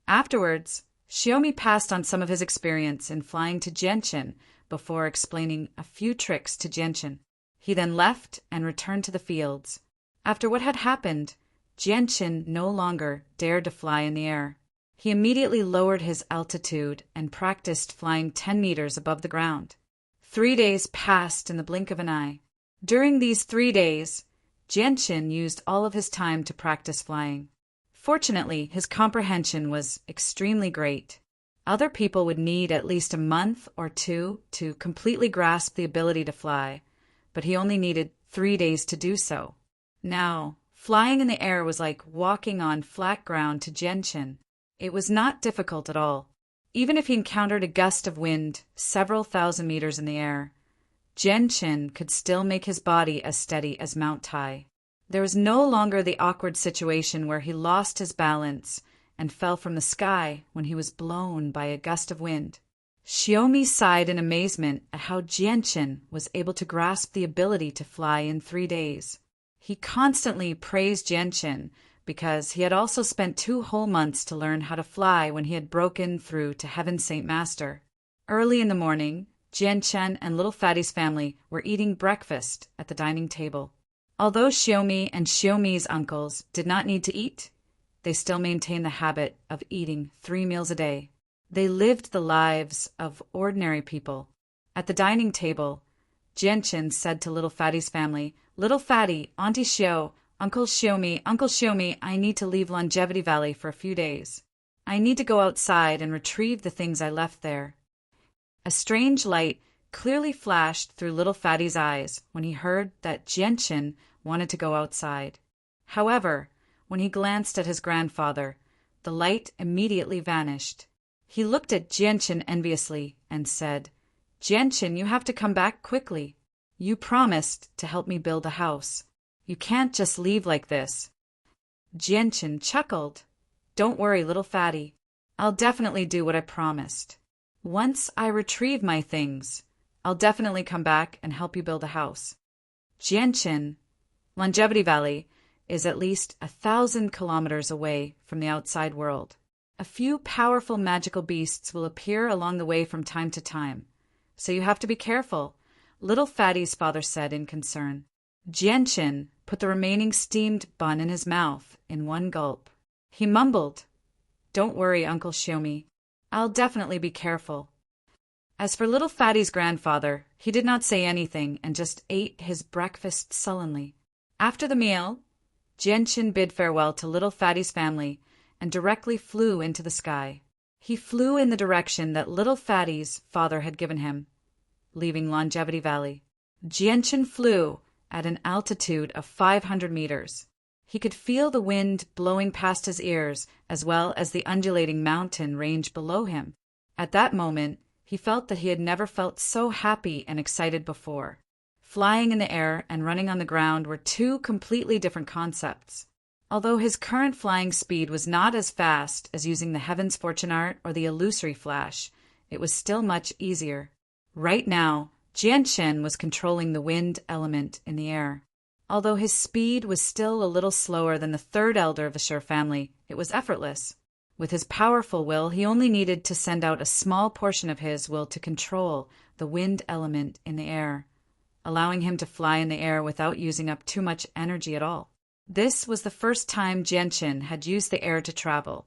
Afterwards, Xiaomi passed on some of his experience in flying to Jianchen before explaining a few tricks to Jianchen. He then left and returned to the fields. After what had happened, Jianchen no longer dared to fly in the air. He immediately lowered his altitude and practiced flying 10 meters above the ground. 3 days passed in the blink of an eye. During these 3 days, Jianchen used all of his time to practice flying. Fortunately, his comprehension was extremely great. Other people would need at least a month or two to completely grasp the ability to fly, but he only needed 3 days to do so. Now, flying in the air was like walking on flat ground to Jianchen. It was not difficult at all. Even if he encountered a gust of wind several thousand meters in the air, Jianchen could still make his body as steady as Mount Tai. There was no longer the awkward situation where he lost his balance and fell from the sky when he was blown by a gust of wind. Xiaomi sighed in amazement at how Jianchen was able to grasp the ability to fly in 3 days. He constantly praised Jianchen because he had also spent 2 whole months to learn how to fly when he had broken through to Heaven Saint Master. Early in the morning, Jianchen and little Fatty's family were eating breakfast at the dining table. Although Xiaomi and Xiaomi's uncles did not need to eat, they still maintained the habit of eating 3 meals a day. They lived the lives of ordinary people. At the dining table, Jianchen said to little Fatty's family, "Little Fatty, Auntie Xiao, Uncle Xiaomi, I need to leave Longevity Valley for a few days. I need to go outside and retrieve the things I left there." A strange light clearly flashed through little Fatty's eyes when he heard that Jianchen wanted to go outside. However, when he glanced at his grandfather, the light immediately vanished. He looked at Jianchen enviously and said, "Jianchen, you have to come back quickly. You promised to help me build a house. You can't just leave like this." Jianchen chuckled. "Don't worry, little Fatty. I'll definitely do what I promised. Once I retrieve my things, I'll definitely come back and help you build a house." Jianchen, Longevity Valley, is at least 1,000 kilometers away from the outside world. A few powerful magical beasts will appear along the way from time to time, so you have to be careful, little Fatty's father said in concern. Jianchen put the remaining steamed bun in his mouth in one gulp. He mumbled, "Don't worry, Uncle Xiaomi. I'll definitely be careful." As for little Fatty's grandfather, he did not say anything and just ate his breakfast sullenly. After the meal, Jianchen bid farewell to little Fatty's family and directly flew into the sky. He flew in the direction that little Fatty's father had given him, leaving Longevity Valley. Jianchen flew at an altitude of 500 meters. He could feel the wind blowing past his ears as well as the undulating mountain range below him. At that moment, he felt that he had never felt so happy and excited before. Flying in the air and running on the ground were 2 completely different concepts. Although his current flying speed was not as fast as using the Heaven's Fortune Art or the Illusory Flash, it was still much easier. Right now, Jianchen was controlling the wind element in the air. Although his speed was still a little slower than the 3rd elder of the Sher family, it was effortless. With his powerful will, he only needed to send out a small portion of his will to control the wind element in the air, allowing him to fly in the air without using up too much energy at all. This was the first time Jianchen had used the air to travel,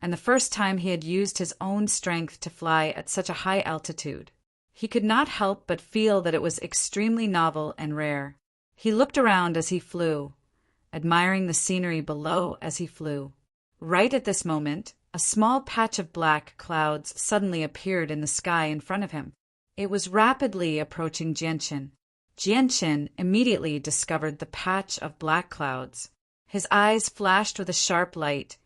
and the first time he had used his own strength to fly at such a high altitude. He could not help but feel that it was extremely novel and rare. He looked around as he flew, admiring the scenery below as he flew. Right at this moment, a small patch of black clouds suddenly appeared in the sky in front of him. It was rapidly approaching Jianchen. Jianchen immediately discovered the patch of black clouds. His eyes flashed with a sharp light,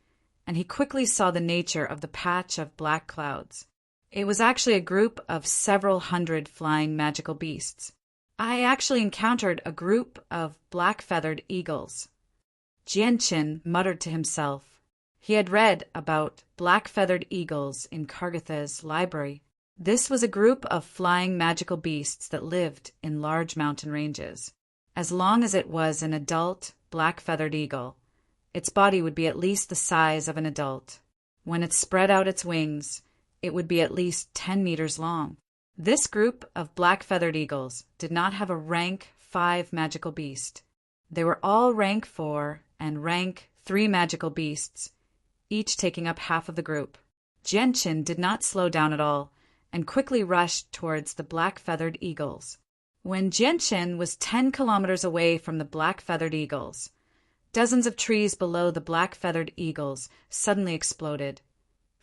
and he quickly saw the nature of the patch of black clouds. It was actually a group of several hundred flying magical beasts. I actually encountered a group of black-feathered eagles. Jianqin muttered to himself. He had read about black-feathered eagles in Kargatha's library. This was a group of flying magical beasts that lived in large mountain ranges. As long as it was an adult black-feathered eagle, its body would be at least the size of an adult. When it spread out its wings, it would be at least 10 meters long. This group of black-feathered eagles did not have a rank 5 magical beast. They were all rank 4 and rank 3 magical beasts, each taking up half of the group. Jianqin did not slow down at all and quickly rushed towards the black-feathered eagles. When Jianqin was 10 kilometers away from the black-feathered eagles, dozens of trees below the black-feathered eagles suddenly exploded,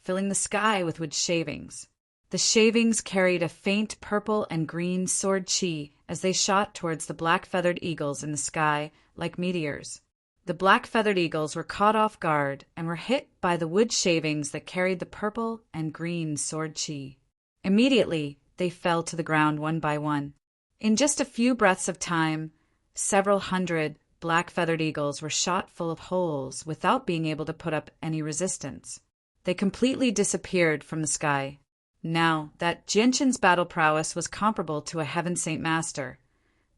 filling the sky with wood shavings. The shavings carried a faint purple and green sword chi as they shot towards the black-feathered eagles in the sky like meteors. The black-feathered eagles were caught off guard and were hit by the wood shavings that carried the purple and green sword chi. Immediately, they fell to the ground one by one. In just a few breaths of time, several hundred black-feathered eagles were shot full of holes without being able to put up any resistance. They completely disappeared from the sky. Now that Jianqin's battle prowess was comparable to a Heaven Saint Master,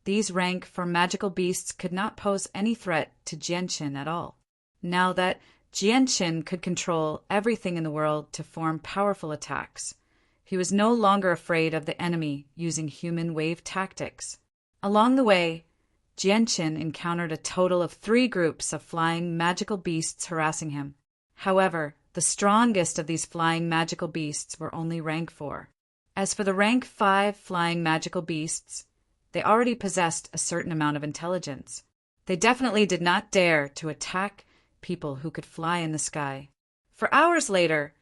these rank 4 magical beasts could not pose any threat to Jianqin at all. Now that Jianqin could control everything in the world to form powerful attacks, he was no longer afraid of the enemy using human wave tactics. Along the way, Jianqin encountered a total of 3 groups of flying magical beasts harassing him. However, the strongest of these flying magical beasts were only rank 4. As for the rank 5 flying magical beasts, they already possessed a certain amount of intelligence. They definitely did not dare to attack people who could fly in the sky. For hours later,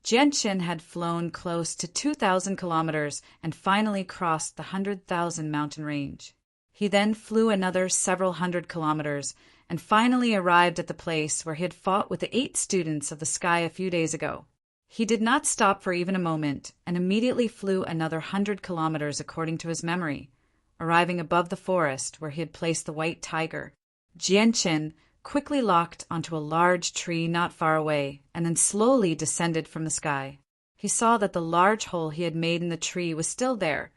Jianqin had flown close to 2,000 kilometers and finally crossed the 100,000 mountain range. He then flew another several hundred kilometers and finally arrived at the place where he had fought with the 8 students of the sky a few days ago. He did not stop for even a moment and immediately flew another 100 kilometers according to his memory, arriving above the forest where he had placed the white tiger. Jianqin quickly locked onto a large tree not far away and then slowly descended from the sky. He saw that the large hole he had made in the tree was still there,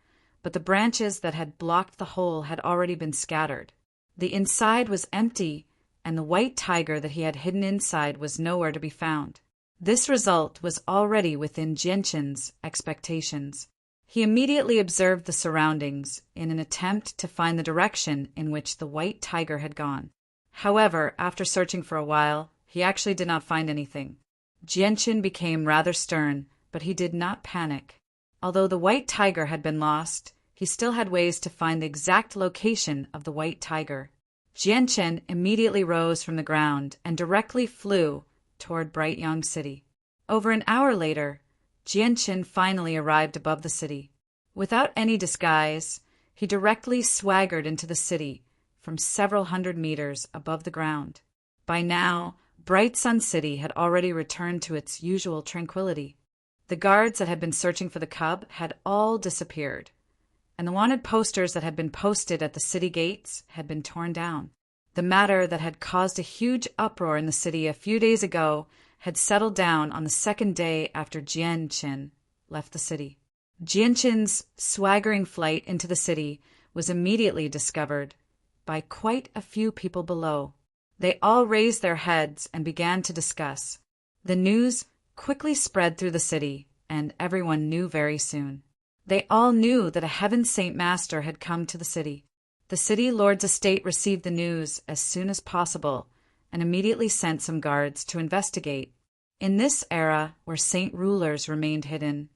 but the branches that had blocked the hole had already been scattered. The inside was empty, and the white tiger that he had hidden inside was nowhere to be found. This result was already within Jianqin's expectations. He immediately observed the surroundings in an attempt to find the direction in which the white tiger had gone. However, after searching for a while, he actually did not find anything. Jianqin became rather stern, but he did not panic. Although the white tiger had been lost, he still had ways to find the exact location of the white tiger. Jianqin immediately rose from the ground and directly flew toward Brightyang City. Over an hour later, Jianqin finally arrived above the city. Without any disguise, he directly swaggered into the city from several hundred meters above the ground. By now, Bright Sun City had already returned to its usual tranquility. The guards that had been searching for the cub had all disappeared, and the wanted posters that had been posted at the city gates had been torn down. The matter that had caused a huge uproar in the city a few days ago had settled down on the second day after Jianqin left the city. Jianqin's swaggering flight into the city was immediately discovered by quite a few people below. They all raised their heads and began to discuss. The news quickly spread through the city, and everyone knew very soon. They all knew that a Heaven Saint Master had come to the city. The city lord's estate received the news as soon as possible and immediately sent some guards to investigate. In this era, where saint rulers remained hidden,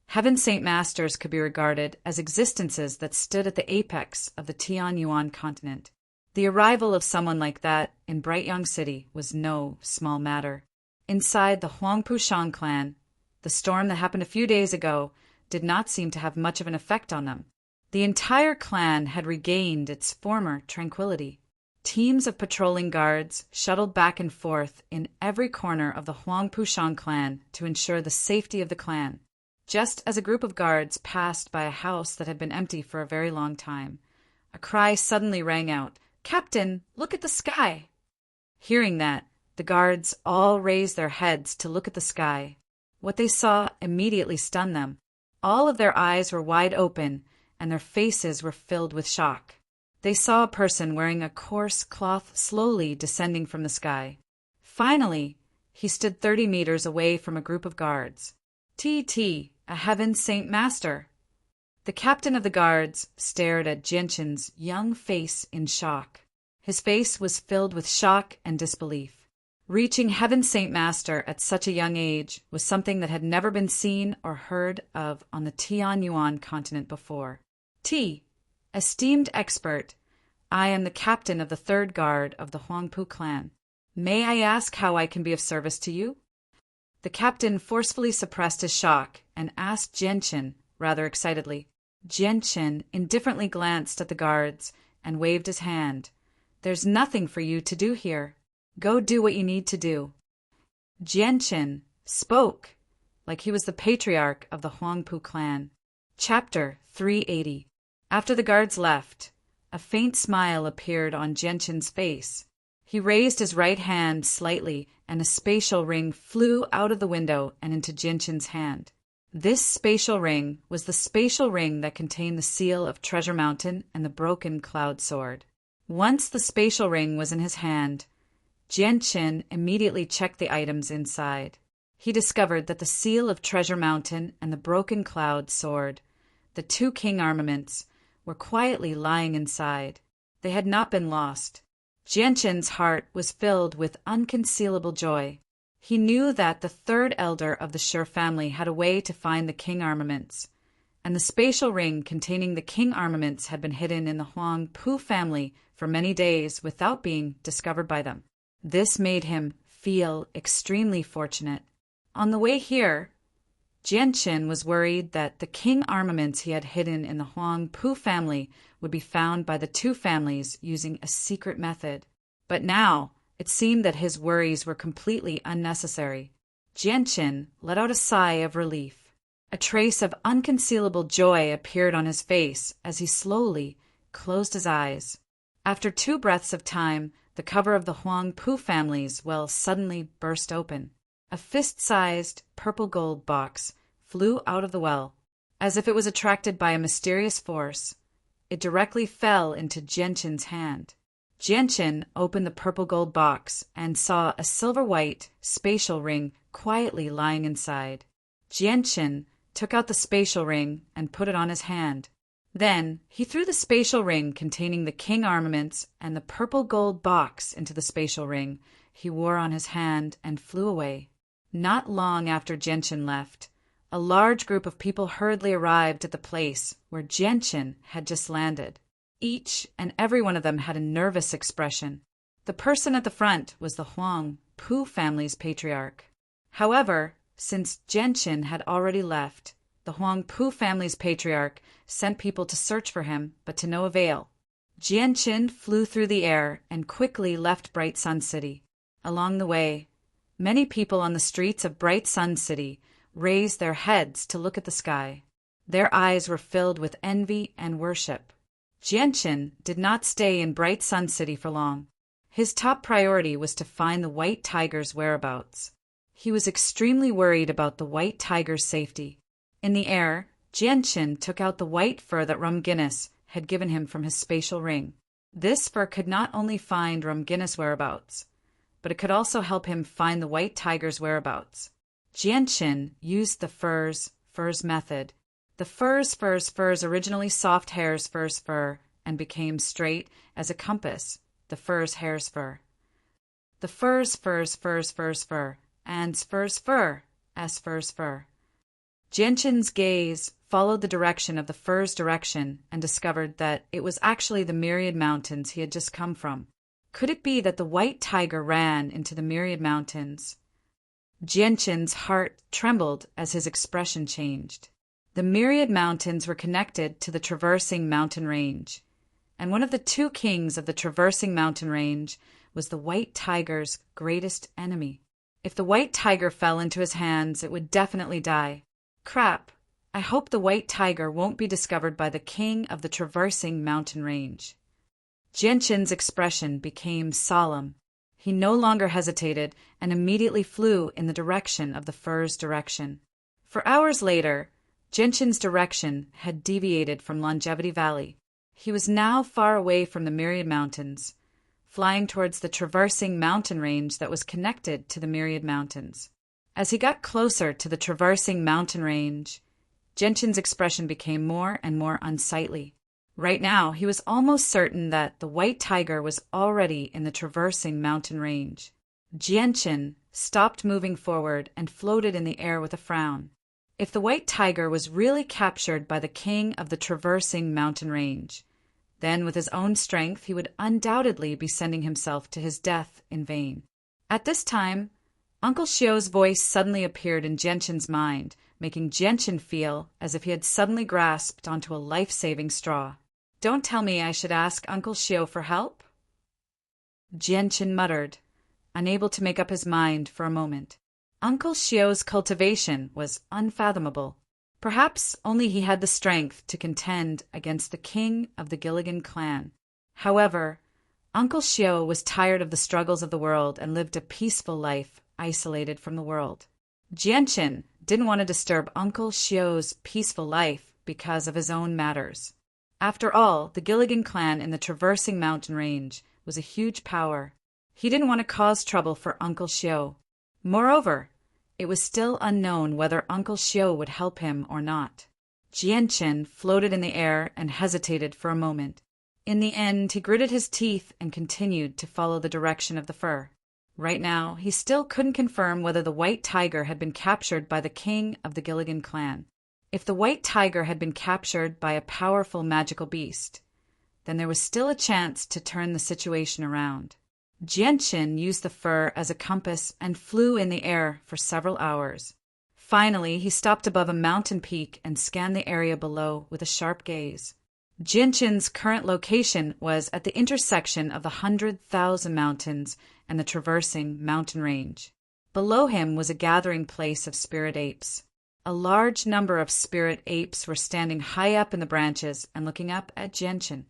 Heaven Saint Masters could be regarded as existences that stood at the apex of the Tianyuan continent. The arrival of someone like that in Brightyang City was no small matter. Inside the Huangpu clan, the storm that happened a few days ago did not seem to have much of an effect on them. The entire clan had regained its former tranquility. Teams of patrolling guards shuttled back and forth in every corner of the Huangpu clan to ensure the safety of the clan. Just as a group of guards passed by a house that had been empty for a very long time, a cry suddenly rang out, "Captain, look at the sky!" Hearing that, the guards all raised their heads to look at the sky. What they saw immediately stunned them. All of their eyes were wide open, and their faces were filled with shock. They saw a person wearing a coarse cloth slowly descending from the sky. Finally, he stood 30 meters away from a group of guards. "T, a heaven saint master." The captain of the guards stared at Gentian's young face in shock. His face was filled with shock and disbelief. Reaching Heaven Saint Master at such a young age was something that had never been seen or heard of on the Tianyuan continent before. Esteemed expert, I am the captain of the 3rd Guard of the Huangpu clan. May I ask how I can be of service to you? The captain forcefully suppressed his shock and asked Gentian rather excitedly. Gentian indifferently glanced at the guards and waved his hand. "There's nothing for you to do here. Go do what you need to do." Gentian spoke like he was the patriarch of the Huangpu clan. Chapter 380. After the guards left, a faint smile appeared on Gentian's face. He raised his right hand slightly, and a spatial ring flew out of the window and into Gentian's hand. This spatial ring was the spatial ring that contained the seal of Treasure Mountain and the broken cloud sword. Once the spatial ring was in his hand, Gentian immediately checked the items inside. He discovered that the seal of Treasure Mountain and the broken cloud sword, the 2 king armaments, were quietly lying inside. They had not been lost. Gentian's heart was filled with unconcealable joy. He knew that the 3rd elder of the Sure family had a way to find the king armaments, and the spatial ring containing the king armaments had been hidden in the Huangpu family for many days without being discovered by them. This made him feel extremely fortunate. On the way here, Gentian was worried that the king armaments he had hidden in the Huangpu family would be found by the 2 families using a secret method. But now, it seemed that his worries were completely unnecessary. Gentian let out a sigh of relief. A trace of unconcealable joy appeared on his face as he slowly closed his eyes. After 2 breaths of time, the cover of the Huangpu family's well suddenly burst open. A fist-sized purple gold box flew out of the well. As if it was attracted by a mysterious force, it directly fell into Gentian's hand. Gentian opened the purple gold box and saw a silver-white spatial ring quietly lying inside. Gentian took out the spatial ring and put it on his hand. Then he threw the spatial ring containing the king armaments and the purple gold box into the spatial ring he wore on his hand and flew away. Not long after Gentian left, a large group of people hurriedly arrived at the place where Gentian had just landed. Each and every one of them had a nervous expression. The person at the front was the Huangpu family's patriarch. However, since Gentian had already left, the Huangpu family's patriarch sent people to search for him, but to no avail. Gentian flew through the air and quickly left Bright Sun City. Along the way, many people on the streets of Bright Sun City raised their heads to look at the sky. Their eyes were filled with envy and worship. Gentian did not stay in Bright Sun City for long. His top priority was to find the white tiger's whereabouts. He was extremely worried about the white tiger's safety. In the air, Gentian took out the white fur that Rumguinus had given him from his spatial ring. This fur could not only find Rumguinus' whereabouts, but it could also help him find the white tiger's whereabouts. Gentian used the furs method. The furs originally soft hare's fur and became straight as a compass, the furs hare's fur. The furs and furs fur. Gentian's gaze followed the direction of the fur's direction and discovered that it was actually the Myriad Mountains he had just come from. Could it be that the white tiger ran into the Myriad Mountains? Gentian's heart trembled as his expression changed. The Myriad Mountains were connected to the Traversing Mountain Range, and one of the 2 kings of the Traversing Mountain Range was the white tiger's greatest enemy. If the white tiger fell into his hands, it would definitely die. Crap, I hope the white tiger won't be discovered by the king of the Traversing Mountain Range. Gentian's expression became solemn. He no longer hesitated and immediately flew in the direction of the fir's direction. For hours later, Genshin's direction had deviated from Longevity Valley. He was now far away from the Myriad Mountains, flying towards the traversing mountain range that was connected to the Myriad Mountains. As he got closer to the traversing mountain range, Genshin's expression became more and more unsightly. Right now, he was almost certain that the white tiger was already in the traversing mountain range. Genshin stopped moving forward and floated in the air with a frown. If the white tiger was really captured by the king of the traversing mountain range, then with his own strength he would undoubtedly be sending himself to his death in vain. At this time, Uncle Shio's voice suddenly appeared in Genshin's mind, making Genshin feel as if he had suddenly grasped onto a life-saving straw. "Don't tell me I should ask Uncle Shio for help?" Genshin muttered, unable to make up his mind for a moment. Uncle Shio's cultivation was unfathomable. Perhaps only he had the strength to contend against the king of the Gilligan clan. However, Uncle Shio was tired of the struggles of the world and lived a peaceful life, isolated from the world. Genshin didn't want to disturb Uncle Shio's peaceful life because of his own matters. After all, the Gilligan clan in the traversing mountain range was a huge power. He didn't want to cause trouble for Uncle Shio. Moreover, it was still unknown whether Uncle Shio would help him or not. Genshin floated in the air and hesitated for a moment. In the end, he gritted his teeth and continued to follow the direction of the fur. Right now, he still couldn't confirm whether the white tiger had been captured by the king of the Gilligan clan. If the white tiger had been captured by a powerful magical beast, then there was still a chance to turn the situation around. Genshin used the fur as a compass and flew in the air for several hours. Finally, he stopped above a mountain peak and scanned the area below with a sharp gaze. Genshin's current location was at the intersection of the 100,000 mountains and the traversing mountain range. Below him was a gathering place of spirit apes. A large number of spirit apes were standing high up in the branches and looking up at Genshin.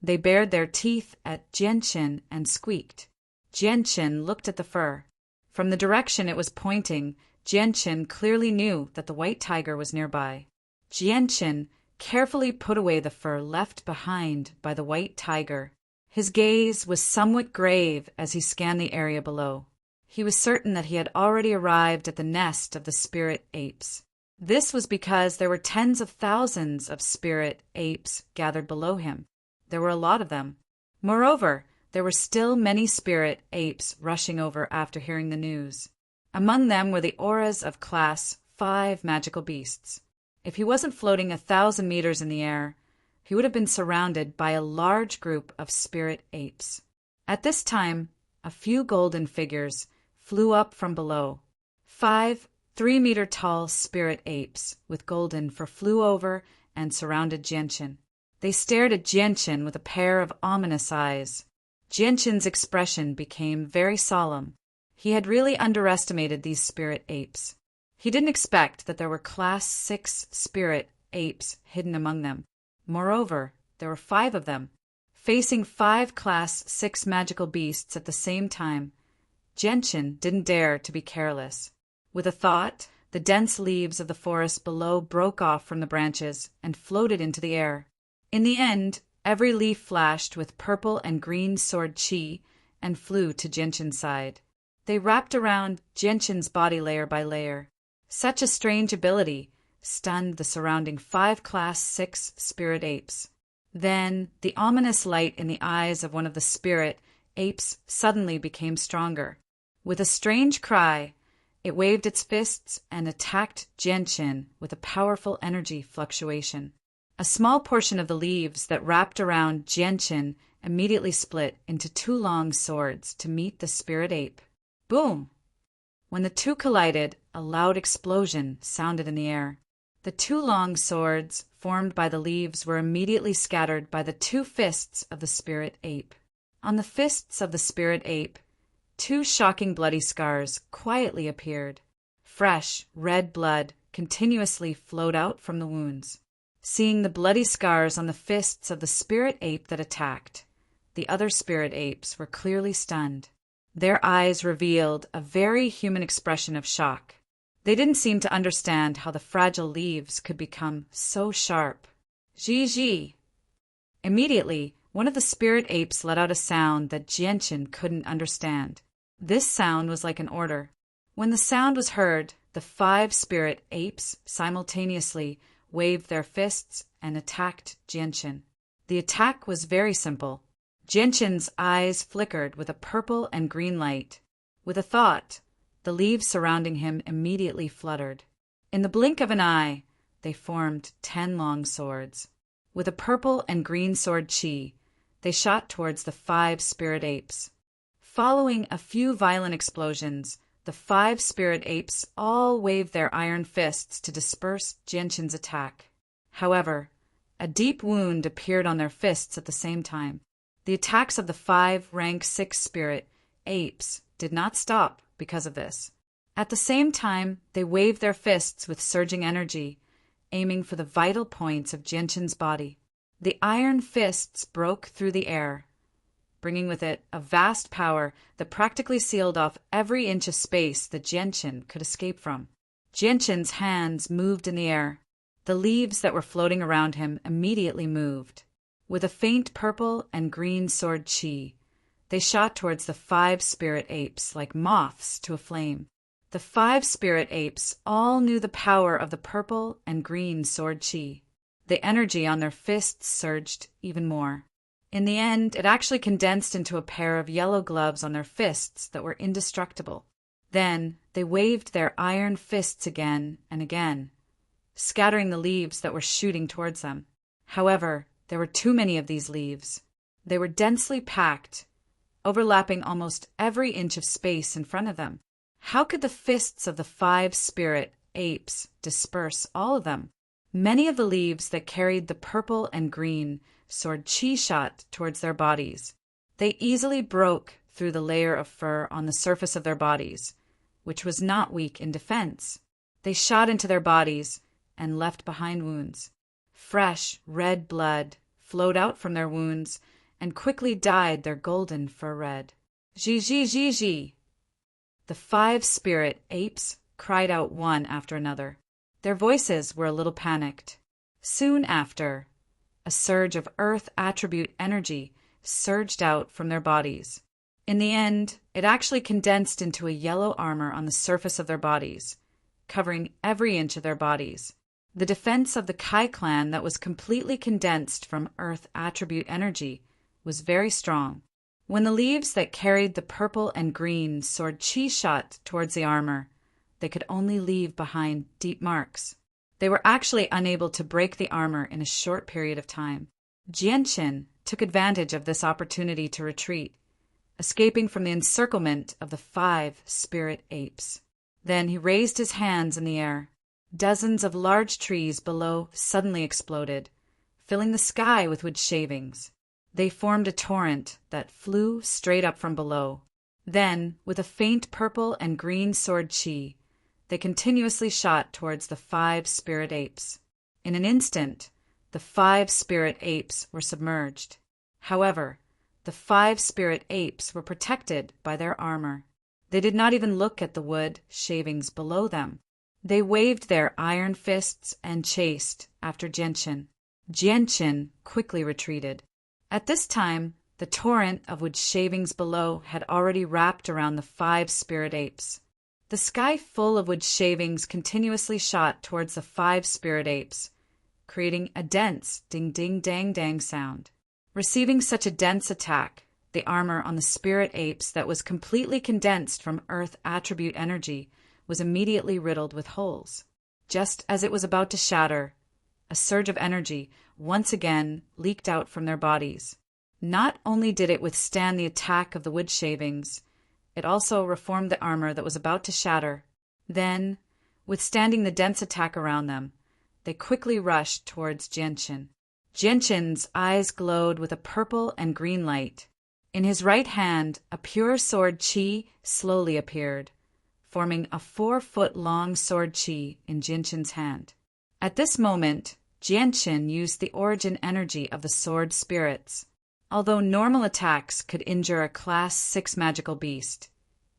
They bared their teeth at Genshin and squeaked. Genshin looked at the fur. From the direction it was pointing, Genshin clearly knew that the white tiger was nearby. Genshin carefully put away the fur left behind by the white tiger. His gaze was somewhat grave as he scanned the area below. He was certain that he had already arrived at the nest of the spirit apes. This was because there were tens of thousands of spirit apes gathered below him. There were a lot of them. Moreover, there were still many spirit apes rushing over after hearing the news. Among them were the auras of Class 5 magical beasts. If he wasn't floating 1,000 meters in the air, he would have been surrounded by a large group of spirit apes. At this time, a few golden figures flew up from below. 5 3-meter-tall spirit apes with golden fur flew over and surrounded Genshin. They stared at Genshin with a pair of ominous eyes. Genshin's expression became very solemn. He had really underestimated these spirit apes. He didn't expect that there were Class 6 spirit apes hidden among them. Moreover, there were 5 of them. Facing 5 Class 6 magical beasts at the same time, Genshin didn't dare to be careless. With a thought, the dense leaves of the forest below broke off from the branches and floated into the air. In the end, every leaf flashed with purple and green sword chi and flew to Genshin's side. They wrapped around Genshin's body layer by layer. Such a strange ability stunned the surrounding 5 Class 6 spirit apes. Then, the ominous light in the eyes of one of the spirit apes suddenly became stronger. With a strange cry, it waved its fists and attacked Genshin with a powerful energy fluctuation. A small portion of the leaves that wrapped around Genshin immediately split into 2 long swords to meet the spirit ape. Boom! When the two collided, a loud explosion sounded in the air. The 2 long swords formed by the leaves were immediately scattered by the 2 fists of the spirit ape. On the fists of the spirit ape, 2 shocking bloody scars quietly appeared. Fresh, red blood continuously flowed out from the wounds. Seeing the bloody scars on the fists of the spirit ape that attacked, the other spirit apes were clearly stunned. Their eyes revealed a very human expression of shock. They didn't seem to understand how the fragile leaves could become so sharp. Ji. Immediately, one of the spirit apes let out a sound that Jianchen couldn't understand. This sound was like an order. When the sound was heard, the 5 spirit apes simultaneously waved their fists and attacked Jianchen. The attack was very simple. Jianchen's eyes flickered with a purple and green light. With a thought, the leaves surrounding him immediately fluttered. In the blink of an eye, they formed 10 long swords. With a purple and green sword chi, they shot towards the 5 spirit apes. Following a few violent explosions, the 5 spirit apes all waved their iron fists to disperse Jianchen's attack. However, a deep wound appeared on their fists at the same time. The attacks of the 5 rank 6 spirit apes did not stop because of this. At the same time, they waved their fists with surging energy, aiming for the vital points of Jianchen's body. The iron fists broke through the air, bringing with it a vast power that practically sealed off every inch of space that Jianchen could escape from. Jianchen's hands moved in the air. The leaves that were floating around him immediately moved. With a faint purple and green sword chi, they shot towards the 5 spirit apes like moths to a flame. The 5 spirit apes all knew the power of the purple and green sword chi. The energy on their fists surged even more. In the end, it actually condensed into a pair of yellow gloves on their fists that were indestructible. Then they waved their iron fists again and again, scattering the leaves that were shooting towards them. However, there were too many of these leaves. They were densely packed, overlapping almost every inch of space in front of them. How could the fists of the 5 spirit apes disperse all of them? Many of the leaves that carried the purple and green sword chi shot towards their bodies. They easily broke through the layer of fur on the surface of their bodies, which was not weak in defense. They shot into their bodies and left behind wounds. Fresh, red blood flowed out from their wounds and quickly dyed their golden fur red. Ji. The 5 spirit apes cried out one after another. Their voices were a little panicked. Soon after, a surge of earth attribute energy surged out from their bodies. In the end, it actually condensed into a yellow armor on the surface of their bodies, covering every inch of their bodies. The defense of the Kai clan that was completely condensed from earth attribute energy was very strong. When the leaves that carried the purple and green sword chi shot towards the armor, they could only leave behind deep marks. They were actually unable to break the armor in a short period of time. Jianchen took advantage of this opportunity to retreat, escaping from the encirclement of the 5 spirit apes. Then he raised his hands in the air. Dozens of large trees below suddenly exploded, filling the sky with wood shavings. They formed a torrent that flew straight up from below. Then, with a faint purple and green sword chi, they continuously shot towards the 5 spirit apes. In an instant, the 5 spirit apes were submerged. However, the 5 spirit apes were protected by their armor. They did not even look at the wood shavings below them. They waved their iron fists and chased after Jianchen. Jianchen quickly retreated. At this time, the torrent of wood shavings below had already wrapped around the 5 spirit apes. The sky full of wood shavings continuously shot towards the 5 spirit apes, creating a dense ding-ding-dang-dang sound. Receiving such a dense attack, the armor on the spirit apes that was completely condensed from earth attribute energy was immediately riddled with holes. Just as it was about to shatter, a surge of energy once again leaked out from their bodies. Not only did it withstand the attack of the wood shavings, it also reformed the armor that was about to shatter. Then, withstanding the dense attack around them, they quickly rushed towards Jianchen. Jianchen's eyes glowed with a purple and green light. In his right hand, a pure sword chi slowly appeared, forming a 4-foot-long sword chi in Jianchen's hand. At this moment, Jianchen used the origin energy of the sword spirits. Although normal attacks could injure a Class 6 magical beast,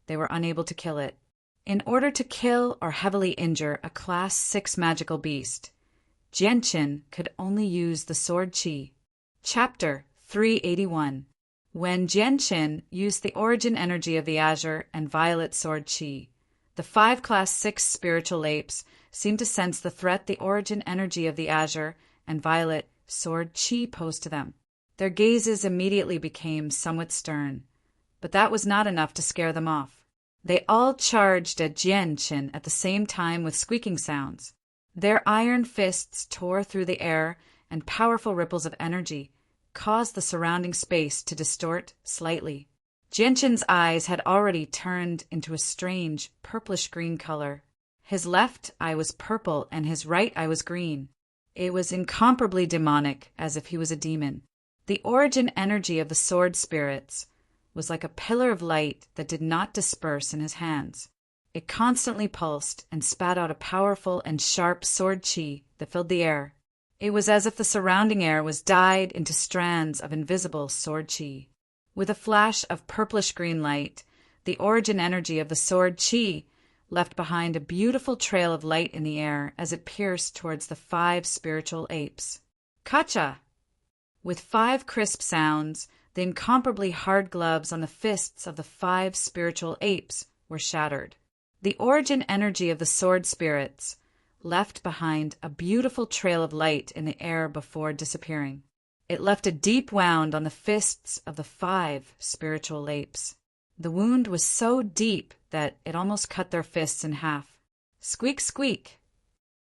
they were unable to kill it. In order to kill or heavily injure a Class 6 magical beast, Genshin could only use the sword chi. Chapter 381. When Genshin used the origin energy of the Azure and Violet sword chi, the 5 Class 6 spiritual apes seemed to sense the threat the origin energy of the Azure and Violet sword chi posed to them. Their gazes immediately became somewhat stern, but that was not enough to scare them off. They all charged at Genshin at the same time with squeaking sounds. Their iron fists tore through the air, and powerful ripples of energy caused the surrounding space to distort slightly. Genshin's eyes had already turned into a strange purplish-green color. His left eye was purple and his right eye was green. It was incomparably demonic, as if he was a demon. The origin energy of the sword spirits was like a pillar of light that did not disperse in his hands. It constantly pulsed and spat out a powerful and sharp sword chi that filled the air. It was as if the surrounding air was dyed into strands of invisible sword chi. With a flash of purplish-green light, the origin energy of the sword chi left behind a beautiful trail of light in the air as it pierced towards the 5 spiritual apes. Kacha! With 5 crisp sounds, the incomparably hard gloves on the fists of the 5 spiritual apes were shattered. The origin energy of the sword spirits left behind a beautiful trail of light in the air before disappearing. It left a deep wound on the fists of the 5 spiritual apes. The wound was so deep that it almost cut their fists in half. Squeak, squeak!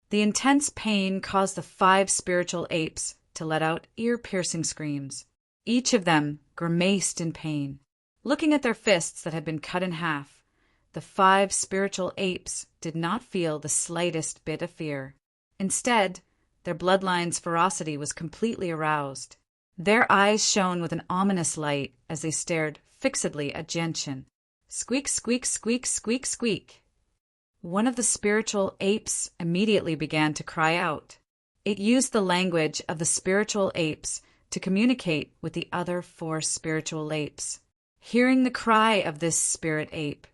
The intense pain caused the 5 spiritual apes to let out ear-piercing screams. Each of them grimaced in pain. Looking at their fists that had been cut in half, the 5 spiritual apes did not feel the slightest bit of fear. Instead, their bloodline's ferocity was completely aroused. Their eyes shone with an ominous light as they stared fixedly at Genshin. Squeak, squeak, squeak, squeak, squeak. One of the spiritual apes immediately began to cry out. It used the language of the spiritual apes to communicate with the other 4 spiritual apes. Hearing the cry of this spirit ape,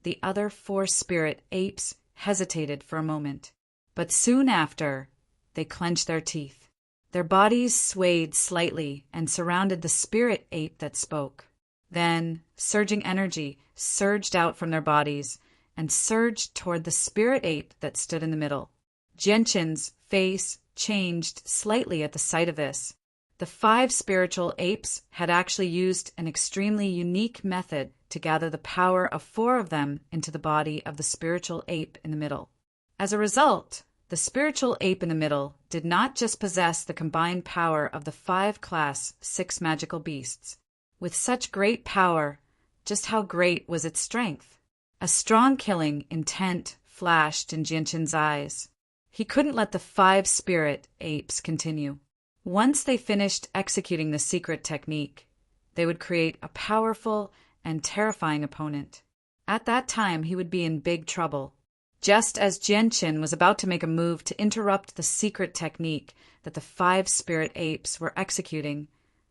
the other 4 spirit apes hesitated for a moment, but soon after, they clenched their teeth. Their bodies swayed slightly and surrounded the spirit ape that spoke. Then, surging energy surged out from their bodies and surged toward the spirit ape that stood in the middle. Genshin's face changed slightly at the sight of this. The 5 spiritual apes had actually used an extremely unique method to gather the power of 4 of them into the body of the spiritual ape in the middle. As a result, the spiritual ape in the middle did not just possess the combined power of the 5 Class 6 magical beasts. With such great power, just how great was its strength? A strong killing intent flashed in Genshin's eyes. He couldn't let the 5 spirit apes continue. Once they finished executing the secret technique, they would create a powerful and terrifying opponent. At that time, he would be in big trouble. Just as Genshin was about to make a move to interrupt the secret technique that the 5 spirit apes were executing,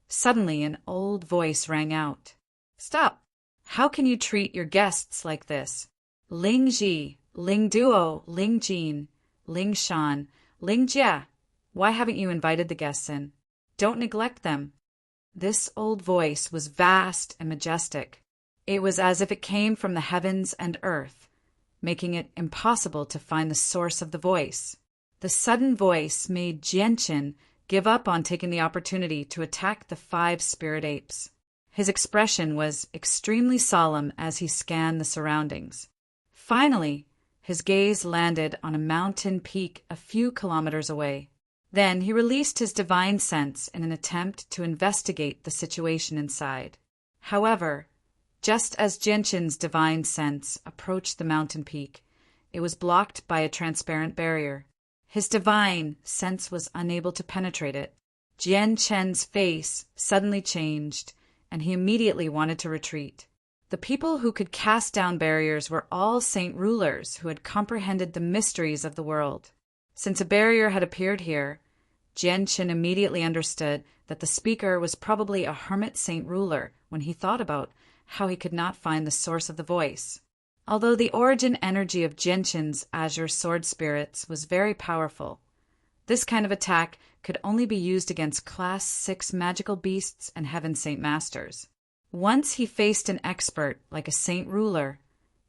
suddenly an old voice rang out. "Stop! How can you treat your guests like this? Ling Ji, Ling Duo, Ling Jin, Ling Shan, Ling Jia. Why haven't you invited the guests in? Don't neglect them." This old voice was vast and majestic. It was as if it came from the heavens and earth, making it impossible to find the source of the voice. The sudden voice made Genshin give up on taking the opportunity to attack the 5 spirit apes. His expression was extremely solemn as he scanned the surroundings. Finally, his gaze landed on a mountain peak a few kilometers away. Then he released his divine sense in an attempt to investigate the situation inside. However, just as Genshin's divine sense approached the mountain peak, it was blocked by a transparent barrier. His divine sense was unable to penetrate it. Genshin's face suddenly changed, and he immediately wanted to retreat. The people who could cast down barriers were all saint rulers who had comprehended the mysteries of the world. Since a barrier had appeared here, Genshin immediately understood that the speaker was probably a hermit saint ruler when he thought about how he could not find the source of the voice. Although the origin energy of Genshin's azure sword spirits was very powerful, this kind of attack could only be used against Class 6 magical beasts and Heaven Saint Masters. Once he faced an expert like a saint ruler,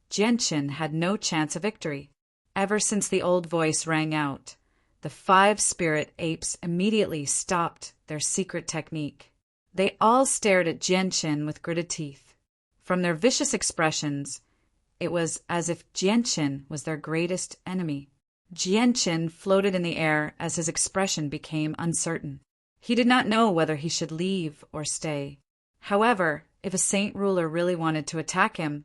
Genshin had no chance of victory. Ever since the old voice rang out, the 5 spirit apes immediately stopped their secret technique. They all stared at Genshin with gritted teeth. From their vicious expressions, it was as if Genshin was their greatest enemy. Genshin floated in the air as his expression became uncertain. He did not know whether he should leave or stay. However, if a saint ruler really wanted to attack him,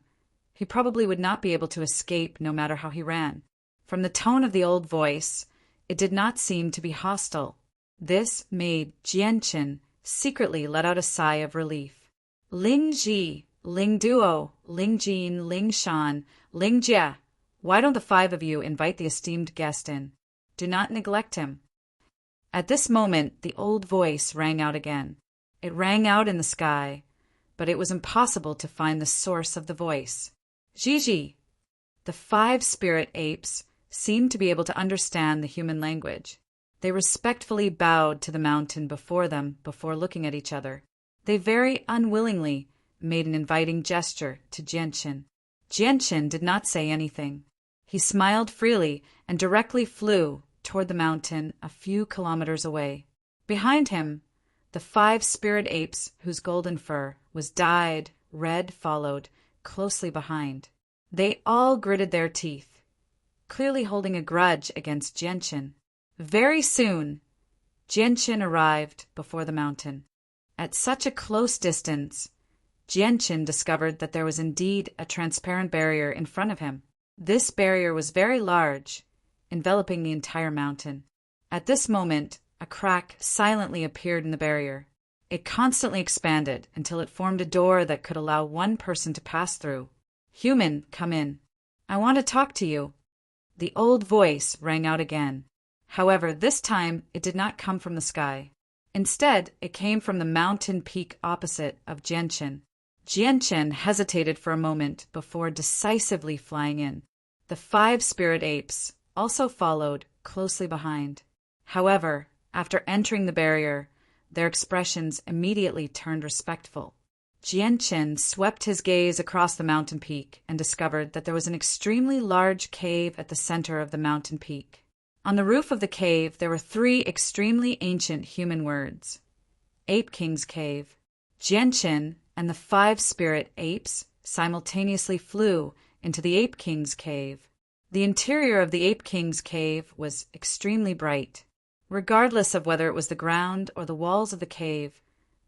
he probably would not be able to escape no matter how he ran. From the tone of the old voice, it did not seem to be hostile. This made Genshin secretly let out a sigh of relief. Ling Ji, Ling Duo, Ling Jin, Ling Shan, Ling Jia. Why don't the 5 of you invite the esteemed guest in? Do not neglect him. At this moment, the old voice rang out again. It rang out in the sky, but it was impossible to find the source of the voice. Gigi! The 5 spirit apes seemed to be able to understand the human language. They respectfully bowed to the mountain before them before looking at each other. They very unwillingly made an inviting gesture to Genshin. Genshin did not say anything. He smiled freely and directly flew toward the mountain a few kilometers away. Behind him, the 5 spirit apes whose golden fur was dyed red followed closely behind. They all gritted their teeth, clearly holding a grudge against Genshin. Very soon, Genshin arrived before the mountain. At such a close distance, Genshin discovered that there was indeed a transparent barrier in front of him. This barrier was very large, enveloping the entire mountain. At this moment, a crack silently appeared in the barrier. It constantly expanded until it formed a door that could allow one person to pass through. Human, come in. I want to talk to you. The old voice rang out again. However, this time it did not come from the sky. Instead, it came from the mountain peak opposite of Genshin. Genshin hesitated for a moment before decisively flying in. The 5 spirit apes also followed closely behind. However, after entering the barrier, their expressions immediately turned respectful. Genshin swept his gaze across the mountain peak and discovered that there was an extremely large cave at the center of the mountain peak. On the roof of the cave, there were 3 extremely ancient human words. Ape King's Cave. Genshin and the 5 spirit apes simultaneously flew into the Ape King's Cave. The interior of the Ape King's Cave was extremely bright. Regardless of whether it was the ground or the walls of the cave,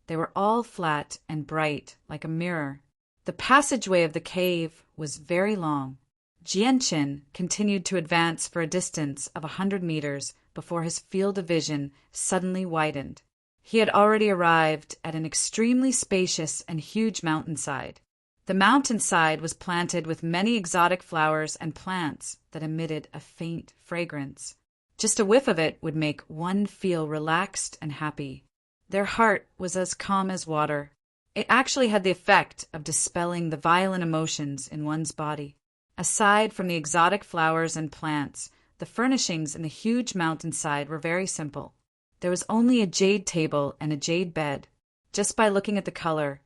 they were all flat and bright like a mirror. The passageway of the cave was very long. Genshin continued to advance for a distance of 100 meters before his field of vision suddenly widened. He had already arrived at an extremely spacious and huge mountainside. The mountainside was planted with many exotic flowers and plants that emitted a faint fragrance. Just a whiff of it would make one feel relaxed and happy. Their heart was as calm as water. It actually had the effect of dispelling the violent emotions in one's body. Aside from the exotic flowers and plants, the furnishings in the huge mountainside were very simple. There was only a jade table and a jade bed. Just by looking at the color,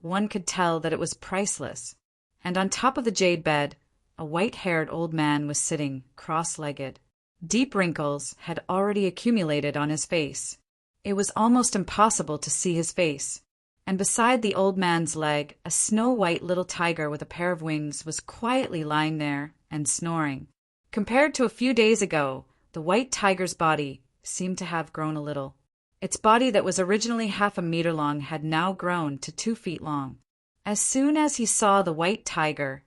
one could tell that it was priceless. And on top of the jade bed, a white-haired old man was sitting, cross-legged. Deep wrinkles had already accumulated on his face. It was almost impossible to see his face. And beside the old man's leg, a snow-white little tiger with a pair of wings was quietly lying there and snoring. Compared to a few days ago, the white tiger's body seemed to have grown a little. Its body that was originally half a meter long had now grown to 2 feet long. As soon as he saw the white tiger,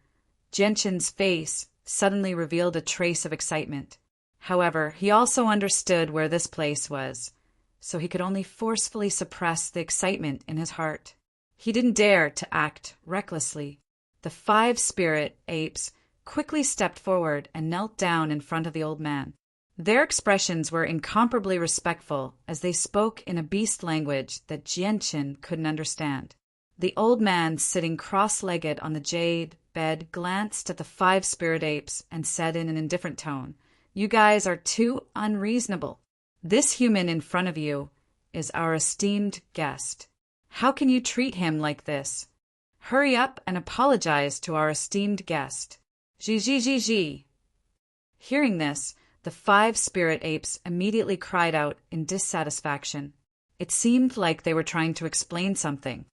Genshin's face suddenly revealed a trace of excitement. However, he also understood where this place was, so he could only forcefully suppress the excitement in his heart. He didn't dare to act recklessly. The 5 spirit apes quickly stepped forward and knelt down in front of the old man. Their expressions were incomparably respectful as they spoke in a beast language that Jianchen couldn't understand. The old man sitting cross-legged on the jade bed glanced at the 5 spirit apes and said in an indifferent tone, "You guys are too unreasonable. This human in front of you is our esteemed guest. How can you treat him like this? Hurry up and apologize to our esteemed guest. Ji. Hearing this, the 5 spirit apes immediately cried out in dissatisfaction. It seemed like they were trying to explain something.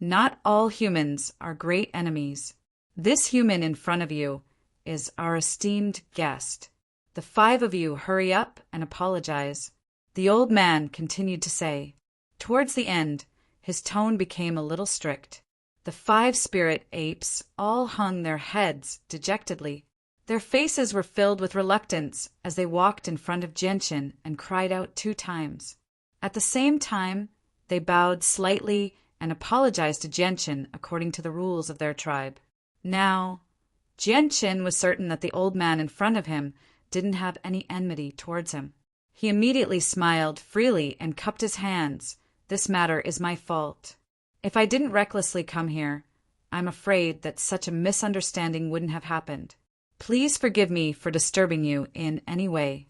Not all humans are great enemies. This human in front of you is our esteemed guest. The 5 of you hurry up and apologize." The old man continued to say. Towards the end, his tone became a little strict. The 5 spirit apes all hung their heads dejectedly. Their faces were filled with reluctance as they walked in front of Jianchen and cried out 2 times. At the same time, they bowed slightly and apologized to Jianchen according to the rules of their tribe. Now, Jianchen was certain that the old man in front of him didn't have any enmity towards him. He immediately smiled freely and cupped his hands. "This matter is my fault. If I didn't recklessly come here, I'm afraid that such a misunderstanding wouldn't have happened. Please forgive me for disturbing you in any way.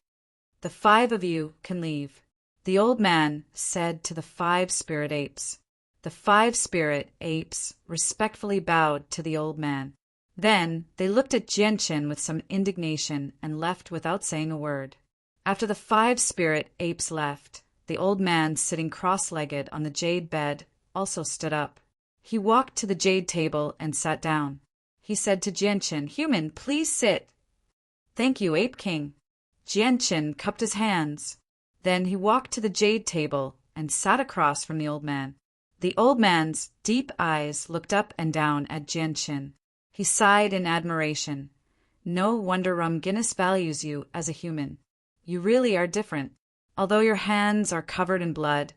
The 5 of you can leave," the old man said to the 5 spirit apes. The 5 spirit apes respectfully bowed to the old man. Then they looked at Jianchen with some indignation and left without saying a word. After the 5 spirit apes left, the old man sitting cross-legged on the jade bed also stood up. He walked to the jade table and sat down. He said to Jianchen, "Human, please sit." "Thank you, Ape King." Jianchen cupped his hands. Then he walked to the jade table and sat across from the old man. The old man's deep eyes looked up and down at Jianchen. He sighed in admiration. "No wonder Rum Guinness values you as a human. You really are different. Although your hands are covered in blood,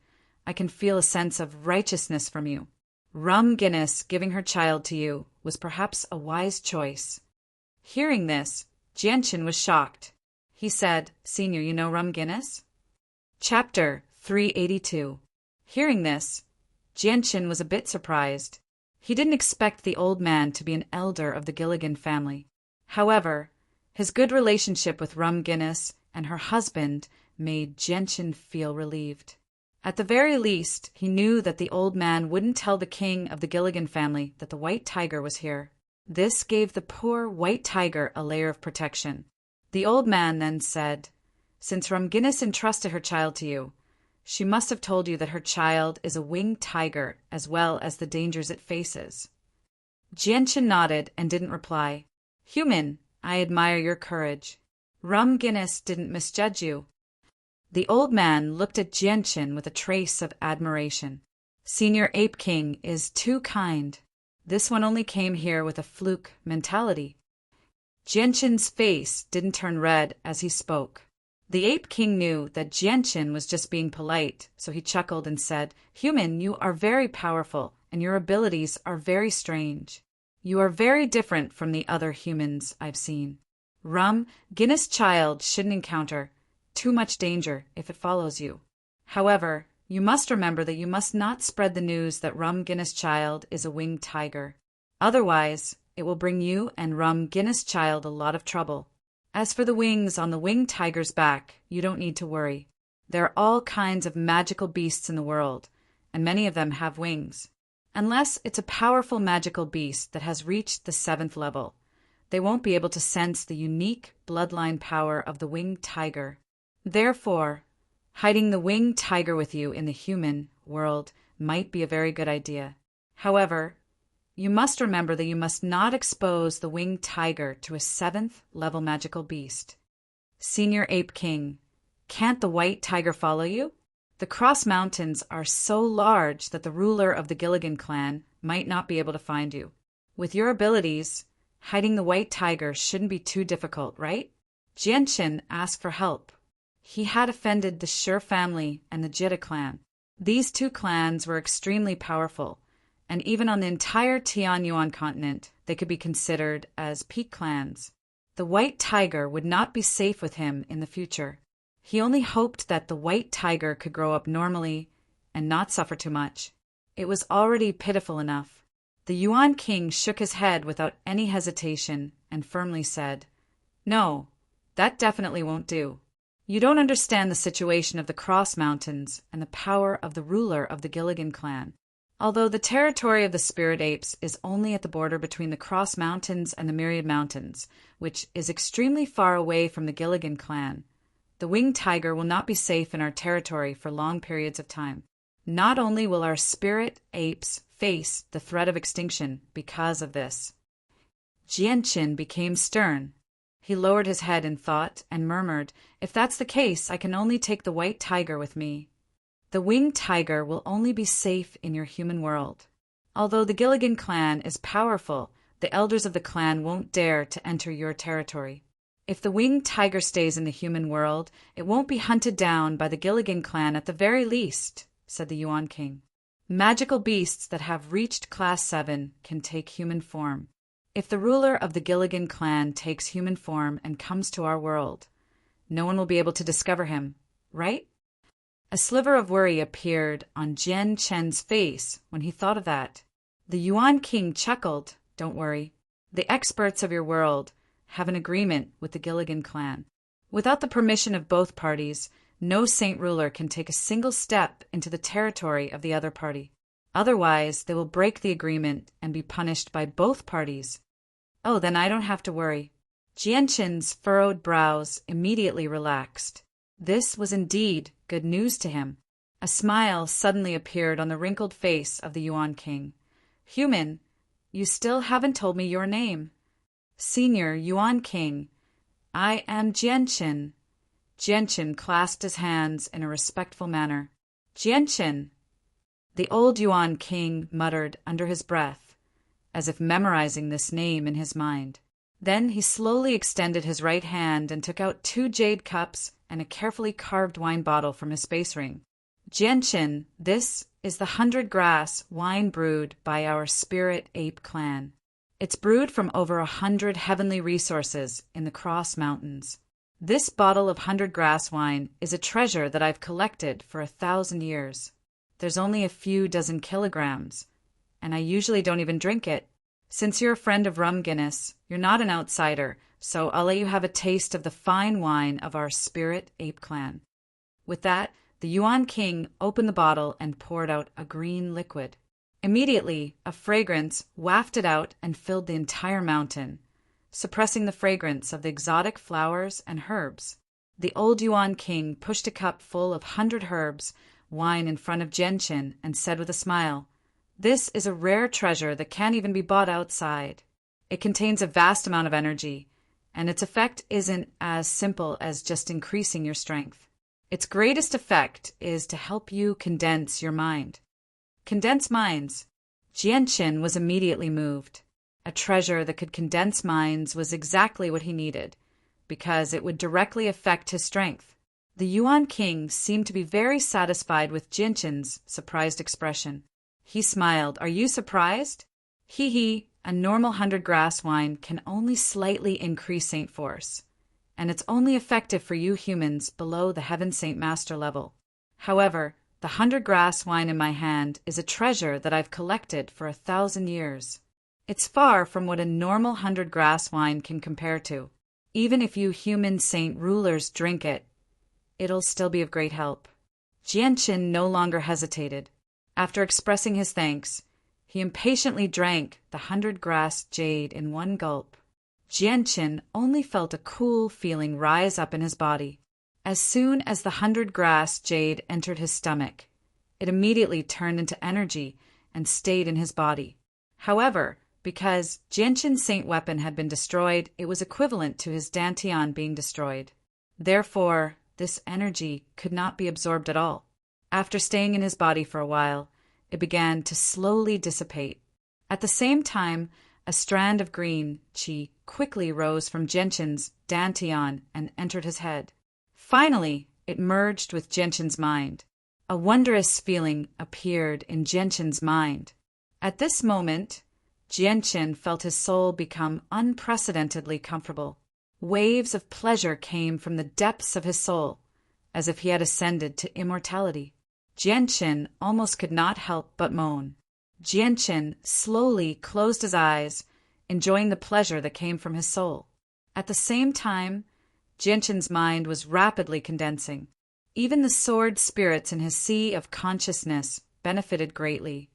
I can feel a sense of righteousness from you. Rum Guinness giving her child to you was perhaps a wise choice." Hearing this, Jianchen was shocked. He said, "Senior, you know Rum Guinness?" Chapter 382. Hearing this, Jianchen was a bit surprised. He didn't expect the old man to be an elder of the Gilligan family. However, his good relationship with Rum Guinness and her husband made Jianchen feel relieved. At the very least, he knew that the old man wouldn't tell the king of the Gilligan family that the white tiger was here. This gave the poor white tiger a layer of protection. The old man then said, "Since Rum Guinness entrusted her child to you, she must have told you that her child is a winged tiger as well as the dangers it faces." Jianchen nodded and didn't reply. "Human, I admire your courage. Rum Guinness didn't misjudge you." The old man looked at Jianchen with a trace of admiration. "Senior Ape King is too kind. This one only came here with a fluke mentality." Jianchen's face didn't turn red as he spoke. The Ape King knew that Jianchen was just being polite, so he chuckled and said, "Human, you are very powerful, and your abilities are very strange. You are very different from the other humans I've seen. Rum Guinness child shouldn't encounter too much danger if it follows you. However, you must remember that you must not spread the news that Rum Guinness child is a winged tiger. Otherwise, it will bring you and Rum Guinness child a lot of trouble. As for the wings on the winged tiger's back, you don't need to worry. There are all kinds of magical beasts in the world, and many of them have wings. Unless it's a powerful magical beast that has reached the 7th level, they won't be able to sense the unique bloodline power of the winged tiger. Therefore, hiding the winged tiger with you in the human world might be a very good idea. However, you must remember that you must not expose the winged tiger to a 7th level magical beast. Senior Ape King, can't the white tiger follow you? The Cross Mountains are so large that the ruler of the Gilligan clan might not be able to find you. With your abilities, hiding the white tiger shouldn't be too difficult, right?" Jianchen asked for help. He had offended the Sher family and the Jitta clan. These 2 clans were extremely powerful, and even on the entire Tianyuan continent, they could be considered as peak clans. The white tiger would not be safe with him in the future. He only hoped that the white tiger could grow up normally and not suffer too much. It was already pitiful enough. The Yuan King shook his head without any hesitation and firmly said, "No, that definitely won't do. You don't understand the situation of the Cross Mountains and the power of the ruler of the Gilligan clan. Although the territory of the spirit apes is only at the border between the Cross Mountains and the Myriad Mountains, which is extremely far away from the Gilligan clan, the winged tiger will not be safe in our territory for long periods of time. Not only will our spirit apes face the threat of extinction because of this." Jianqin became stern. He lowered his head in thought and murmured, "If that's the case, I can only take the white tiger with me. The winged tiger will only be safe in your human world. Although the Gilligan clan is powerful, the elders of the clan won't dare to enter your territory. If the winged tiger stays in the human world, it won't be hunted down by the Gilligan clan at the very least," said the Yuan King. "Magical beasts that have reached Class 7 can take human form. If the ruler of the Gilligan clan takes human form and comes to our world, no one will be able to discover him, right?" A sliver of worry appeared on Jianqin's face when he thought of that. The Yuan King chuckled. "Don't worry. The experts of your world have an agreement with the Gilligan clan. Without the permission of both parties, no saint ruler can take a single step into the territory of the other party. Otherwise, they will break the agreement and be punished by both parties." "Oh, then I don't have to worry." Jianqin's furrowed brows immediately relaxed. This was indeed good news to him. A smile suddenly appeared on the wrinkled face of the Yuan King. "Human, you still haven't told me your name." "Senior Yuan King, I am Jianqin." Jianqin clasped his hands in a respectful manner. "Jianqin," the old Yuan King muttered under his breath, as if memorizing this name in his mind. Then he slowly extended his right hand and took out 2 jade cups and a carefully carved wine bottle from his space ring. "Jianqin, this is the 100 Grass wine brewed by our spirit ape clan. It's brewed from over 100 heavenly resources in the Cross Mountains. This bottle of 100 Grass wine is a treasure that I've collected for 1,000 years. There's only a few dozen kilograms, and I usually don't even drink it. Since you're a friend of Rum Guinness, you're not an outsider, so I'll let you have a taste of the fine wine of our spirit ape clan." With that, the Yuan King opened the bottle and poured out a green liquid. Immediately, a fragrance wafted out and filled the entire mountain, suppressing the fragrance of the exotic flowers and herbs. The old Yuan King pushed a cup full of 100 herbs wine in front of Jianqin and said with a smile, "This is a rare treasure that can't even be bought outside. It contains a vast amount of energy, and its effect isn't as simple as just increasing your strength. Its greatest effect is to help you condense your mind." Condense minds. Jianqin was immediately moved. A treasure that could condense minds was exactly what he needed, because it would directly affect his strength. The Yuan King seemed to be very satisfied with Jianqin's surprised expression. He smiled. "Are you surprised? Hee, a normal 100 Grass wine can only slightly increase Saint Force, and it's only effective for you humans below the Heaven Saint Master level. However, the 100 Grass wine in my hand is a treasure that I've collected for 1,000 years. It's far from what a normal 100 Grass wine can compare to. Even if you human saint rulers drink it, it'll still be of great help." Jianqin no longer hesitated. After expressing his thanks, he impatiently drank the 100 Grass jade in one gulp. Jianqin only felt a cool feeling rise up in his body. As soon as the 100 Grass jade entered his stomach, it immediately turned into energy and stayed in his body. However, because Jianqin's saint weapon had been destroyed, it was equivalent to his dantian being destroyed. Therefore, this energy could not be absorbed at all. After staying in his body for a while, it began to slowly dissipate. At the same time, a strand of green qi quickly rose from Jianqin's dantian and entered his head. Finally, it merged with Jianqin's mind. A wondrous feeling appeared in Jianqin's mind. At this moment, Jianqin felt his soul become unprecedentedly comfortable. Waves of pleasure came from the depths of his soul, as if he had ascended to immortality. Jianchen almost could not help but moan. Jianchen slowly closed his eyes, enjoying the pleasure that came from his soul. At the same time, Jianchen's mind was rapidly condensing. Even the soared spirits in his sea of consciousness benefited greatly,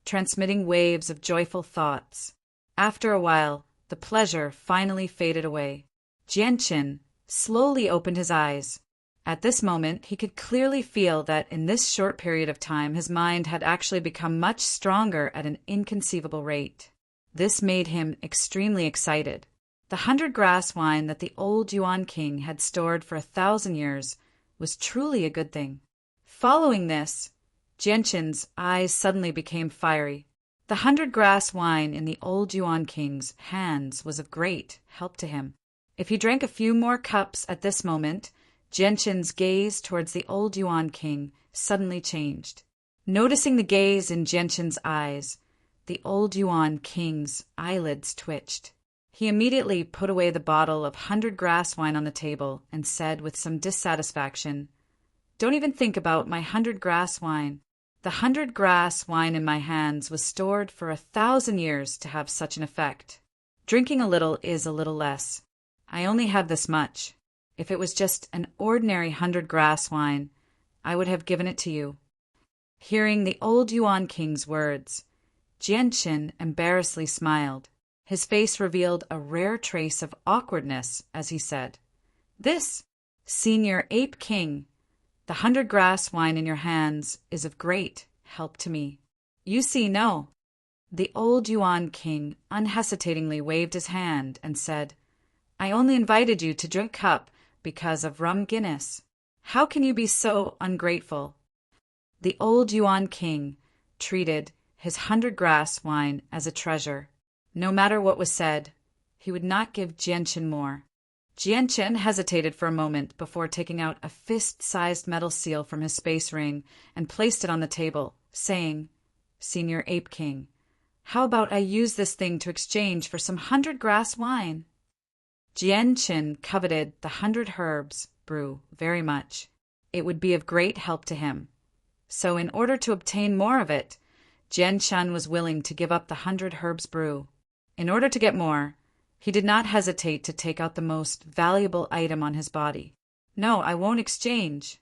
transmitting waves of joyful thoughts. After a while, the pleasure finally faded away. Jianchen slowly opened his eyes. At this moment, he could clearly feel that in this short period of time his mind had actually become much stronger at an inconceivable rate. This made him extremely excited. The 100-grass wine that the old Yuan king had stored for 1,000 years was truly a good thing. Following this, Jianchen's eyes suddenly became fiery. The 100-grass wine in the old Yuan king's hands was of great help to him. If he drank a few more cups at this moment, Jianchen's gaze towards the old Yuan king suddenly changed. Noticing the gaze in Jianchen's eyes, the old Yuan king's eyelids twitched. He immediately put away the bottle of 100-grass wine on the table and said with some dissatisfaction, "Don't even think about my 100-grass wine. The 100-grass wine in my hands was stored for 1,000 years to have such an effect. Drinking a little is a little less. I only have this much. If it was just an ordinary 100-grass wine, I would have given it to you." Hearing the old Yuan king's words, Jianchen embarrassedly smiled. His face revealed a rare trace of awkwardness as he said, "This, Senior Ape King, the 100-grass wine in your hands is of great help to me." "You see, no." The old Yuan king unhesitatingly waved his hand and said, "I only invited you to drink cup because of rum Guinness. How can you be so ungrateful?" The old Yuan king treated his 100-grass wine as a treasure. No matter what was said, he would not give Jianchen more. Jianchen hesitated for a moment before taking out a fist-sized metal seal from his space ring and placed it on the table, saying, "Senior Ape King, how about I use this thing to exchange for some 100-grass wine?" Jianchen coveted the 100 herbs brew very much. It would be of great help to him. So in order to obtain more of it, Jianchan was willing to give up the 100 herbs brew. In order to get more, he did not hesitate to take out the most valuable item on his body. "No, I won't exchange."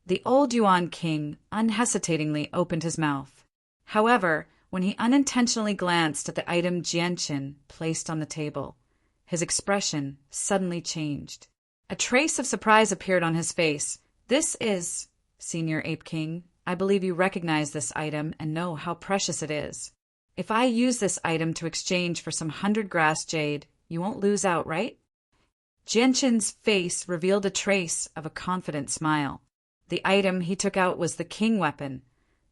The old Yuan king unhesitatingly opened his mouth. However, when he unintentionally glanced at the item Jianchen placed on the table, his expression suddenly changed. A trace of surprise appeared on his face. "This is, Senior Ape King, I believe you recognize this item and know how precious it is. If I use this item to exchange for some 100-grass jade, you won't lose out, right?" Jianchen's face revealed a trace of a confident smile. The item he took out was the king weapon,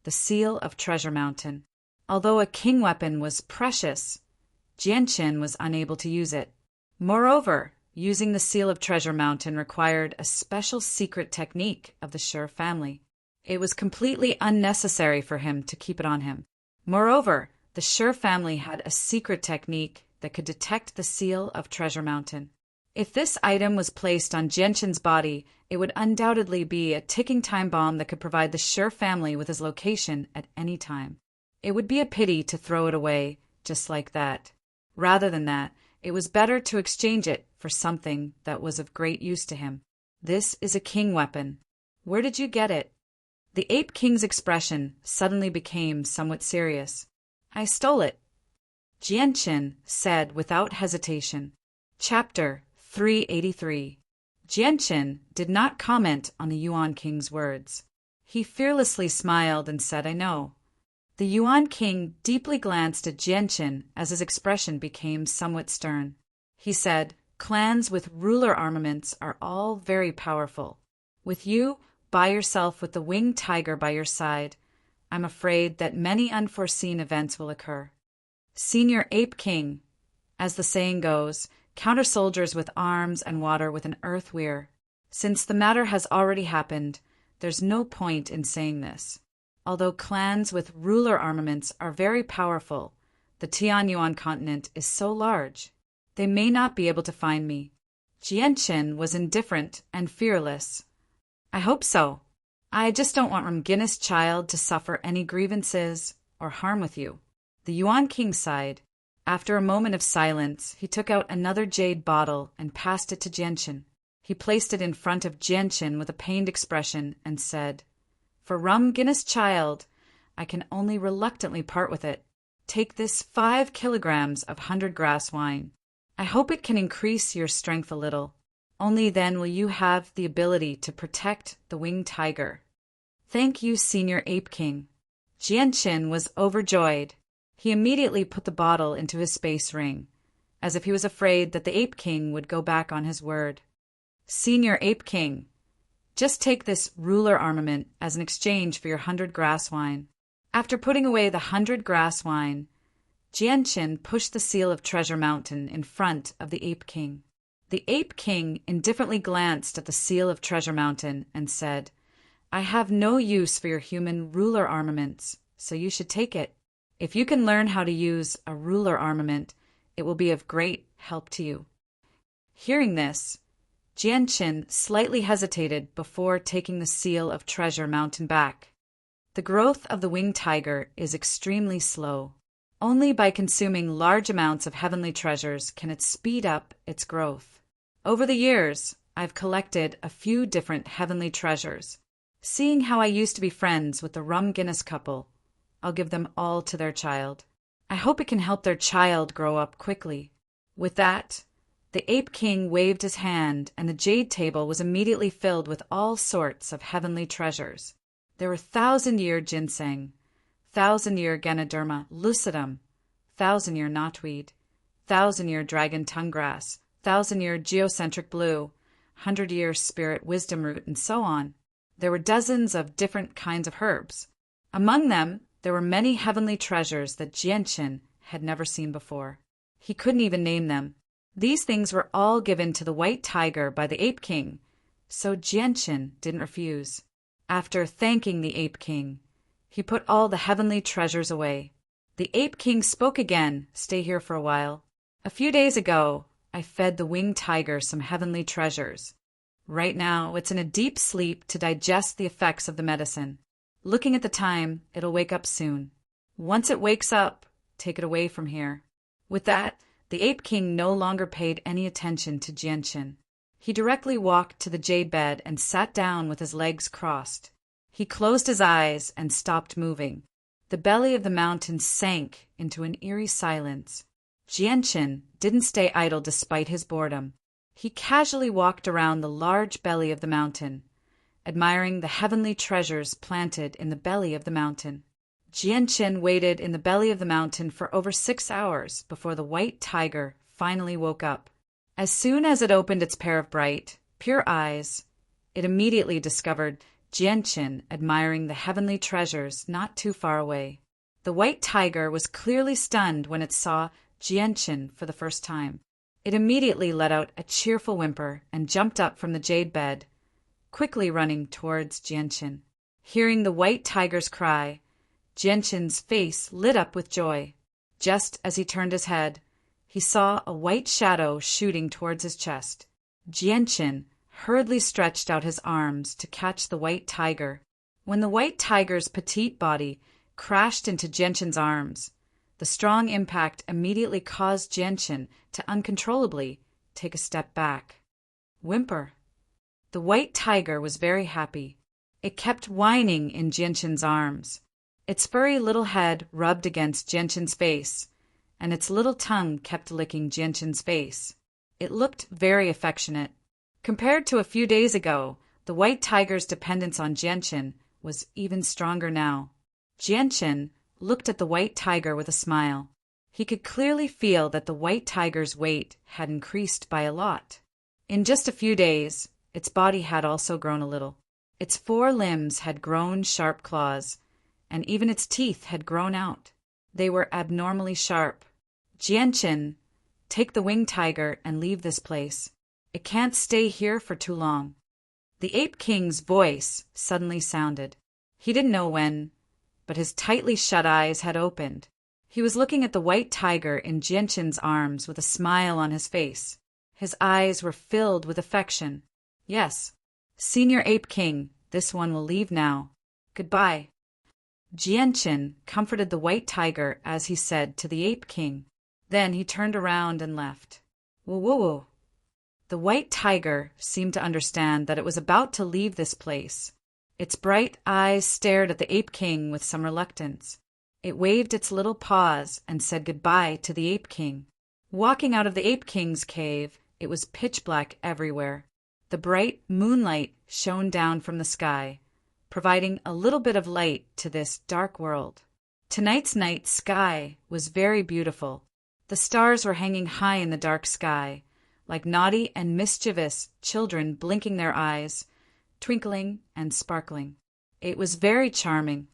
the seal of Treasure Mountain. Although a king weapon was precious, Jianchen was unable to use it. Moreover, using the seal of Treasure Mountain required a special secret technique of the Shi family. It was completely unnecessary for him to keep it on him. Moreover, the Shi family had a secret technique that could detect the seal of Treasure Mountain. If this item was placed on Jianchen's body, it would undoubtedly be a ticking time bomb that could provide the Shi family with his location at any time. It would be a pity to throw it away just like that. Rather than that, it was better to exchange it for something that was of great use to him. "This is a king weapon. Where did you get it?" The Ape King's expression suddenly became somewhat serious. "I stole it," Jianchen said without hesitation. Chapter 383. Jianchen did not comment on the Yuan King's words. He fearlessly smiled and said, "I know." The Yuan King deeply glanced at Jianchen as his expression became somewhat stern. He said, "Clans with ruler armaments are all very powerful. With you, by yourself with the winged tiger by your side, I'm afraid that many unforeseen events will occur. Senior Ape King, as the saying goes, counter soldiers with arms and water with an earth weir. Since the matter has already happened, there's no point in saying this. Although clans with ruler armaments are very powerful, the Tianyuan continent is so large, they may not be able to find me. Jianchen was indifferent and fearless. I hope so. I just don't want Ramginnis' child to suffer any grievances or harm with you. The Yuan King sighed. After a moment of silence, he took out another jade bottle and passed it to Jianchen. He placed it in front of Jianchen with a pained expression and said, "For Ramginnis' child, I can only reluctantly part with it. Take this 5 kilograms of 100 grass wine. I hope it can increase your strength a little. Only then will you have the ability to protect the winged tiger." "Thank you, Senior Ape King." Jianchen was overjoyed. He immediately put the bottle into his space ring, as if he was afraid that the Ape King would go back on his word. "Senior Ape King, just take this ruler armament as an exchange for your 100 grass wine." After putting away the 100 grass wine, Jianchen pushed the seal of Treasure Mountain in front of the Ape King. The Ape King indifferently glanced at the seal of Treasure Mountain and said, "I have no use for your human ruler armaments, so you should take it. If you can learn how to use a ruler armament, it will be of great help to you." Hearing this, Jianchen slightly hesitated before taking the seal of Treasure Mountain back. The growth of the winged tiger is extremely slow. Only by consuming large amounts of heavenly treasures can it speed up its growth. Over the years, I've collected a few different heavenly treasures. Seeing how I used to be friends with the Ramginnis couple, I'll give them all to their child. I hope it can help their child grow up quickly. With that, the Ape King waved his hand, and the jade table was immediately filled with all sorts of heavenly treasures. There were 1,000-year ginseng, 1,000-year Ganoderma lucidum, 1,000-year knotweed, 1,000-year dragon tongue grass, 1,000-year geocentric blue, 100-year spirit wisdom root, and so on. There were dozens of different kinds of herbs. Among them, there were many heavenly treasures that Jianchen had never seen before. He couldn't even name them. These things were all given to the white tiger by the Ape King, so Jianchen didn't refuse. After thanking the Ape King, he put all the heavenly treasures away. The Ape King spoke again. "Stay here for a while. A few days ago, I fed the winged tiger some heavenly treasures. Right now, it's in a deep sleep to digest the effects of the medicine. Looking at the time, it'll wake up soon. Once it wakes up, take it away from here." With that, the Ape King no longer paid any attention to Jianchen. He directly walked to the jade bed and sat down with his legs crossed. He closed his eyes and stopped moving. The belly of the mountain sank into an eerie silence. Jianchen didn't stay idle despite his boredom. He casually walked around the large belly of the mountain, admiring the heavenly treasures planted in the belly of the mountain. Jianchen waited in the belly of the mountain for over 6 hours before the white tiger finally woke up. As soon as it opened its pair of bright, pure eyes, it immediately discovered Jianchen admiring the heavenly treasures not too far away. The white tiger was clearly stunned when it saw Jianchen for the first time. It immediately let out a cheerful whimper and jumped up from the jade bed, quickly running towards Jianchen. Hearing the white tiger's cry, Jianchen's face lit up with joy. Just as he turned his head, he saw a white shadow shooting towards his chest. Jianchen hurriedly stretched out his arms to catch the white tiger. When the white tiger's petite body crashed into Jianchen's arms, the strong impact immediately caused Jianchen to uncontrollably take a step back. Whimper. The white tiger was very happy. It kept whining in Jianchen's arms. Its furry little head rubbed against Jianchen's face, and its little tongue kept licking Jianchen's face. It looked very affectionate. Compared to a few days ago, the white tiger's dependence on Jianchen was even stronger now. Jianchen looked at the white tiger with a smile. He could clearly feel that the white tiger's weight had increased by a lot. In just a few days, its body had also grown a little. Its 4 limbs had grown sharp claws, and even its teeth had grown out. They were abnormally sharp. "Jianchen, take the winged tiger and leave this place. It can't stay here for too long." The Ape King's voice suddenly sounded. He didn't know when, but his tightly shut eyes had opened. He was looking at the white tiger in Jianchen's arms with a smile on his face. His eyes were filled with affection. Yes, Senior Ape King, this one will leave now. Goodbye. Jianchen comforted the white tiger as he said to the Ape King. Then he turned around and left. Whoa. The white tiger seemed to understand that it was about to leave this place. Its bright eyes stared at the Ape King with some reluctance. It waved its little paws and said goodbye to the Ape King. Walking out of the Ape King's cave, it was pitch black everywhere. The bright moonlight shone down from the sky, providing a little bit of light to this dark world. Tonight's night sky was very beautiful. The stars were hanging high in the dark sky, like naughty and mischievous children blinking their eyes, twinkling and sparkling. It was very charming.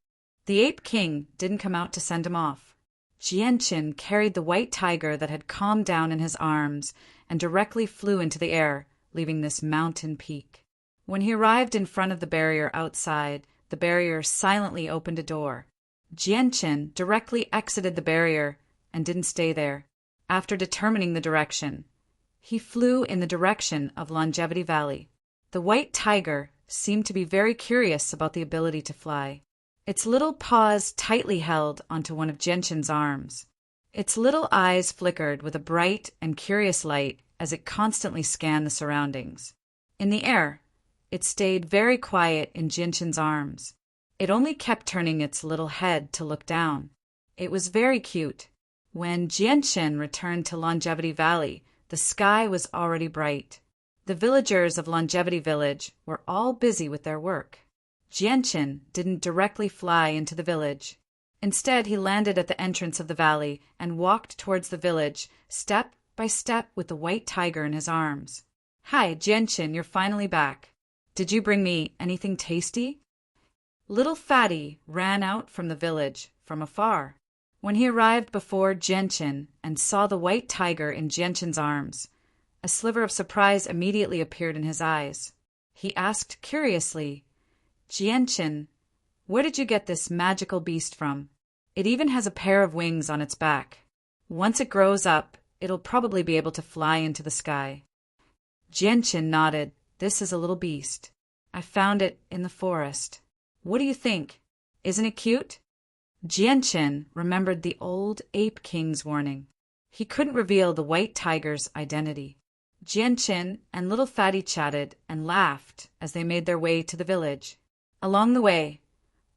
The Ape King didn't come out to send him off. Jianchen carried the white tiger that had calmed down in his arms and directly flew into the air, leaving this mountain peak. When he arrived in front of the barrier outside, the barrier silently opened a door. Jianchen directly exited the barrier and didn't stay there. After determining the direction, he flew in the direction of Longevity Valley. The white tiger seemed to be very curious about the ability to fly. Its little paws tightly held onto one of Jianchen's arms. Its little eyes flickered with a bright and curious light as it constantly scanned the surroundings. In the air, it stayed very quiet in Jianchen's arms. It only kept turning its little head to look down. It was very cute. When Jianchen returned to Longevity Valley, the sky was already bright. The villagers of Longevity Village were all busy with their work. Jianchen didn't directly fly into the village. Instead, he landed at the entrance of the valley and walked towards the village, step by step with the white tiger in his arms. Hi, Jianchen, you're finally back. Did you bring me anything tasty? Little Fatty ran out from the village from afar. When he arrived before Jianchen and saw the white tiger in Jianchen's arms, a sliver of surprise immediately appeared in his eyes. He asked curiously, Jianchen, where did you get this magical beast from? It even has a pair of wings on its back. Once it grows up, it'll probably be able to fly into the sky. Jianchen nodded. This is a little beast. I found it in the forest. What do you think? Isn't it cute? Jianchen remembered the old Ape King's warning. He couldn't reveal the white tiger's identity. Jianchen and Little Fatty chatted and laughed as they made their way to the village. Along the way,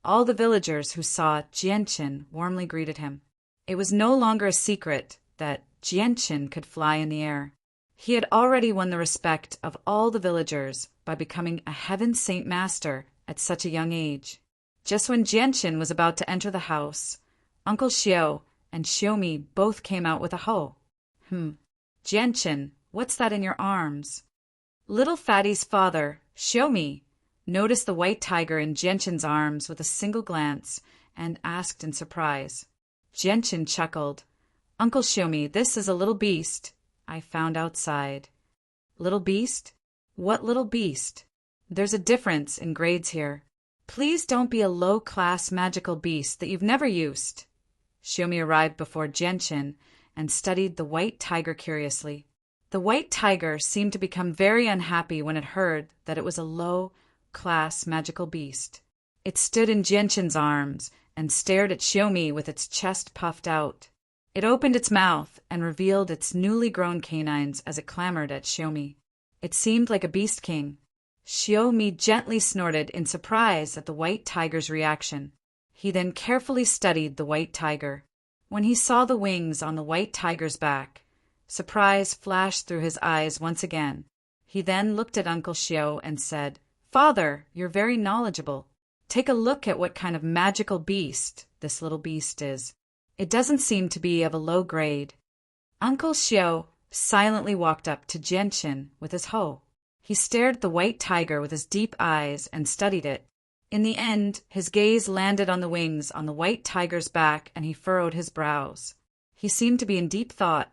all the villagers who saw Jianchen warmly greeted him. It was no longer a secret that Jianchen could fly in the air. He had already won the respect of all the villagers by becoming a Heaven Saint Master at such a young age. Just when Jianchen was about to enter the house, Uncle Xiao and Xiaomi both came out with a hoe. Jianchen, what's that in your arms? Little Fatty's father, Xiaomi, noticed the white tiger in Jianchen's arms with a single glance and asked in surprise. Jianchen chuckled. Uncle Xiaomi, this is a little beast I found outside. Little beast? What little beast? There's a difference in grades here. Please don't be a low-class magical beast that you've never used. Xiaomi arrived before Jianchen and studied the white tiger curiously. The white tiger seemed to become very unhappy when it heard that it was a low-class magical beast. It stood in Jianchen's arms and stared at Xiaomi with its chest puffed out. It opened its mouth and revealed its newly grown canines as it clamored at Xiaomi. It seemed like a beast king. Xiaomi gently snorted in surprise at the white tiger's reaction. He then carefully studied the white tiger. When he saw the wings on the white tiger's back, surprise flashed through his eyes once again. He then looked at Uncle Xiao and said, Father, you're very knowledgeable. Take a look at what kind of magical beast this little beast is. It doesn't seem to be of a low grade. Uncle Xiao silently walked up to Jianchen with his hoe. He stared at the white tiger with his deep eyes and studied it. In the end, his gaze landed on the wings on the white tiger's back and he furrowed his brows. He seemed to be in deep thought.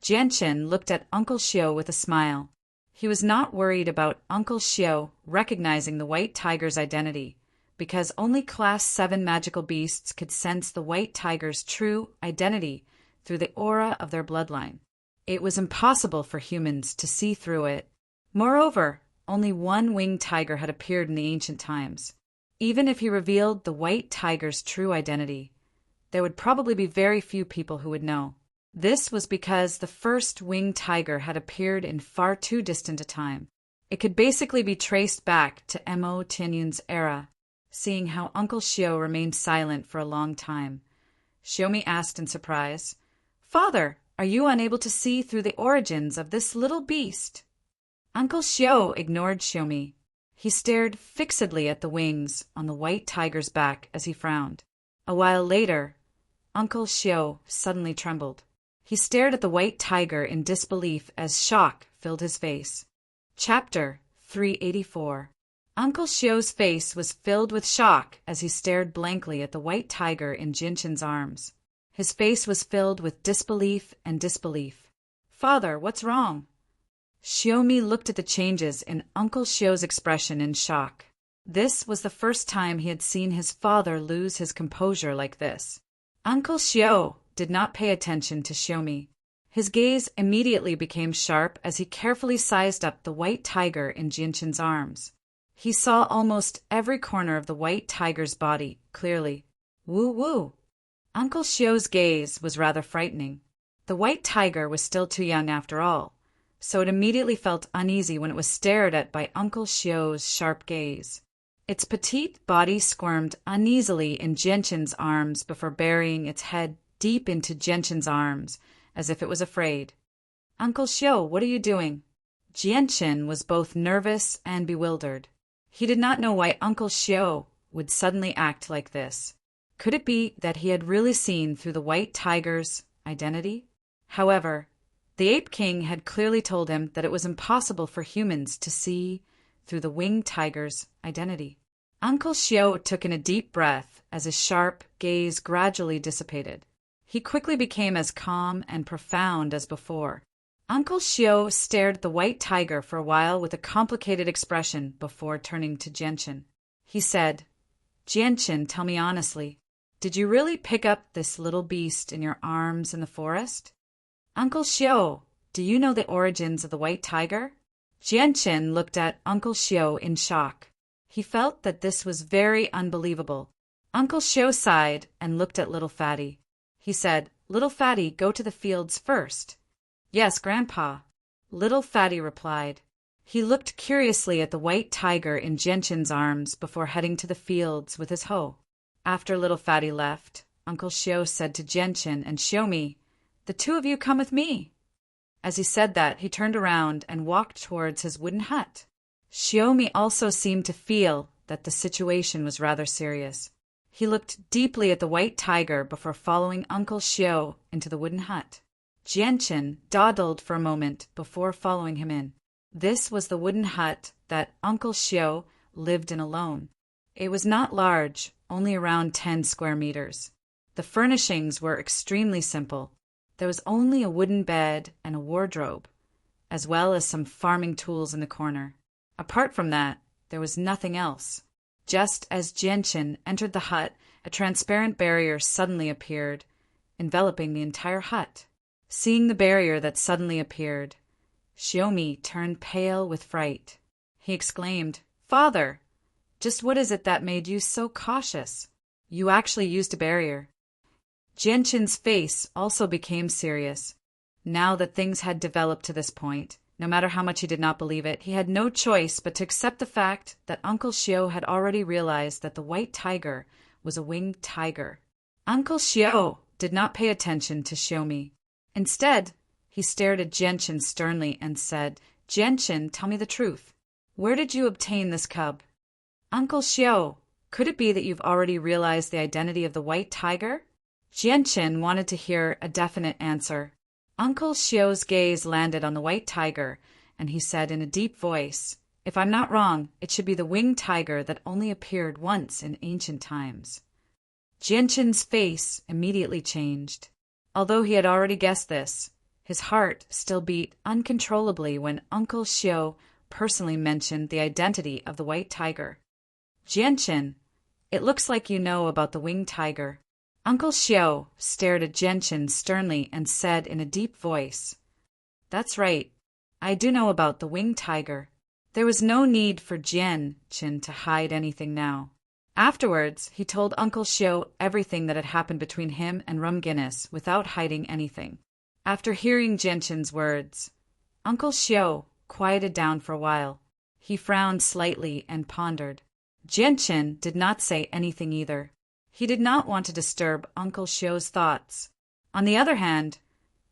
Jianchen looked at Uncle Xiao with a smile. He was not worried about Uncle Xiao recognizing the white tiger's identity, because only Class 7 magical beasts could sense the white tiger's true identity through the aura of their bloodline. It was impossible for humans to see through it. Moreover, only one winged tiger had appeared in the ancient times. Even if he revealed the white tiger's true identity, there would probably be very few people who would know. This was because the first winged tiger had appeared in far too distant a time. It could basically be traced back to Mo Tianyun's era. Seeing how Uncle Xiao remained silent for a long time, Xiaomi asked in surprise, "Father, are you unable to see through the origins of this little beast?" Uncle Xiao ignored Xiaomi. He stared fixedly at the wings on the white tiger's back as he frowned. A while later, Uncle Xiao suddenly trembled. He stared at the white tiger in disbelief as shock filled his face. Chapter 384. Uncle Xiao's face was filled with shock as he stared blankly at the white tiger in Jinshin's arms. His face was filled with disbelief and disbelief. "Father, what's wrong?" Xiaomi looked at the changes in Uncle Xiao's expression in shock. This was the first time he had seen his father lose his composure like this. Uncle Xiao did not pay attention to Xiaomi. His gaze immediately became sharp as he carefully sized up the white tiger in Jinshin's arms. He saw almost every corner of the white tiger's body clearly. Woo-woo! Uncle Xiao's gaze was rather frightening. The white tiger was still too young after all, so it immediately felt uneasy when it was stared at by Uncle Xiao's sharp gaze. Its petite body squirmed uneasily in Jinshin's arms before burying its head deep into Jinshin's arms, as if it was afraid. "Uncle Xiao, what are you doing?" Jinshin was both nervous and bewildered. He did not know why Uncle Xiao would suddenly act like this. Could it be that he had really seen through the white tiger's identity? However, the Ape King had clearly told him that it was impossible for humans to see through the winged tiger's identity. Uncle Xiao took in a deep breath as his sharp gaze gradually dissipated. He quickly became as calm and profound as before. Uncle Xiao stared at the white tiger for a while with a complicated expression before turning to Jinshin. He said, "Jinshin, tell me honestly, did you really pick up this little beast in your arms in the forest?" "Uncle Xiao, do you know the origins of the white tiger?" Jinshin looked at Uncle Xiao in shock. He felt that this was very unbelievable. Uncle Xiao sighed and looked at Little Fatty. He said, "Little Fatty, go to the fields first." "Yes, Grandpa," Little Fatty replied. He looked curiously at the white tiger in Jinshin's arms before heading to the fields with his hoe. After Little Fatty left, Uncle Xiao said to Jinshin and Xiaomi, "The two of you come with me." As he said that, he turned around and walked towards his wooden hut. Xiaomi also seemed to feel that the situation was rather serious. He looked deeply at the white tiger before following Uncle Xiao into the wooden hut. Jinshin dawdled for a moment before following him in. This was the wooden hut that Uncle Xiao lived in alone. It was not large, only around 10 square meters. The furnishings were extremely simple. There was only a wooden bed and a wardrobe, as well as some farming tools in the corner. Apart from that, there was nothing else. Just as Jinshin entered the hut, a transparent barrier suddenly appeared, enveloping the entire hut. Seeing the barrier that suddenly appeared, Xiaomi turned pale with fright. He exclaimed, "Father, just what is it that made you so cautious? You actually used a barrier." Jinshin's face also became serious. Now that things had developed to this point, no matter how much he did not believe it, he had no choice but to accept the fact that Uncle Xiao had already realized that the white tiger was a winged tiger. Uncle Xiao did not pay attention to Xiaomi. Instead, he stared at Jinshin sternly and said, "Jinshin, tell me the truth. Where did you obtain this cub?" "Uncle Xiao, could it be that you've already realized the identity of the white tiger?" Jinshin wanted to hear a definite answer. Uncle Xiao's gaze landed on the white tiger, and he said in a deep voice, "If I'm not wrong, it should be the winged tiger that only appeared once in ancient times." Jinshin's face immediately changed. Although he had already guessed this, his heart still beat uncontrollably when Uncle Xiao personally mentioned the identity of the white tiger. "Jinshin, it looks like you know about the winged tiger." Uncle Xiao stared at Jinshin sternly and said in a deep voice, That's right. I do know about the winged tiger. There was no need for Jian-chin to hide anything now. Afterwards, he told Uncle Shio everything that had happened between him and Rum Guinness without hiding anything. After hearing Jian-chin's words, Uncle Shio quieted down for a while. He frowned slightly and pondered. Jian-chin did not say anything either. He did not want to disturb Uncle Shio's thoughts. On the other hand,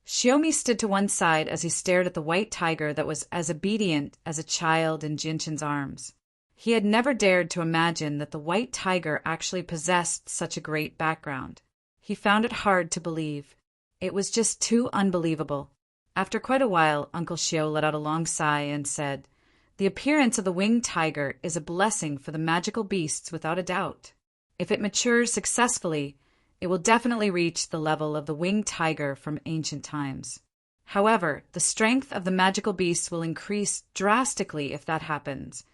Shiomi stood to one side as he stared at the white tiger that was as obedient as a child in Jian-chin's arms. He had never dared to imagine that the white tiger actually possessed such a great background. He found it hard to believe. It was just too unbelievable. After quite a while, Uncle Shio let out a long sigh and said, "The appearance of the winged tiger is a blessing for the magical beasts without a doubt. If it matures successfully, it will definitely reach the level of the winged tiger from ancient times. However, the strength of the magical beasts will increase drastically if that happens,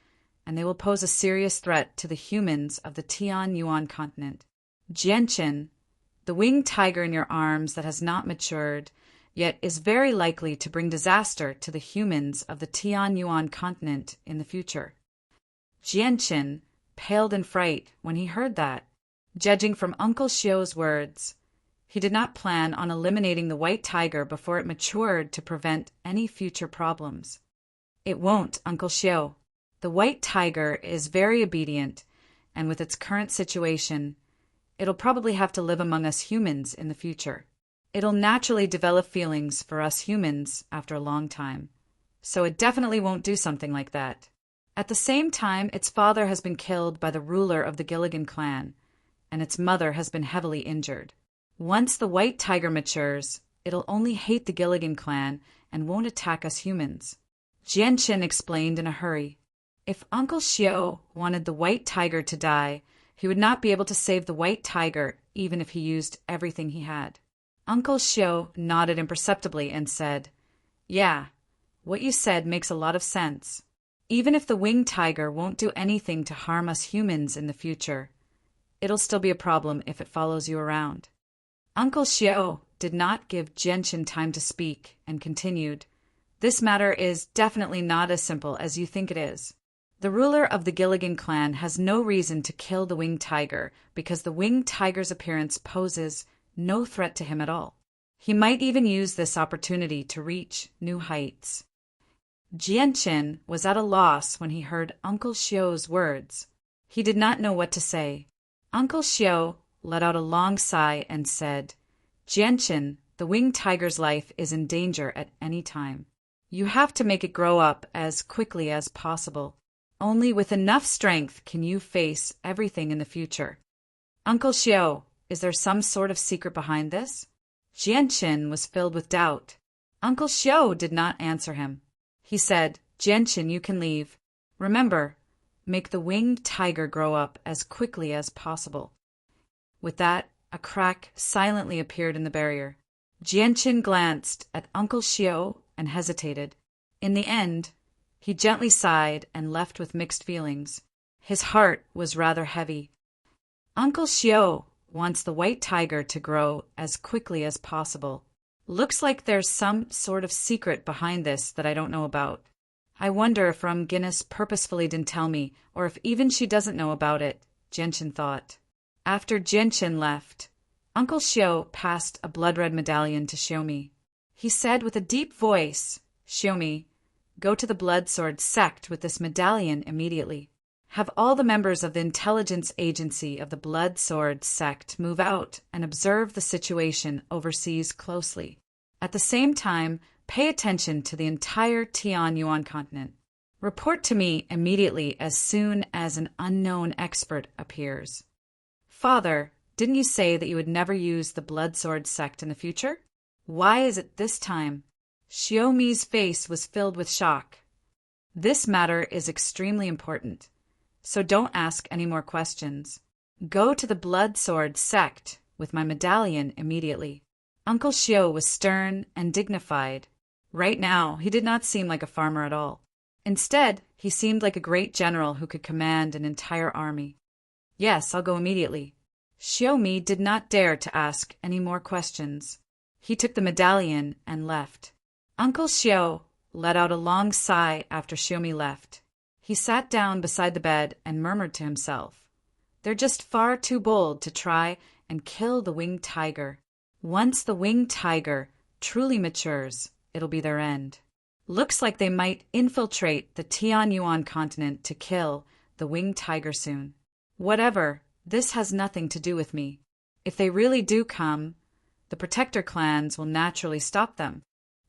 and they will pose a serious threat to the humans of the Tianyuan continent. Jian-chin, the winged tiger in your arms that has not matured, yet is very likely to bring disaster to the humans of the Tianyuan continent in the future." Jian-chin paled in fright when he heard that. Judging from Uncle Shio's words, he did not plan on eliminating the white tiger before it matured to prevent any future problems. "It won't, Uncle Shio. The white tiger is very obedient, and with its current situation, it'll probably have to live among us humans in the future. It'll naturally develop feelings for us humans after a long time, so it definitely won't do something like that. At the same time, its father has been killed by the ruler of the Gilligan clan, and its mother has been heavily injured. Once the white tiger matures, it'll only hate the Gilligan clan and won't attack us humans." Jian-chin explained in a hurry. If Uncle Shio wanted the white tiger to die, he would not be able to save the white tiger even if he used everything he had. Uncle Shio nodded imperceptibly and said, "Yeah, what you said makes a lot of sense. Even if the winged tiger won't do anything to harm us humans in the future, it'll still be a problem if it follows you around." Uncle Shio did not give Jian-chin time to speak and continued, "This matter is definitely not as simple as you think it is. The ruler of the Gilligan clan has no reason to kill the winged tiger because the winged tiger's appearance poses no threat to him at all. He might even use this opportunity to reach new heights." Jian-chin was at a loss when he heard Uncle Shio's words. He did not know what to say. Uncle Shio let out a long sigh and said, "Jian-chin, the winged tiger's life is in danger at any time. You have to make it grow up as quickly as possible. Only with enough strength can you face everything in the future." "Uncle Shio, is there some sort of secret behind this?" Jian-chin was filled with doubt. Uncle Shio did not answer him. He said, "Jian-chin, you can leave. Remember, make the winged tiger grow up as quickly as possible." With that, a crack silently appeared in the barrier. Jian-chin glanced at Uncle Shio and hesitated. In the end, he gently sighed and left with mixed feelings. His heart was rather heavy. Uncle Shio wants the white tiger to grow as quickly as possible. Looks like there's some sort of secret behind this that I don't know about. I wonder if Rum Guinness purposefully didn't tell me, or if even she doesn't know about it, Jian-chin thought. After Jian-chin left, Uncle Shio passed a blood-red medallion to Shiomi. He said with a deep voice, "Shiomi, go to the Blood Sword sect with this medallion immediately. Have all the members of the intelligence agency of the Blood Sword sect move out and observe the situation overseas closely. At the same time, pay attention to the entire Tianyuan continent. Report to me immediately as soon as an unknown expert appears." "Father, didn't you say that you would never use the Blood Sword sect in the future? Why is it this time?" Shiomi's face was filled with shock. "This matter is extremely important, so don't ask any more questions. Go to the Blood Sword sect with my medallion immediately." Uncle Shio was stern and dignified. Right now, he did not seem like a farmer at all. Instead, he seemed like a great general who could command an entire army. "Yes, I'll go immediately." Shiomi did not dare to ask any more questions. He took the medallion and left. Uncle Xiao let out a long sigh after Xiomi left. He sat down beside the bed and murmured to himself, "They're just far too bold to try and kill the winged tiger. Once the winged tiger truly matures, it'll be their end. Looks like they might infiltrate the Tianyuan continent to kill the winged tiger soon. Whatever, this has nothing to do with me. If they really do come, the protector clans will naturally stop them."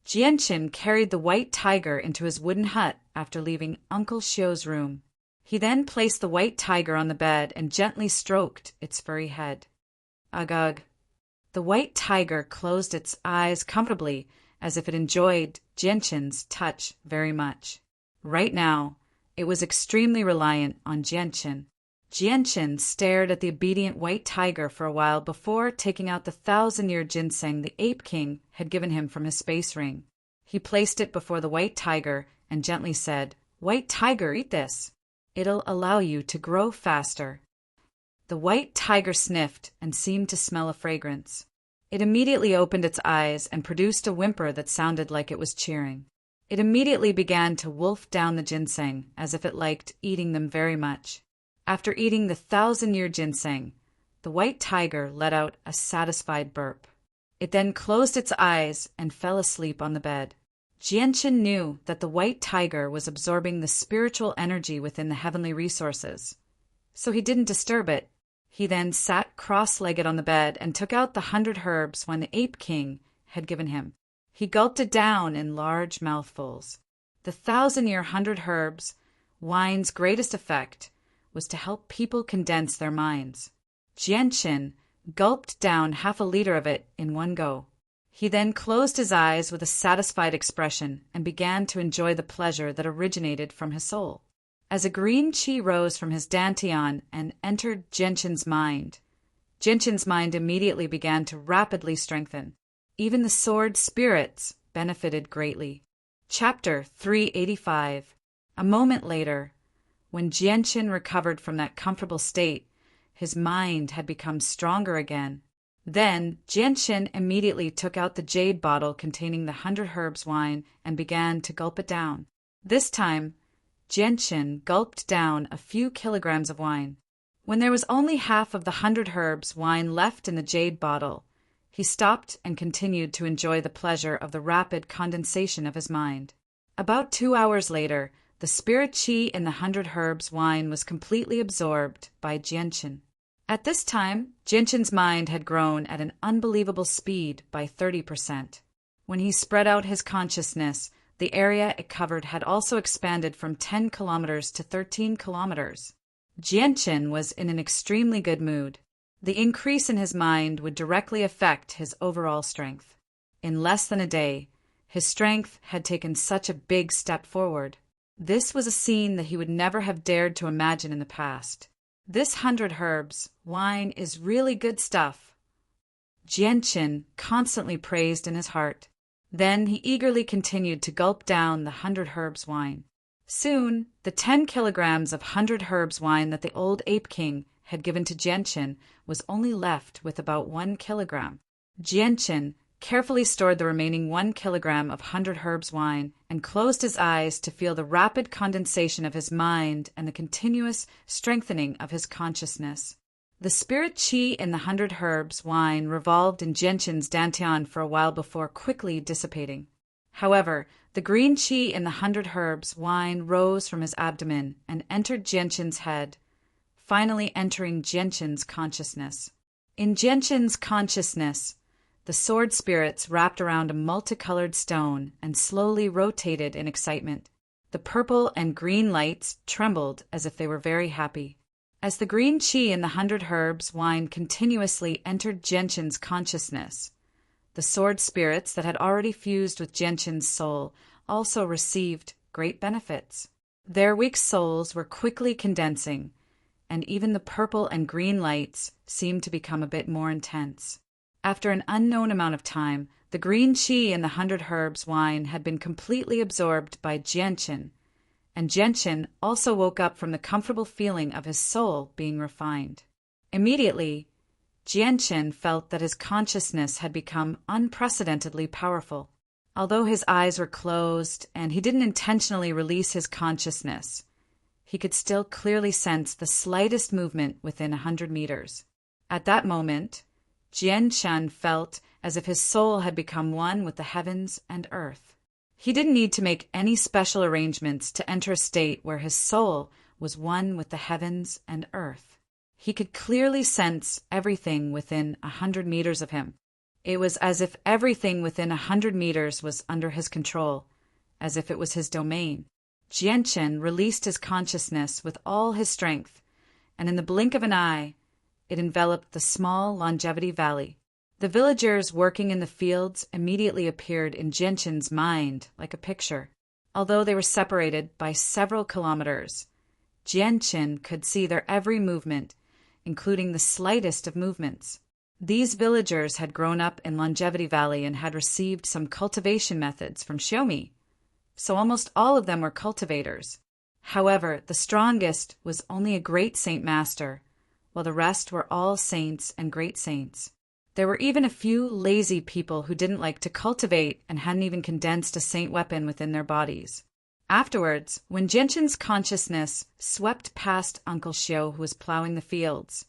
Jianqin carried the white tiger into his wooden hut after leaving Uncle Xiao's room. He then placed the white tiger on the bed and gently stroked its furry head. Ugh ugh. The white tiger closed its eyes comfortably as if it enjoyed Jianqin's touch very much. Right now, it was extremely reliant on Jianqin. Jianqin stared at the obedient white tiger for a while before taking out the 1,000-year ginseng the Ape King had given him from his space ring. He placed it before the white tiger and gently said, "White tiger, eat this. It'll allow you to grow faster." The white tiger sniffed and seemed to smell a fragrance. It immediately opened its eyes and produced a whimper that sounded like it was cheering. It immediately began to wolf down the ginseng as if it liked eating them very much. After eating the 1,000-year ginseng, the white tiger let out a satisfied burp. It then closed its eyes and fell asleep on the bed. Jianqin knew that the white tiger was absorbing the spiritual energy within the heavenly resources, so he didn't disturb it. He then sat cross-legged on the bed and took out the 100 herbs when the Ape King had given him. He gulped it down in large mouthfuls. The 1,000-year 100 herbs wine's greatest effect was to help people condense their minds. Jianqin gulped down half a liter of it in one go. He then closed his eyes with a satisfied expression and began to enjoy the pleasure that originated from his soul. As a green qi rose from his dantian and entered Jianqin's mind immediately began to rapidly strengthen. Even the sword spirits benefited greatly. Chapter 385. A moment later, when Jianqin recovered from that comfortable state, his mind had become stronger again. Then Jianqin immediately took out the jade bottle containing the 100 herbs wine and began to gulp it down. This time, Jianqin gulped down a few kilograms of wine. When there was only half of the 100 herbs wine left in the jade bottle, he stopped and continued to enjoy the pleasure of the rapid condensation of his mind. About 2 hours later, the spirit qi in the 100 herbs wine was completely absorbed by Jianqin. At this time, Jianqin's mind had grown at an unbelievable speed by 30%. When he spread out his consciousness, the area it covered had also expanded from 10 kilometers to 13 kilometers. Jianqin was in an extremely good mood. The increase in his mind would directly affect his overall strength. In less than a day, his strength had taken such a big step forward. This was a scene that he would never have dared to imagine in the past. This 100 herbs wine is really good stuff, Jianqin constantly praised in his heart. Then he eagerly continued to gulp down the 100 herbs wine. Soon, the 10 kilograms of 100 herbs wine that the old Ape King had given to Jianqin was only left with about 1 kilogram. Jianqin carefully stored the remaining 1 kilogram of 100 herbs wine and closed his eyes to feel the rapid condensation of his mind and the continuous strengthening of his consciousness. The spirit qi in the 100 herbs wine revolved in Jianqin's dantian for a while before quickly dissipating. However, the green qi in the 100 herbs wine rose from his abdomen and entered Jianqin's head, finally entering Jianqin's consciousness. In Jianqin's consciousness, the sword spirits wrapped around a multicolored stone and slowly rotated in excitement. The purple and green lights trembled as if they were very happy. As the green qi in the 100 herbs wine continuously entered Jianqin's consciousness, the sword spirits that had already fused with Jianqin's soul also received great benefits. Their weak souls were quickly condensing, and even the purple and green lights seemed to become a bit more intense. After an unknown amount of time, the green qi in the 100 herbs wine had been completely absorbed by Jianqin, and Jianqin also woke up from the comfortable feeling of his soul being refined. Immediately, Jianqin felt that his consciousness had become unprecedentedly powerful. Although his eyes were closed and he didn't intentionally release his consciousness, he could still clearly sense the slightest movement within 100 meters. At that moment, Jian felt as if his soul had become one with the heavens and earth. He didn't need to make any special arrangements to enter a state where his soul was one with the heavens and earth. He could clearly sense everything within 100 meters of him. It was as if everything within 100 meters was under his control, as if it was his domain. Jian released his consciousness with all his strength, and in the blink of an eye, it enveloped the small Longevity Valley. The villagers working in the fields immediately appeared in Jian's mind like a picture. Although they were separated by several kilometers, Jian could see their every movement, including the slightest of movements. These villagers had grown up in Longevity Valley and had received some cultivation methods from Xiaomi, so almost all of them were cultivators. However, the strongest was only a great saint master, while the rest were all saints and great saints. There were even a few lazy people who didn't like to cultivate and hadn't even condensed a saint weapon within their bodies. Afterwards, when Jian's consciousness swept past Uncle Xiao, who was plowing the fields,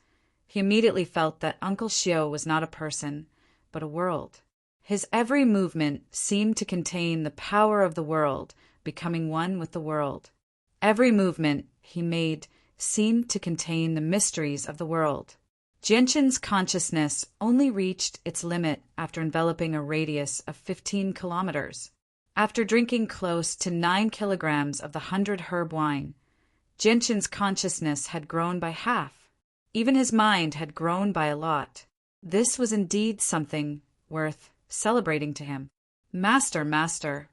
he immediately felt that Uncle Xiao was not a person, but a world. His every movement seemed to contain the power of the world, becoming one with the world. Every movement he made seemed to contain the mysteries of the world. Jian's consciousness only reached its limit after enveloping a radius of 15 kilometers. After drinking close to 9 kilograms of the 100-herb wine, Jian's consciousness had grown by half. Even his mind had grown by a lot. This was indeed something worth celebrating to him. Master, master.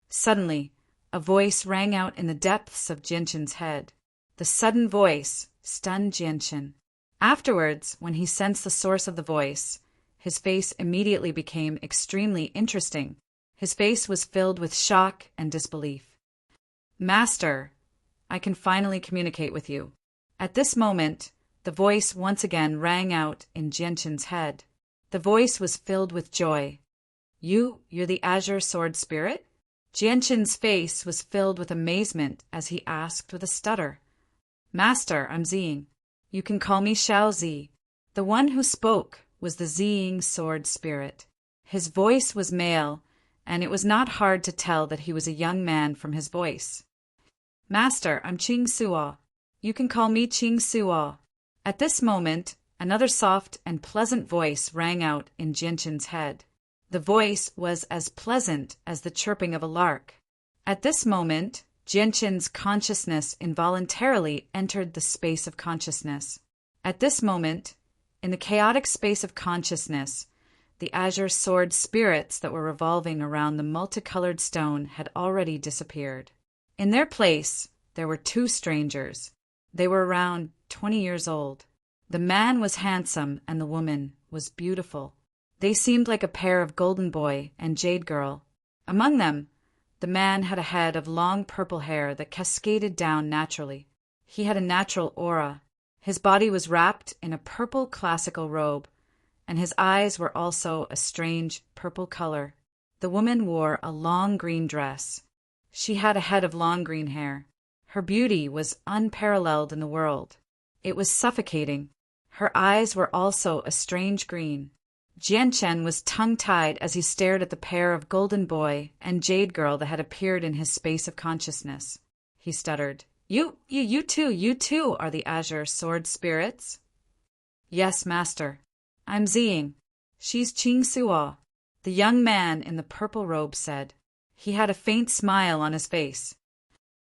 Suddenly, a voice rang out in the depths of Jian's head. The sudden voice stunned Jian. Afterwards, when he sensed the source of the voice, his face immediately became extremely interesting. His face was filled with shock and disbelief. Master, I can finally communicate with you. At this moment, the voice once again rang out in Jian's head. The voice was filled with joy. You're the Azure Sword Spirit? Jian's face was filled with amazement as he asked with a stutter. Master, I'm Ziying. You can call me Xiao Zi. The one who spoke was the Ziying Sword Spirit. His voice was male, and it was not hard to tell that he was a young man from his voice. Master, I'm Qing Suo. You can call me Qing Suo. At this moment, another soft and pleasant voice rang out in Jian's head. The voice was as pleasant as the chirping of a lark. At this moment, Jian's consciousness involuntarily entered the space of consciousness. At this moment, in the chaotic space of consciousness, the azure sword spirits that were revolving around the multicolored stone had already disappeared. In their place, there were two strangers. They were around 20 years old. The man was handsome and the woman was beautiful. They seemed like a pair of golden boy and jade girl. Among them, the man had a head of long purple hair that cascaded down naturally. He had a natural aura. His body was wrapped in a purple classical robe, and his eyes were also a strange purple color. The woman wore a long green dress. She had a head of long green hair. Her beauty was unparalleled in the world. It was suffocating. Her eyes were also a strange green. Jian was tongue-tied as he stared at the pair of golden boy and jade girl that had appeared in his space of consciousness. He stuttered, You too are the azure sword spirits? Yes, master. I'm Ziying. She's Qing Suo, the young man in the purple robe said. He had a faint smile on his face.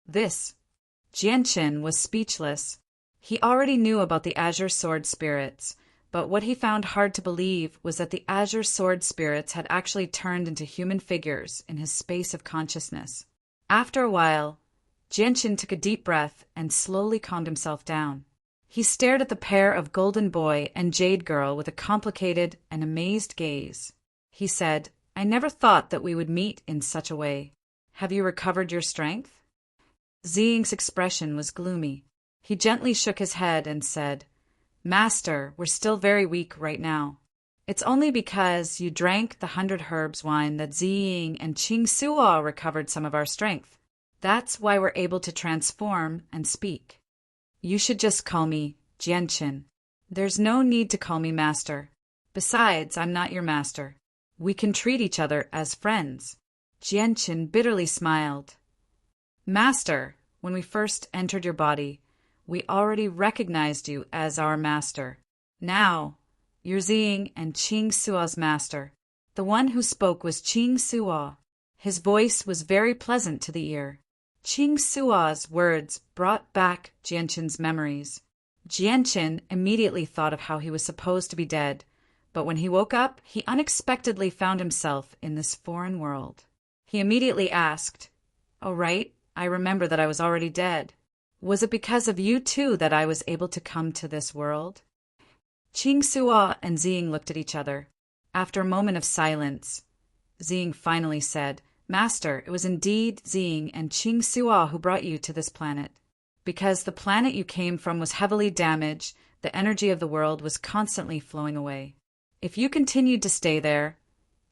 Jian was speechless. He already knew about the azure sword spirits, but what he found hard to believe was that the azure sword spirits had actually turned into human figures in his space of consciousness. After a while, Jian took a deep breath and slowly calmed himself down. He stared at the pair of golden boy and jade girl with a complicated and amazed gaze. He said, I never thought that we would meet in such a way. Have you recovered your strength? Ziying's expression was gloomy. He gently shook his head and said, Master, we're still very weak right now. It's only because you drank the 100 herbs wine that Ziying and Qing Suo recovered some of our strength. That's why we're able to transform and speak. You should just call me Jianqin. There's no need to call me master. Besides, I'm not your master. We can treat each other as friends. Jianqin bitterly smiled. Master, when we first entered your body, we already recognized you as our master. Now, you're Ziying and Qing Suo's master. The one who spoke was Qing Suo. His voice was very pleasant to the ear. Qing Suo's words brought back Jianqin's memories. Jianqin immediately thought of how he was supposed to be dead, but when he woke up, he unexpectedly found himself in this foreign world. He immediately asked, "Oh, right, I remember that I was already dead. Was it because of you too that I was able to come to this world?" Qing Suo and Ziying looked at each other. After a moment of silence, Ziying finally said, "Master, it was indeed Ziying and Qing Suo who brought you to this planet. Because the planet you came from was heavily damaged, the energy of the world was constantly flowing away. If you continued to stay there,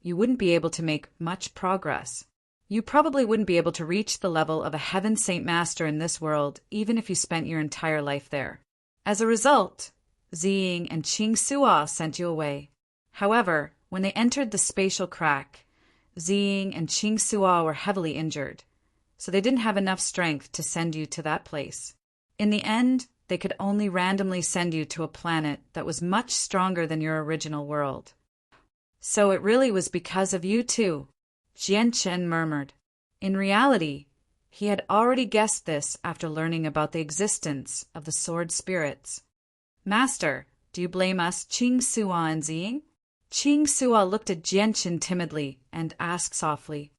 you wouldn't be able to make much progress. You probably wouldn't be able to reach the level of a heaven saint master in this world, even if you spent your entire life there. As a result, Ziying and Qing Suo sent you away. However, when they entered the spatial crack, Ziying and Qing Suo were heavily injured, so they didn't have enough strength to send you to that place. In the end, they could only randomly send you to a planet that was much stronger than your original world. So it really was because of you too," Jianqin murmured. In reality, he had already guessed this after learning about the existence of the sword spirits. "Master, do you blame us Qing Suo and Ziying?" Qing Suo looked at Jianqin timidly and asked softly.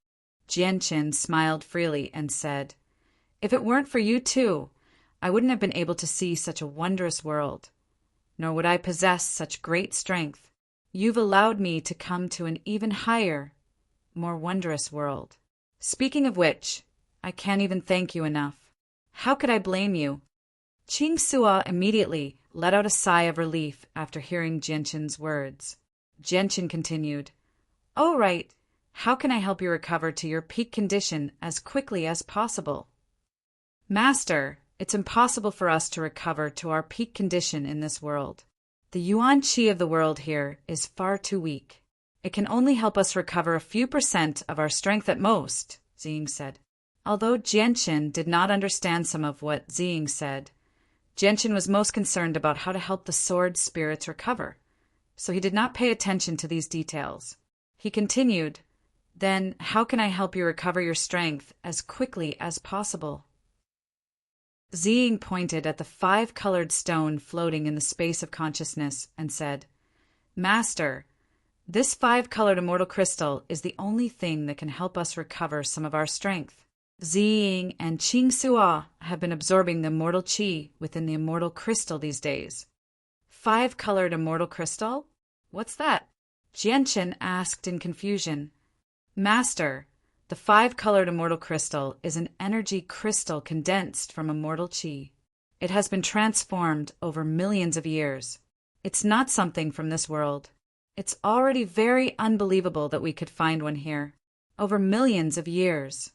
Jianqin smiled freely and said, "If it weren't for you too, I wouldn't have been able to see such a wondrous world, nor would I possess such great strength. You've allowed me to come to an even higher, more wondrous world. Speaking of which, I can't even thank you enough. How could I blame you?" Qing Suo immediately let out a sigh of relief after hearing Jianqin's words. Jianqin continued, "Oh, right. How can I help you recover to your peak condition as quickly as possible?" "Master, it's impossible for us to recover to our peak condition in this world. The yuan qi of the world here is far too weak. It can only help us recover a few % of our strength at most," Ziying said. Although Jianqin did not understand some of what Ziying said, Jianqin was most concerned about how to help the sword spirits recover, so he did not pay attention to these details. He continued, "Then how can I help you recover your strength as quickly as possible?" Ziying pointed at the 5-colored stone floating in the space of consciousness and said, "Master, this 5-colored immortal crystal is the only thing that can help us recover some of our strength. Ziying and Qing Suo have been absorbing the immortal qi within the immortal crystal these days." 5-colored immortal crystal? What's that? Jianqin asked in confusion. "Master, the 5-colored immortal crystal is an energy crystal condensed from immortal qi. It has been transformed over millions of years. It's not something from this world. It's already very unbelievable that we could find one here. Over millions of years."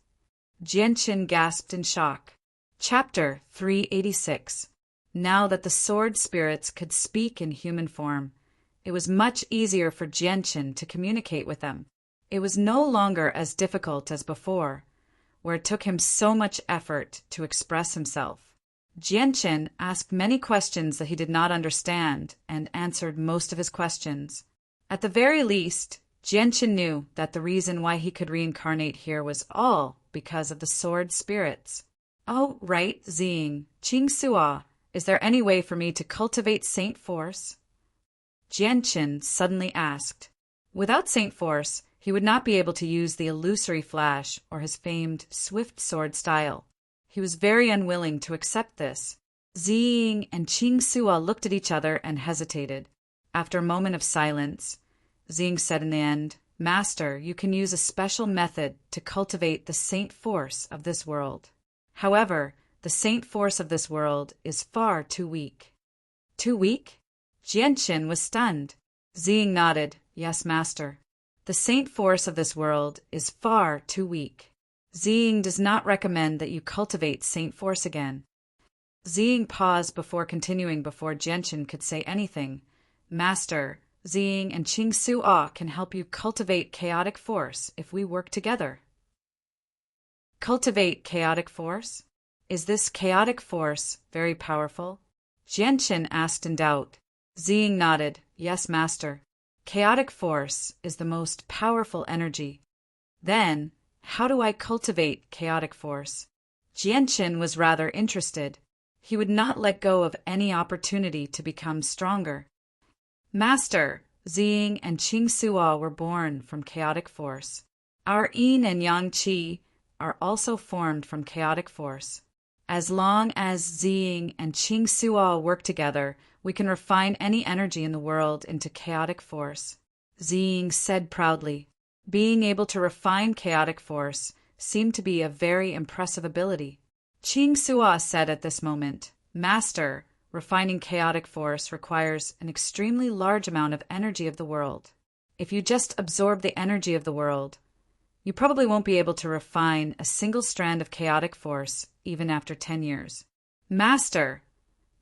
Jianqin gasped in shock. Chapter 386. Now that the sword spirits could speak in human form, it was much easier for Jianqin to communicate with them. It was no longer as difficult as before, where it took him so much effort to express himself. Jianqin asked many questions that he did not understand and answered most of his questions. At the very least, Jianqin knew that the reason why he could reincarnate here was all because of the sword spirits. "Oh, right, Ziying, Qing Suo, is there any way for me to cultivate Saint Force?" Jianqin suddenly asked. Without Saint Force, he would not be able to use the illusory flash or his famed swift sword style. He was very unwilling to accept this. Ziying and Qing Suo looked at each other and hesitated. After a moment of silence, Ziying said in the end, "Master, you can use a special method to cultivate the Saint Force of this world. However, the Saint Force of this world is far too weak." "Too weak?" Jianqin was stunned. Ziying nodded. Yes, master. The saint force of this world is far too weak. Ziying does not recommend that you cultivate saint force again. Ziying paused before continuing before Jianchen could say anything. Master, Ziying and Qing Su Ah can help you cultivate chaotic force if we work together. Cultivate chaotic force? Is this chaotic force very powerful? Jianchen asked in doubt. Ziying nodded. Yes, master. Chaotic force is the most powerful energy. Then, how do I cultivate chaotic force? Jianchen was rather interested. He would not let go of any opportunity to become stronger. Master, Ziying and Qing Suo were born from chaotic force. Our yin and yang qi are also formed from chaotic force. As long as Ziying and Qing Suo work together, we can refine any energy in the world into chaotic force. Ziying said proudly. Being able to refine chaotic force seemed to be a very impressive ability. Qing Suo said at this moment, Master, refining chaotic force requires an extremely large amount of energy of the world. If you just absorb the energy of the world, you probably won't be able to refine a single strand of chaotic force even after 10 years. Master,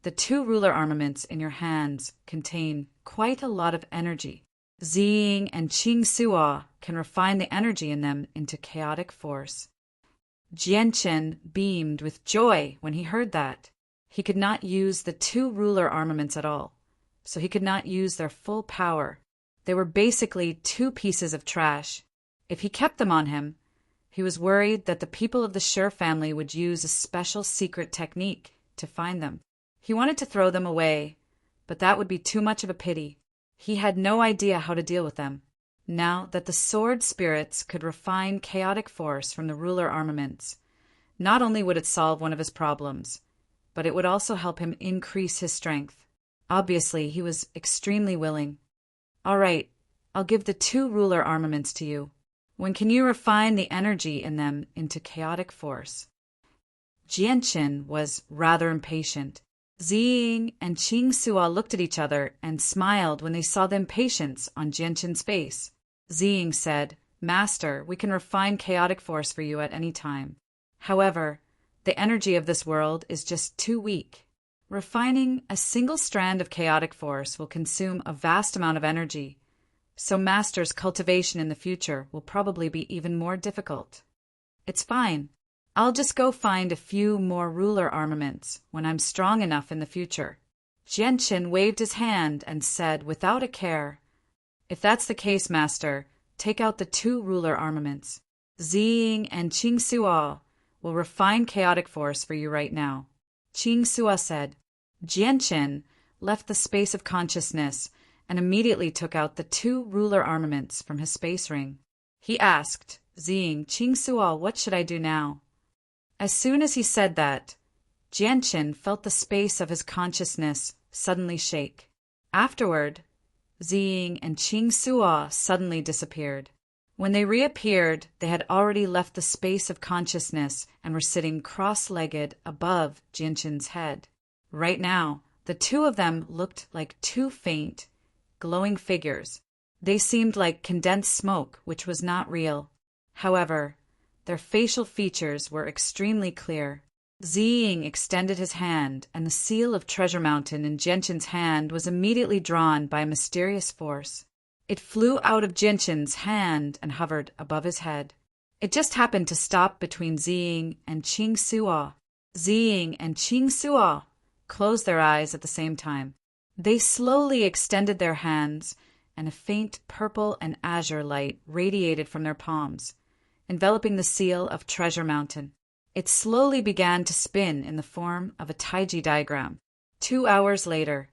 the 2 ruler armaments in your hands contain quite a lot of energy. Ziying and Qing Suo can refine the energy in them into chaotic force. Jianchen beamed with joy when he heard that. He could not use the 2 ruler armaments at all, so he could not use their full power. They were basically 2 pieces of trash. If he kept them on him, he was worried that the people of the Shi family would use a special secret technique to find them. He wanted to throw them away, but that would be too much of a pity. He had no idea how to deal with them. Now that the sword spirits could refine chaotic force from the ruler armaments, not only would it solve one of his problems, but it would also help him increase his strength. Obviously, he was extremely willing. All right, I'll give the 2 ruler armaments to you. When can you refine the energy in them into chaotic force? Jianchen was rather impatient. Ziying and Qing Suo looked at each other and smiled when they saw the impatience on Jianchen's face. Ziying said, Master, we can refine chaotic force for you at any time. However, the energy of this world is just too weak. Refining a single strand of chaotic force will consume a vast amount of energy, so Master's cultivation in the future will probably be even more difficult. It's fine. I'll just go find a few more ruler armaments when I'm strong enough in the future. Jianchen waved his hand and said without a care, If that's the case, Master, take out the 2 ruler armaments. Ziying and Qing Suo will refine chaotic force for you right now. Qing Suo said. Jianchen left the space of consciousness and immediately took out the 2 ruler armaments from his space ring. He asked, Ziying, Qing Suo, what should I do now? As soon as he said that, Jianchen felt the space of his consciousness suddenly shake. Afterward, Ziying and Qing Suo suddenly disappeared. When they reappeared, they had already left the space of consciousness and were sitting cross-legged above Jianchen's head. Right now, the 2 of them looked like 2 faint, glowing figures. They seemed like condensed smoke, which was not real. However, their facial features were extremely clear. Ziying extended his hand, and the seal of Treasure Mountain in Jianchen's hand was immediately drawn by a mysterious force. It flew out of Jianchen's hand and hovered above his head. It just happened to stop between Ziying and Qing Suo. Ziying and Qing Suo closed their eyes at the same time. They slowly extended their hands, and a faint purple and azure light radiated from their palms, enveloping the seal of Treasure Mountain. It slowly began to spin in the form of a taiji diagram. 2 hours later,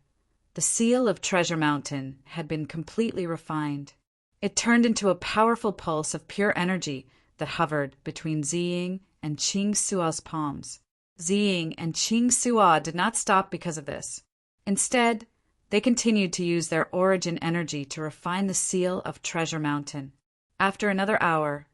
the seal of Treasure Mountain had been completely refined. It turned into a powerful pulse of pure energy that hovered between Ziying and Qing Suo's palms. Ziying and Qing Suo did not stop because of this. Instead, they continued to use their origin energy to refine the seal of Treasure Mountain. After another hour,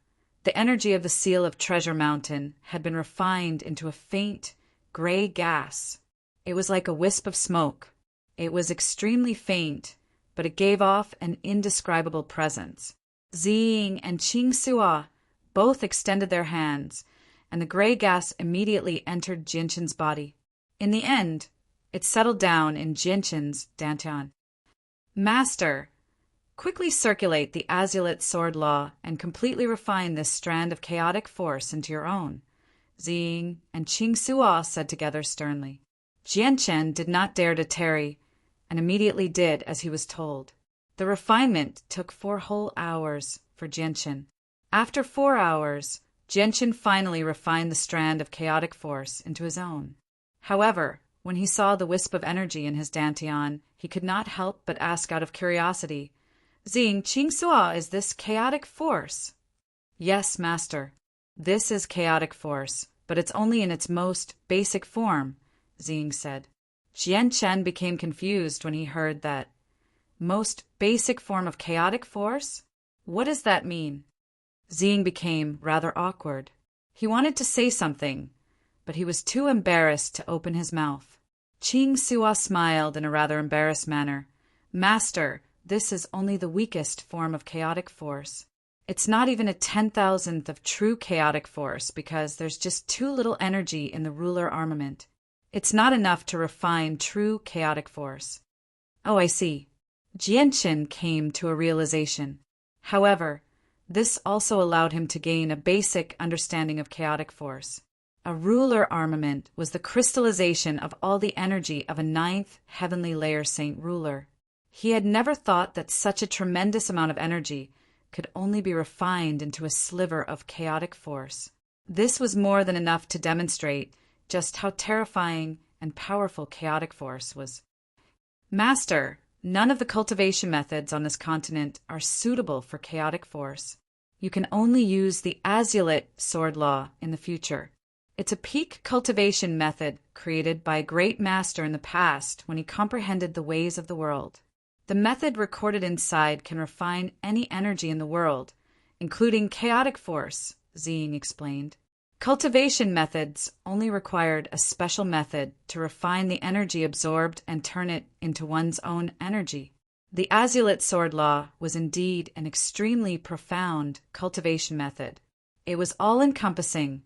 the energy of the seal of Treasure Mountain had been refined into a faint, gray gas. It was like a wisp of smoke. It was extremely faint, but it gave off an indescribable presence. Ziying and Qing Sua both extended their hands, and the gray gas immediately entered Jianshan's body. In the end, it settled down in Jianshan's dantian. Master, quickly circulate the azulate sword law and completely refine this strand of chaotic force into your own, Ziying and Qing Sua said together sternly. Jianshan did not dare to tarry, and immediately did as he was told. The refinement took 4 whole hours for Jianshan. After 4 hours, Jianshan finally refined the strand of chaotic force into his own. However, when he saw the wisp of energy in his dantian, he could not help but ask out of curiosity, Ziying, Qing Sua, is this chaotic force? Yes, master. This is chaotic force, but it's only in its most basic form, Ziying said. Jianshan became confused when he heard that. Most basic form of chaotic force? What does that mean? Ziying became rather awkward. He wanted to say something, but he was too embarrassed to open his mouth. Qing Sua smiled in a rather embarrassed manner. Master, this is only the weakest form of chaotic force. It's not even a 10,000th of true chaotic force because there's just too little energy in the ruler armament. It's not enough to refine true chaotic force. Oh, I see. Jianshan came to a realization. However, this also allowed him to gain a basic understanding of chaotic force. A ruler armament was the crystallization of all the energy of a 9th heavenly layer saint ruler. He had never thought that such a tremendous amount of energy could only be refined into a sliver of chaotic force. This was more than enough to demonstrate just how terrifying and powerful chaotic force was. Master, none of the cultivation methods on this continent are suitable for chaotic force. You can only use the azulate sword law in the future. It's a peak cultivation method created by a great master in the past when he comprehended the ways of the world. The method recorded inside can refine any energy in the world, including chaotic force, Ziying explained. Cultivation methods only required a special method to refine the energy absorbed and turn it into one's own energy. The azulate sword law was indeed an extremely profound cultivation method. It was all-encompassing,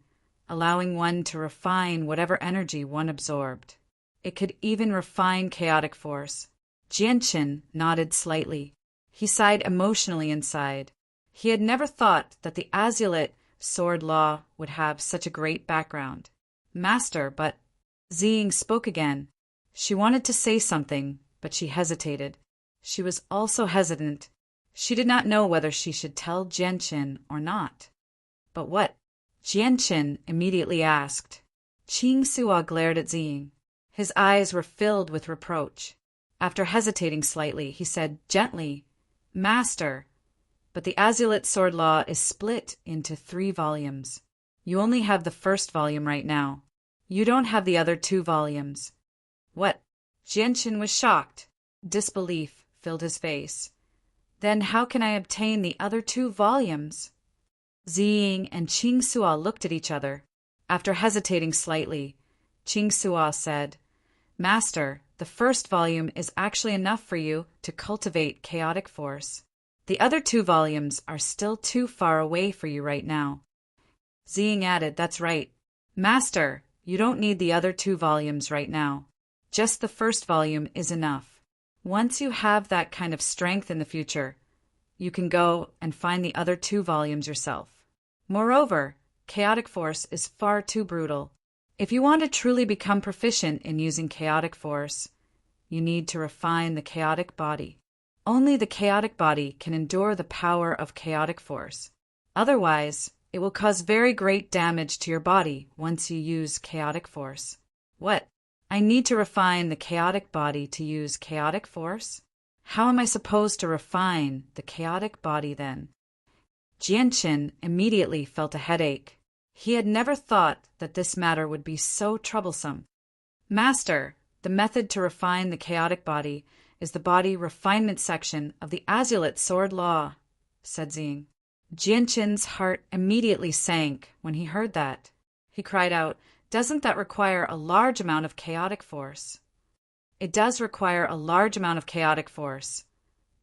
allowing one to refine whatever energy one absorbed. It could even refine chaotic force. Jianshan nodded slightly. He sighed emotionally inside. He had never thought that the azulate sword law would have such a great background. Master, but... Ziying spoke again. She wanted to say something, but she hesitated. She was also hesitant. She did not know whether she should tell Jianshan or not. But what? Jianshan immediately asked. Qing Sua glared at Ziying. His eyes were filled with reproach. After hesitating slightly, he said gently, Master, but the azulate sword law is split into 3 volumes. You only have the first volume right now. You don't have the other 2 volumes. What? Jianshan was shocked. Disbelief filled his face. Then how can I obtain the other 2 volumes? Ziying and Qing Sua looked at each other. After hesitating slightly, Qing Sua said, Master, the first volume is actually enough for you to cultivate chaotic force. The other 2 volumes are still too far away for you right now. Ziying added, That's right. Master, you don't need the other 2 volumes right now. Just the first volume is enough. Once you have that kind of strength in the future, you can go and find the other 2 volumes yourself. Moreover, chaotic force is far too brutal. If you want to truly become proficient in using chaotic force, you need to refine the chaotic body. Only the chaotic body can endure the power of chaotic force. Otherwise, it will cause very great damage to your body once you use chaotic force. What? I need to refine the chaotic body to use chaotic force? How am I supposed to refine the chaotic body then? Jianshan immediately felt a headache. He had never thought that this matter would be so troublesome. Master, the method to refine the chaotic body is the body refinement section of the azulate sword law, said Ziying. Jianshan's heart immediately sank when he heard that. He cried out, Doesn't that require a large amount of chaotic force? It does require a large amount of chaotic force,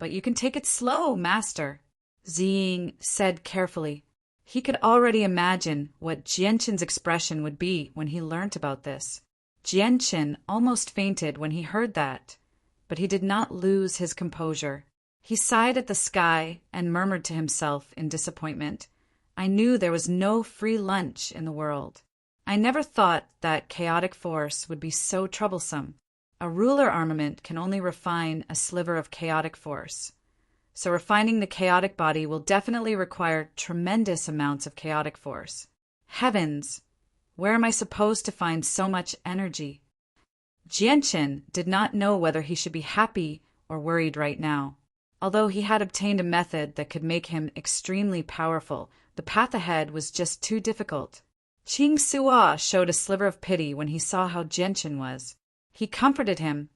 But you can take it slow, master, Ziying said carefully. He could already imagine what Jianshin's expression would be when he learnt about this. Jianshin almost fainted when he heard that, but he did not lose his composure. He sighed at the sky and murmured to himself in disappointment, I knew there was no free lunch in the world. I never thought that chaotic force would be so troublesome. A ruler armament can only refine a sliver of chaotic force. So refining the chaotic body will definitely require tremendous amounts of chaotic force. Heavens! Where am I supposed to find so much energy? Jianshin did not know whether he should be happy or worried right now. Although he had obtained a method that could make him extremely powerful, the path ahead was just too difficult. Qing Sua showed a sliver of pity when he saw how Jianshin was. He comforted him.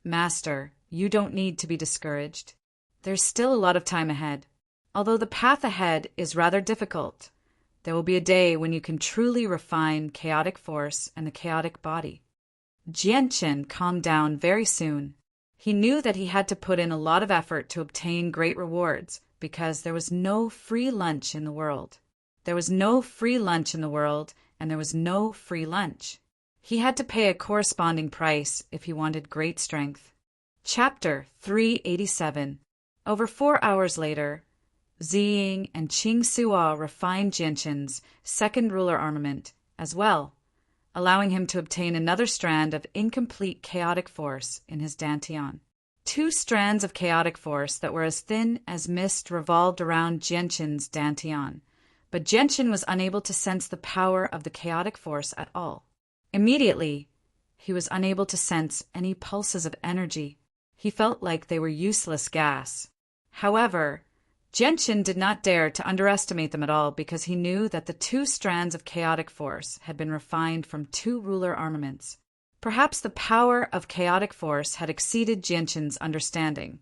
Master, you don't need to be discouraged. There's still a lot of time ahead. Although the path ahead is rather difficult, there will be a day when you can truly refine chaotic force and the chaotic body. Jianshin calmed down very soon. He knew that he had to put in a lot of effort to obtain great rewards because there was no free lunch in the world. There was no free lunch in the world, and there was no free lunch. He had to pay a corresponding price if he wanted great strength. Chapter 387. Over 4 hours later, Ziying and Qing Sua refined Jianshin's second ruler armament as well, allowing him to obtain another strand of incomplete chaotic force in his dantian. 2 strands of chaotic force that were as thin as mist revolved around Jianshin's dantian, but Jianshin was unable to sense the power of the chaotic force at all. Immediately, he was unable to sense any pulses of energy. He felt like they were useless gas. However, Jianshin did not dare to underestimate them at all because he knew that the 2 strands of chaotic force had been refined from 2 ruler armaments. Perhaps the power of chaotic force had exceeded Jianshin's understanding,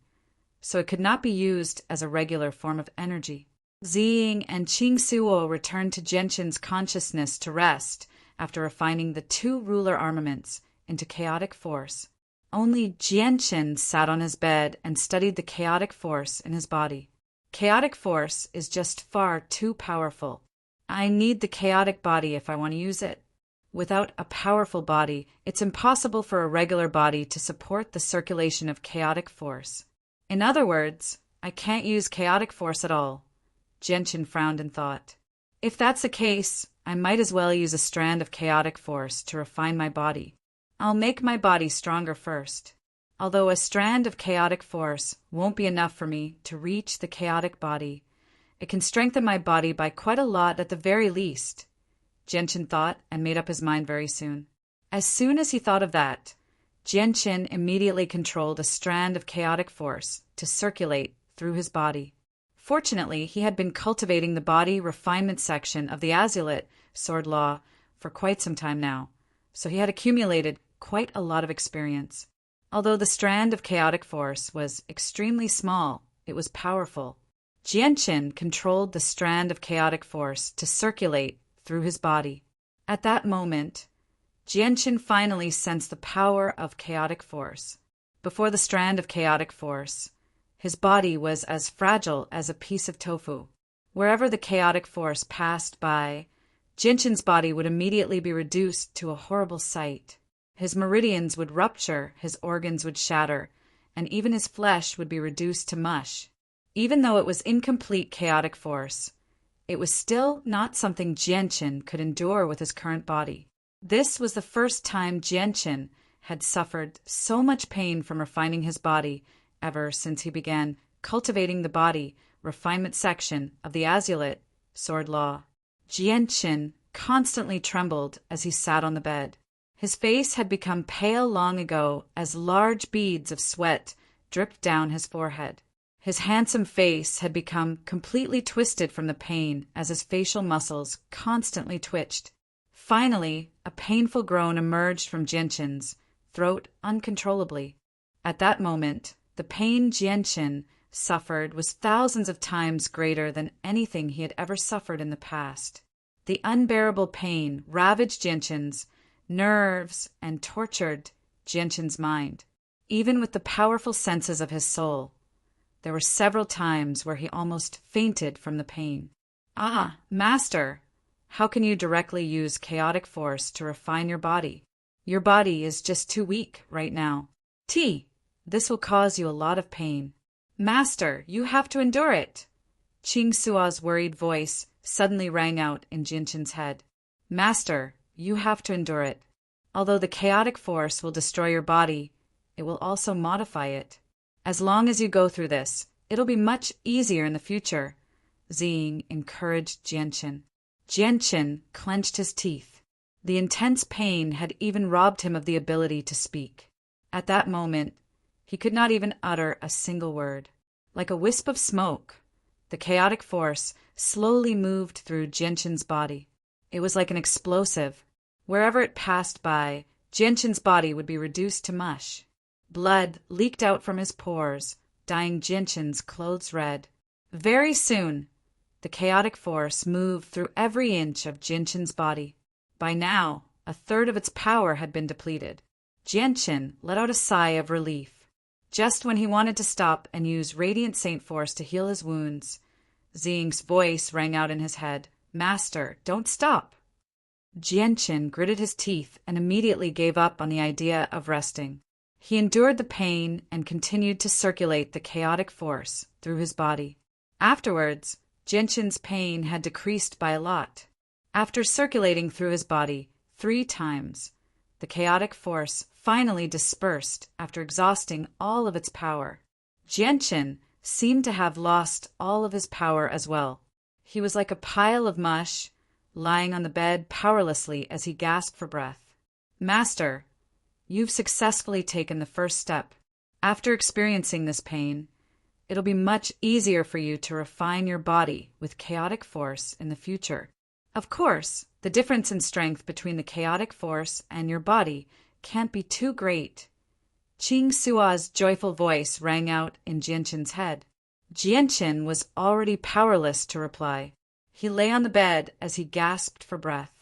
so it could not be used as a regular form of energy. Ziying and Qing Suo returned to Jianshin's consciousness to rest after refining the 2 ruler armaments into chaotic force. Only Jianshin sat on his bed and studied the chaotic force in his body. Chaotic force is just far too powerful. I need the chaotic body if I want to use it. Without a powerful body, it's impossible for a regular body to support the circulation of chaotic force. In other words, I can't use chaotic force at all. Jianshin frowned and thought, if that's the case, I might as well use a strand of chaotic force to refine my body. I'll make my body stronger first. Although a strand of chaotic force won't be enough for me to reach the chaotic body, it can strengthen my body by quite a lot at the very least. Jianshin thought and made up his mind very soon. As soon as he thought of that, Jianshin immediately controlled a strand of chaotic force to circulate through his body. Fortunately, he had been cultivating the body refinement section of the Amulet sword law for quite some time now, so he had accumulated quite a lot of experience. Although the strand of chaotic force was extremely small, it was powerful. Jianshin controlled the strand of chaotic force to circulate through his body. At that moment, Jianshin finally sensed the power of chaotic force. Before the strand of chaotic force, his body was as fragile as a piece of tofu. Wherever the chaotic force passed by, Jianshin's body would immediately be reduced to a horrible sight. His meridians would rupture, his organs would shatter, and even his flesh would be reduced to mush. Even though it was incomplete chaotic force, it was still not something Jianshin could endure with his current body. This was the first time Jianshin had suffered so much pain from refining his body ever since he began cultivating the body refinement section of the Amulet sword law. Jianshin constantly trembled as he sat on the bed. His face had become pale long ago as large beads of sweat dripped down his forehead. His handsome face had become completely twisted from the pain as his facial muscles constantly twitched. Finally, a painful groan emerged from Jianshin's throat uncontrollably. At that moment, the pain Jianshin suffered was thousands of times greater than anything he had ever suffered in the past. The unbearable pain ravaged Jianshin's nerves and tortured Jianshin's mind. Even with the powerful senses of his soul, There were several times where he almost fainted from the pain. "Ah, Master, how can you directly use chaotic force to refine your body? Your body is just too weak right now. This will cause you a lot of pain. Master, you have to endure it." Ching Sua's worried voice suddenly rang out in Jinshin's head. "Master, you have to endure it. Although the chaotic force will destroy your body, it will also modify it. As long as you go through this, it'll be much easier in the future," Ziying encouraged Jianshin. Jianshin clenched his teeth. The intense pain had even robbed him of the ability to speak. At that moment, he could not even utter a single word. Like a wisp of smoke, the chaotic force slowly moved through Jianshin's body. It was like an explosive. Wherever it passed by, Jianshin's body would be reduced to mush. Blood leaked out from his pores, dyeing Jianshin's clothes red. Very soon, the chaotic force moved through every inch of Jianshin's body. By now, a third of its power had been depleted. Jianshin let out a sigh of relief. Just when he wanted to stop and use Radiant Saint Force to heal his wounds, Ziying's voice rang out in his head. "Master, don't stop." Jianshin gritted his teeth and immediately gave up on the idea of resting. He endured the pain and continued to circulate the chaotic force through his body. Afterwards, Jianshin's pain had decreased by a lot. After circulating through his body 3 times, the chaotic force finally dispersed after exhausting all of its power. Jianshin seemed to have lost all of his power as well. He was like a pile of mush, lying on the bed powerlessly as he gasped for breath. "Master, you've successfully taken the first step. After experiencing this pain, it'll be much easier for you to refine your body with chaotic force in the future. Of course, the difference in strength between the chaotic force and your body can't be too great." Ching Sua's joyful voice rang out in Jianshin's head. Jianshin was already powerless to reply. He lay on the bed as he gasped for breath.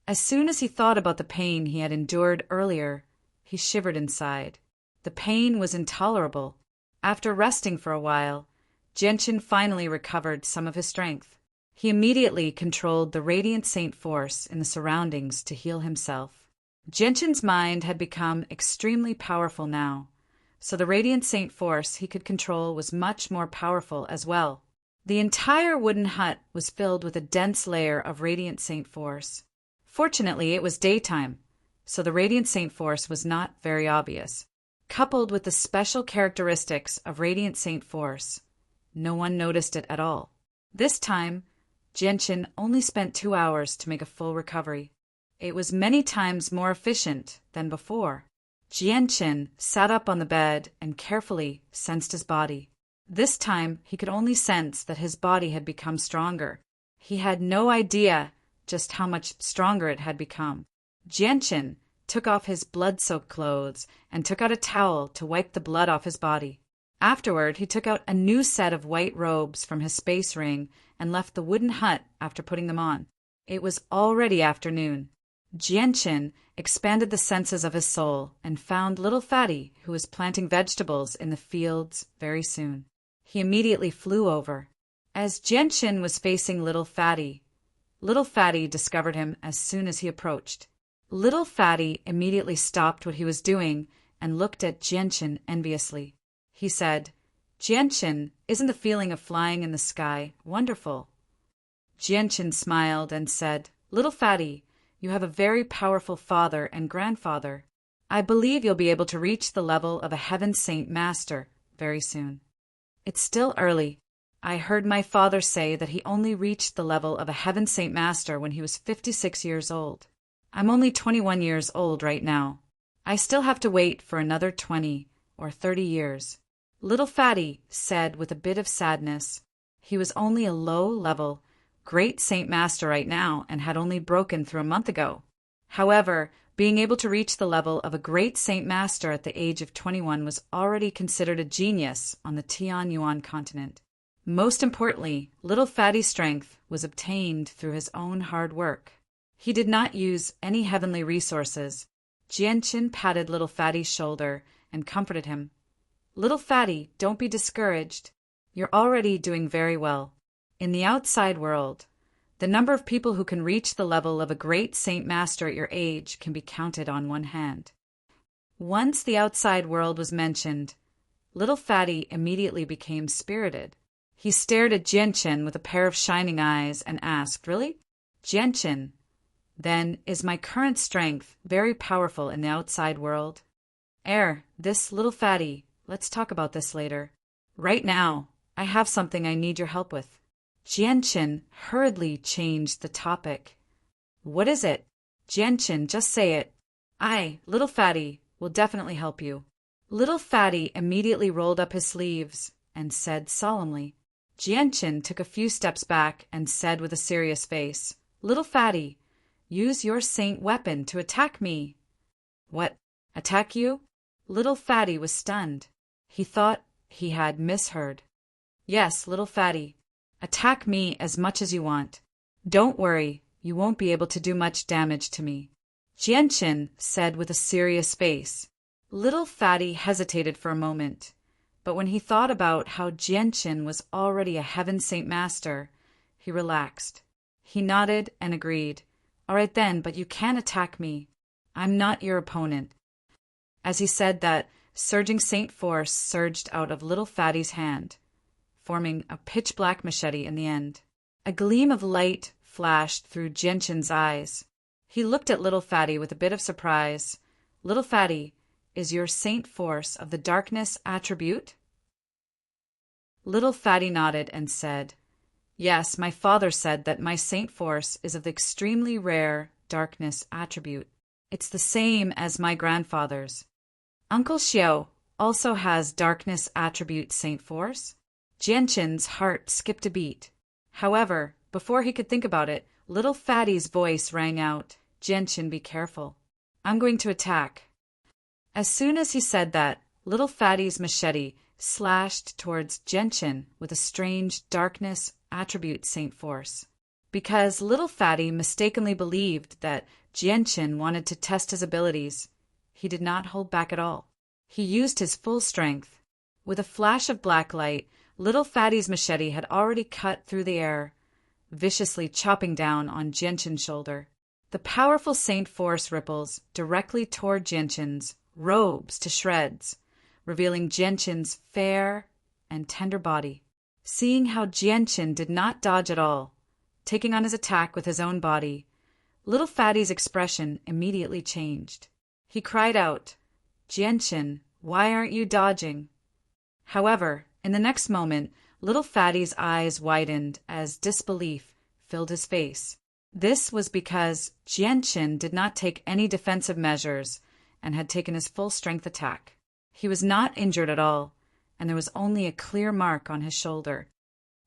As soon as he thought about the pain he had endured earlier, he shivered inside. The pain was intolerable. After resting for a while, Jianshin finally recovered some of his strength. He immediately controlled the Radiant Saint Force in the surroundings to heal himself. Jianshin's mind had become extremely powerful now, so the Radiant Saint Force he could control was much more powerful as well. The entire wooden hut was filled with a dense layer of Radiant Saint Force. Fortunately, it was daytime, so the Radiant Saint Force was not very obvious. Coupled with the special characteristics of Radiant Saint Force, no one noticed it at all. This time, Jianshin only spent 2 hours to make a full recovery. It was many times more efficient than before. Jianshin sat up on the bed and carefully sensed his body. This time, he could only sense that his body had become stronger. He had no idea just how much stronger it had become. Jianshin took off his blood-soaked clothes and took out a towel to wipe the blood off his body. Afterward, he took out a new set of white robes from his space ring and left the wooden hut after putting them on. It was already afternoon. Jianshin expanded the senses of his soul and found little Fatty, who was planting vegetables in the fields very soon. He immediately flew over. As Jianshin was facing little Fatty discovered him as soon as he approached. Little Fatty immediately stopped what he was doing and looked at Jianshin enviously. He said, "Jianshin, isn't the feeling of flying in the sky wonderful?" Jianshin smiled and said, "Little Fatty, you have a very powerful father and grandfather. I believe you'll be able to reach the level of a Heaven Saint Master very soon." "It's still early. I heard my father say that he only reached the level of a Heaven Saint Master when he was 56 years old. I'm only 21 years old right now. I still have to wait for another 20 or 30 years. Little Fatty said with a bit of sadness. He was only a low-level, great Saint Master right now and had only broken through a month ago. However, being able to reach the level of a great Saint Master at the age of 21 was already considered a genius on the Tianyuan continent. Most importantly, little Fatty's strength was obtained through his own hard work. He did not use any heavenly resources. Jianshin patted little Fatty's shoulder and comforted him. "Little Fatty, don't be discouraged. You're already doing very well. In the outside world, the number of people who can reach the level of a great Saint Master at your age can be counted on one hand. Once the outside world was mentioned, little Fatty immediately became spirited. He stared at Jianchen with a pair of shining eyes and asked, "Really? Jianchen, then, is my current strength very powerful in the outside world?" This little Fatty, let's talk about this later. Right now, I have something I need your help with." Jianchen hurriedly changed the topic. "What is it?" "Jianchen, just say it." "I, little Fatty, will definitely help you." Little Fatty immediately rolled up his sleeves and said solemnly. Jianchen took a few steps back and said with a serious face, "Little Fatty, use your saint weapon to attack me." "What? Attack you?" Little Fatty was stunned. He thought he had misheard. "Yes, little Fatty, attack me as much as you want. Don't worry, you won't be able to do much damage to me," Jianchen said with a serious face. Little Fatty hesitated for a moment, but when he thought about how Jianchen was already a Heaven Saint Master, he relaxed. He nodded and agreed. "All right then, but you can attack me. I'm not your opponent." As he said that, surging saint force surged out of little Fatty's hand, forming a pitch-black machete in the end. A gleam of light flashed through Jianchen's eyes. He looked at little Fatty with a bit of surprise. "Little Fatty, is your saint force of the darkness attribute?" Little Fatty nodded and said, "Yes, my father said that my saint force is of the extremely rare darkness attribute. It's the same as my grandfather's." "Uncle Xiao also has darkness attribute saint force?" Jianchen's heart skipped a beat. However, before he could think about it, little Fatty's voice rang out, "Jianchen, be careful. I'm going to attack." As soon as he said that, little Fatty's machete slashed towards Jianchen with a strange darkness attribute saint force. Because little Fatty mistakenly believed that Jianchen wanted to test his abilities, he did not hold back at all. He used his full strength. With a flash of black light, little Fatty's machete had already cut through the air, viciously chopping down on Jianchen's shoulder. The powerful saint force ripples directly toward Jianchen's robes to shreds, revealing Jianchen's fair and tender body. Seeing how Jianchen did not dodge at all, taking on his attack with his own body, little Fatty's expression immediately changed. He cried out, "Jianchen, why aren't you dodging?" However, in the next moment, little Fatty's eyes widened as disbelief filled his face. This was because Jianchen did not take any defensive measures and had taken his full strength attack. He was not injured at all, and there was only a clear mark on his shoulder.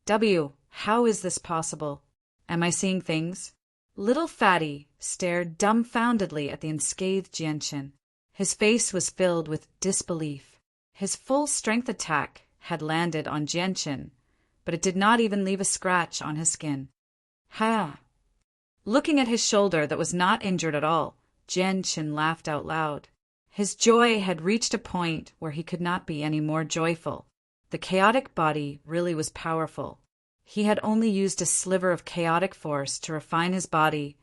How is this possible? Am I seeing things? Little Fatty stared dumbfoundedly at the unscathed Jianchen. His face was filled with disbelief. His full strength attack had landed on Jianchen, but it did not even leave a scratch on his skin. "Ha!" Looking at his shoulder that was not injured at all, Jianchen laughed out loud. His joy had reached a point where he could not be any more joyful. The chaotic body really was powerful. He had only used a sliver of chaotic force to refine his body,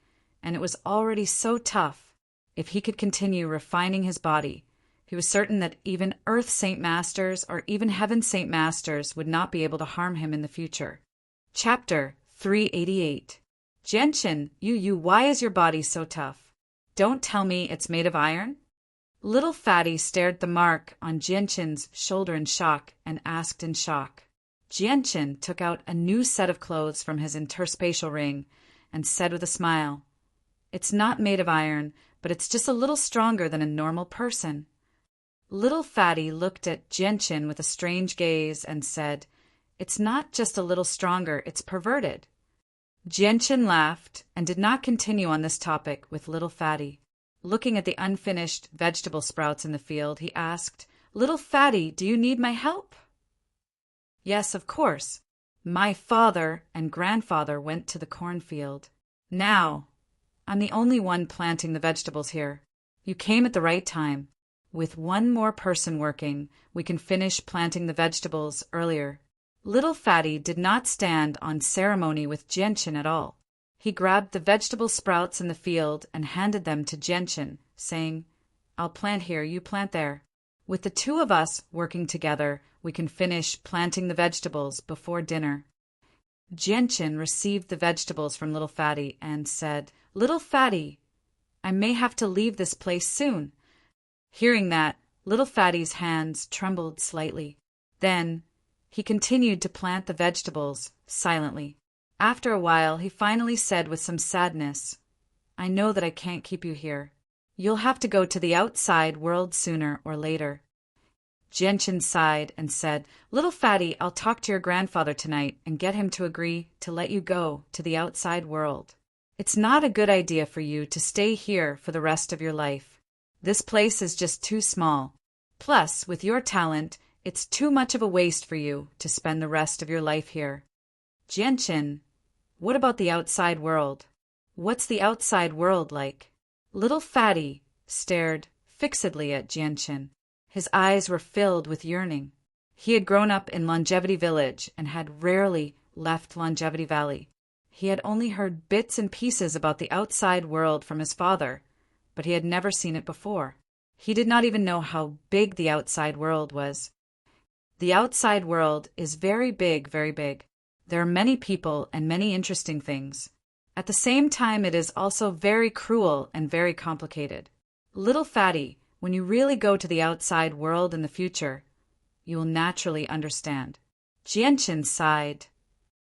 and it was already so tough. If he could continue refining his body, he was certain that even Earth Saint Masters or even Heaven Saint Masters would not be able to harm him in the future. Chapter 388. Jianchen, why is your body so tough? Don't tell me it's made of iron? Little Fatty stared at the mark on Jianchen's shoulder in shock and asked in shock. Jianchen took out a new set of clothes from his interspatial ring and said with a smile, "It's not made of iron, but it's just a little stronger than a normal person." Little Fatty looked at Jianchen with a strange gaze and said, "It's not just a little stronger, it's perverted." Jianchen laughed and did not continue on this topic with little Fatty. Looking at the unfinished vegetable sprouts in the field, he asked, "Little Fatty, do you need my help?" "Yes, of course. My father and grandfather went to the cornfield. Now, I'm the only one planting the vegetables here. You came at the right time. With one more person working, we can finish planting the vegetables earlier." Little Fatty did not stand on ceremony with Gentian at all. He grabbed the vegetable sprouts in the field and handed them to Gentian, saying, "I'll plant here, you plant there. With the two of us working together, we can finish planting the vegetables before dinner." Gentian received the vegetables from Little Fatty and said, "Little Fatty, I may have to leave this place soon." Hearing that, Little Fatty's hands trembled slightly. Then he continued to plant the vegetables silently. After a while, he finally said with some sadness, "I know that I can't keep you here. You'll have to go to the outside world sooner or later." Gentian sighed and said, "Little Fatty, I'll talk to your grandfather tonight and get him to agree to let you go to the outside world. It's not a good idea for you to stay here for the rest of your life. This place is just too small. Plus, with your talent, it's too much of a waste for you to spend the rest of your life here." "Gentian, what about the outside world? What's the outside world like?" Little Fatty stared fixedly at Gentian. His eyes were filled with yearning. He had grown up in Longevity Village and had rarely left Longevity Valley. He had only heard bits and pieces about the outside world from his father, but he had never seen it before. He did not even know how big the outside world was. The outside world is very big, very big. There are many people and many interesting things. At the same time, it is also very cruel and very complicated. Little Fatty, when you really go to the outside world in the future, you will naturally understand. Gentian sighed.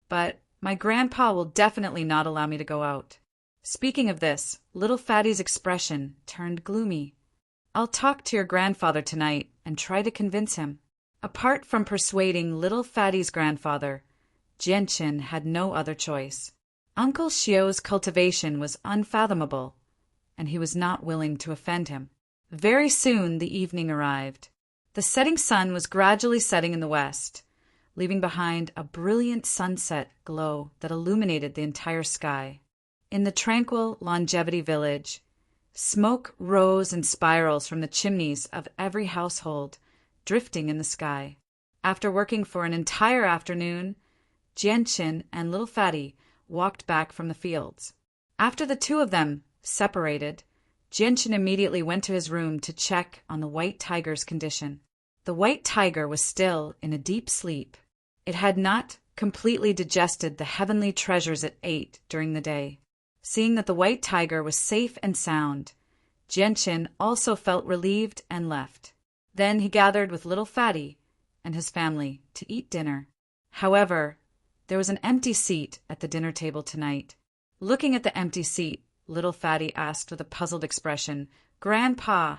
"But my grandpa will definitely not allow me to go out." Speaking of this, Little Fatty's expression turned gloomy. "I'll talk to your grandfather tonight and try to convince him." Apart from persuading Little Fatty's grandfather, Gentian had no other choice. Uncle Shio's cultivation was unfathomable, and he was not willing to offend him. Very soon the evening arrived. The setting sun was gradually setting in the west, leaving behind a brilliant sunset glow that illuminated the entire sky. In the tranquil Longevity Village, smoke rose in spirals from the chimneys of every household, drifting in the sky. After working for an entire afternoon, Gentian and Little Fatty walked back from the fields. After the two of them separated, Gentian immediately went to his room to check on the white tiger's condition. The white tiger was still in a deep sleep. It had not completely digested the heavenly treasures it ate during the day. Seeing that the white tiger was safe and sound, Gentian also felt relieved and left. Then he gathered with Little Fatty and his family to eat dinner. However, there was an empty seat at the dinner table tonight. Looking at the empty seat, Little Fatty asked with a puzzled expression, "Grandpa,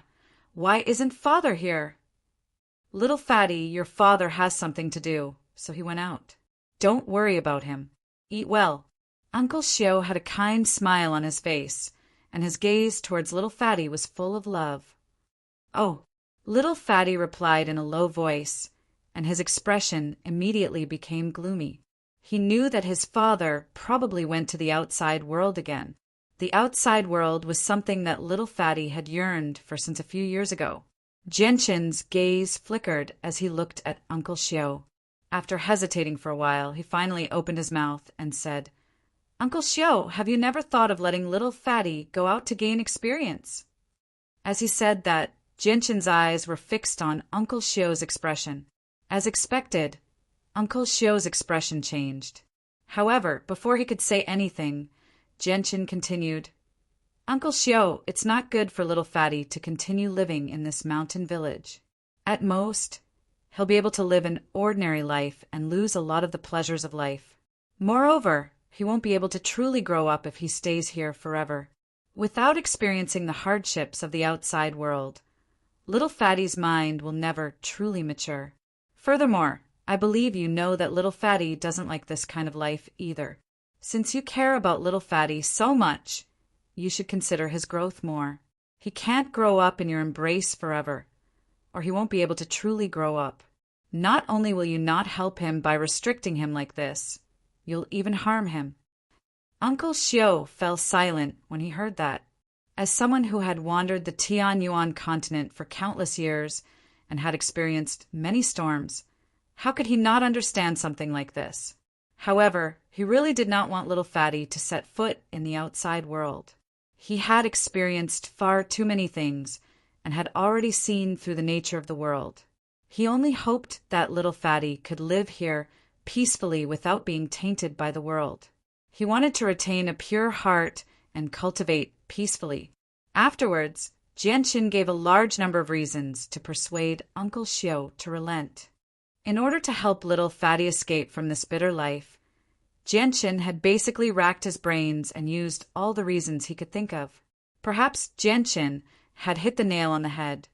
why isn't Father here?" "Little Fatty, your father has something to do, so he went out. Don't worry about him. Eat well." Uncle Shio had a kind smile on his face, and his gaze towards Little Fatty was full of love. "Oh," Little Fatty replied in a low voice, and his expression immediately became gloomy. He knew that his father probably went to the outside world again. The outside world was something that Little Fatty had yearned for since a few years ago. Gentian's gaze flickered as he looked at Uncle Shio. After hesitating for a while, he finally opened his mouth and said, "Uncle Shio, have you never thought of letting Little Fatty go out to gain experience?" As he said that, Gentian's eyes were fixed on Uncle Shio's expression. As expected, Uncle Shio's expression changed. However, before he could say anything, Gentian continued, "Uncle Shio, it's not good for Little Fatty to continue living in this mountain village. At most, he'll be able to live an ordinary life and lose a lot of the pleasures of life. Moreover, he won't be able to truly grow up if he stays here forever. Without experiencing the hardships of the outside world, Little Fatty's mind will never truly mature. Furthermore, I believe you know that Little Fatty doesn't like this kind of life either. Since you care about Little Fatty so much, you should consider his growth more. He can't grow up in your embrace forever, or he won't be able to truly grow up. Not only will you not help him by restricting him like this, you'll even harm him." Uncle Shio fell silent when he heard that. As someone who had wandered the Tianyuan continent for countless years and had experienced many storms, How could he not understand something like this? However, he really did not want little Fatty to set foot in the outside world. He had experienced far too many things and had already seen through the nature of the world. He only hoped that little Fatty could live here peacefully without being tainted by the world. He wanted to retain a pure heart and cultivate peacefully. Afterwards, Jianqin gave a large number of reasons to persuade Uncle Xiu to relent. In order to help little Fatty escape from this bitter life, Jianqin had basically racked his brains and used all the reasons he could think of. Perhaps Jianqin had hit the nail on the head,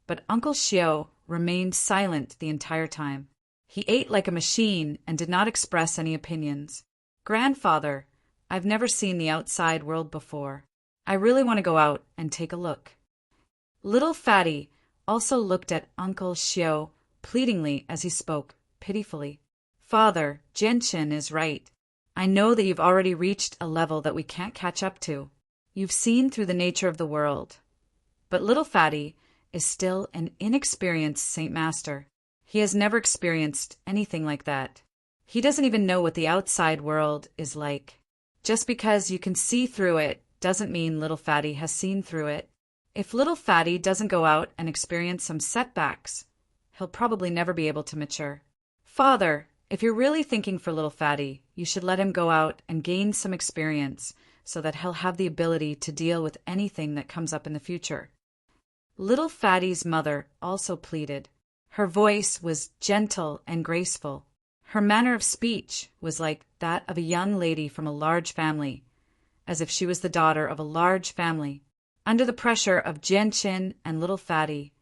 but Uncle Xiu remained silent the entire time. He ate like a machine and did not express any opinions. "Grandfather, I've never seen the outside world before. I really want to go out and take a look." Little Fatty also looked at Uncle Xiu pleadingly as he spoke, pitifully. "Father, Jianqin is right. I know that you've already reached a level that we can't catch up to. You've seen through the nature of the world. But little Fatty is still an inexperienced Saint Master. He has never experienced anything like that. He doesn't even know what the outside world is like. Just because you can see through it doesn't mean little Fatty has seen through it. If little Fatty doesn't go out and experience some setbacks, he'll probably never be able to mature. Father, if you're really thinking for little Fatty, you should let him go out and gain some experience so that he'll have the ability to deal with anything that comes up in the future." Little Fatty's mother also pleaded. Her voice was gentle and graceful. Her manner of speech was like that of a young lady from a large family, as if she was the daughter of a large family. Under the pressure of Jianqin and little Fatty,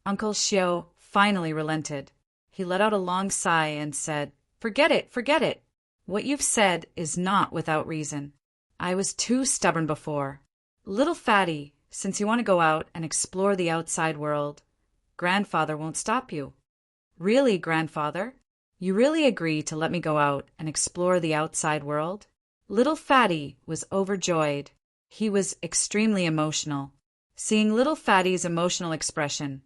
Uncle Xiu finally relented. He let out a long sigh and said, "Forget it, forget it. What you've said is not without reason. I was too stubborn before. Little Fatty, since you want to go out and explore the outside world, Grandfather won't stop you." "Really, Grandfather? You really agree to let me go out and explore the outside world?" Little Fatty was overjoyed. He was extremely emotional. Seeing little Fatty's emotional expression,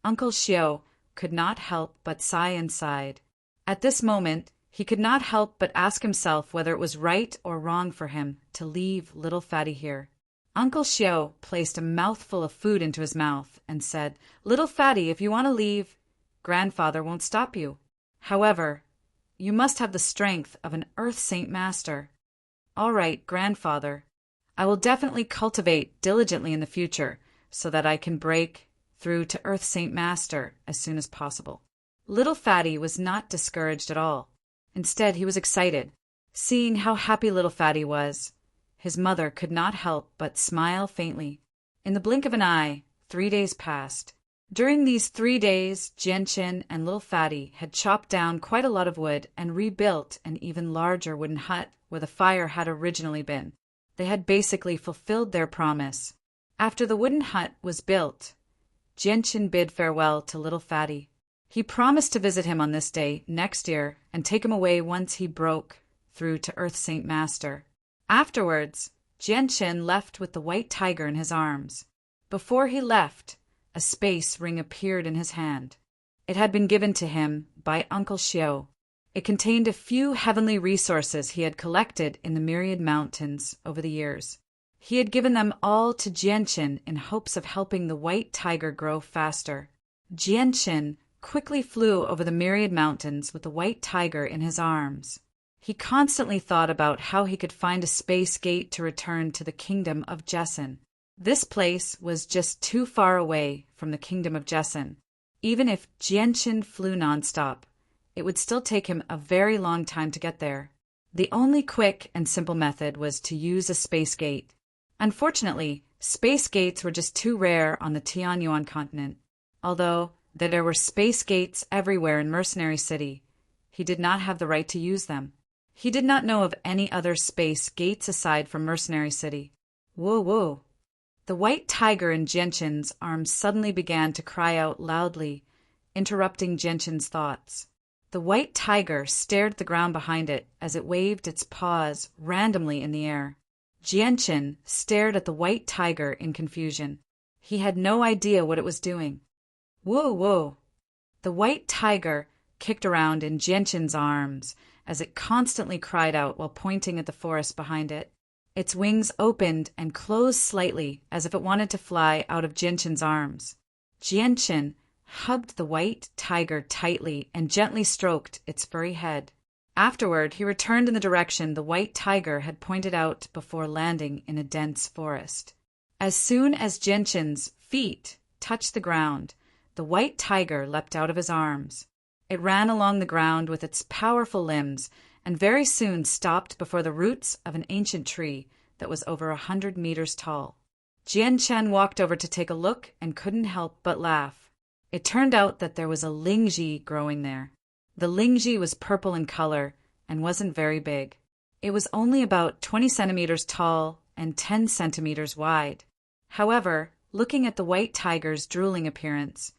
Uncle Xiu could not help but sigh inside. At this moment, he could not help but ask himself whether it was right or wrong for him to leave little Fatty here. Uncle Xiu placed a mouthful of food into his mouth and said, "Little Fatty, if you want to leave, Grandfather won't stop you. However, you must have the strength of an Earth Saint Master." "All right, Grandfather. I will definitely cultivate diligently in the future so that I can break through to Earth Saint Master as soon as possible." Little Fatty was not discouraged at all. Instead, he was excited. Seeing how happy little Fatty was, his mother could not help but smile faintly. In the blink of an eye, 3 days passed. During these 3 days, Jianqin and little Fatty had chopped down quite a lot of wood and rebuilt an even larger wooden hut where the fire had originally been. They had basically fulfilled their promise. After the wooden hut was built, Jianqin bid farewell to little Fatty. He promised to visit him on this day next year and take him away once he broke through to Earth Saint Master. Afterwards, Jianqin left with the white tiger in his arms. Before he left, a space ring appeared in his hand. It had been given to him by Uncle Xiu. It contained a few heavenly resources he had collected in the myriad mountains over the years. He had given them all to Jianqin in hopes of helping the white tiger grow faster. Jianqin quickly flew over the myriad mountains with the white tiger in his arms. He constantly thought about how he could find a space gate to return to the kingdom of Jessin. This place was just too far away from the kingdom of Jessin. Even if Jianqin flew nonstop, it would still take him a very long time to get there. The only quick and simple method was to use a space gate. Unfortunately, space gates were just too rare on the Tianyuan continent. Although there were space gates everywhere in Mercenary City, he did not have the right to use them. He did not know of any other space gates aside from Mercenary City. Whoa, whoa. The white tiger in Jianqin's arms suddenly began to cry out loudly, interrupting Jianqin's thoughts. The white tiger stared at the ground behind it as it waved its paws randomly in the air. Jianqin stared at the white tiger in confusion. He had no idea what it was doing. Whoa, whoa. The white tiger kicked around in Gentian's arms as it constantly cried out while pointing at the forest behind it. Its wings opened and closed slightly as if it wanted to fly out of Gentian's arms. Gentian hugged the white tiger tightly and gently stroked its furry head. Afterward, he returned in the direction the white tiger had pointed out before landing in a dense forest. As soon as Gentian's feet touched the ground, the white tiger leapt out of his arms. It ran along the ground with its powerful limbs and very soon stopped before the roots of an ancient tree that was over 100 meters tall. Jianchen walked over to take a look and couldn't help but laugh. It turned out that there was a lingzhi growing there. The lingzhi was purple in color and wasn't very big. It was only about 20 centimeters tall and 10 centimeters wide. However, looking at the white tiger's drooling appearance,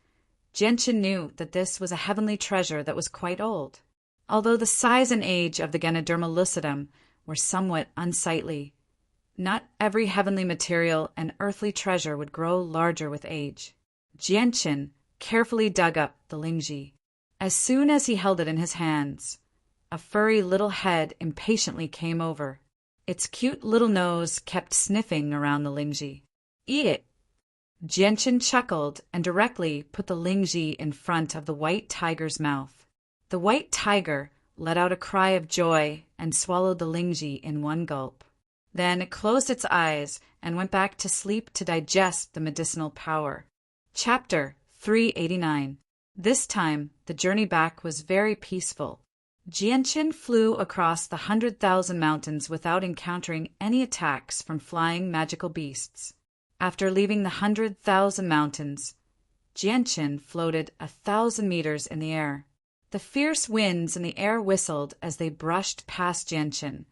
Jianchen knew that this was a heavenly treasure that was quite old. Although the size and age of the Ganoderma lucidum were somewhat unsightly, not every heavenly material and earthly treasure would grow larger with age. Jianchen carefully dug up the lingzhi. As soon as he held it in his hands, a furry little head impatiently came over. Its cute little nose kept sniffing around the lingzhi. "Eat it!" Jianchen chuckled and directly put the lingzhi in front of the white tiger's mouth. The white tiger let out a cry of joy and swallowed the lingzhi in one gulp. Then it closed its eyes and went back to sleep to digest the medicinal power. Chapter 389. This time, the journey back was very peaceful. Jianchen flew across the 100,000 mountains without encountering any attacks from flying magical beasts. After leaving the 100,000 mountains, Jianchen floated 1,000 meters in the air. The fierce winds in the air whistled as they brushed past Jianchen,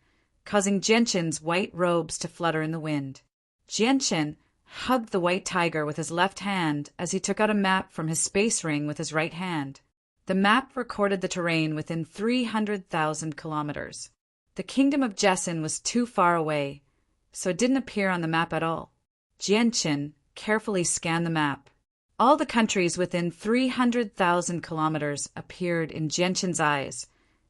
causing Jianchen's white robes to flutter in the wind. Jianchen hugged the white tiger with his left hand as he took out a map from his space ring with his right hand. The map recorded the terrain within 300,000 kilometers. The kingdom of Jessin was too far away, so it didn't appear on the map at all. Jianchen carefully scanned the map. All the countries within 300,000 kilometers appeared in Jianchen's eyes,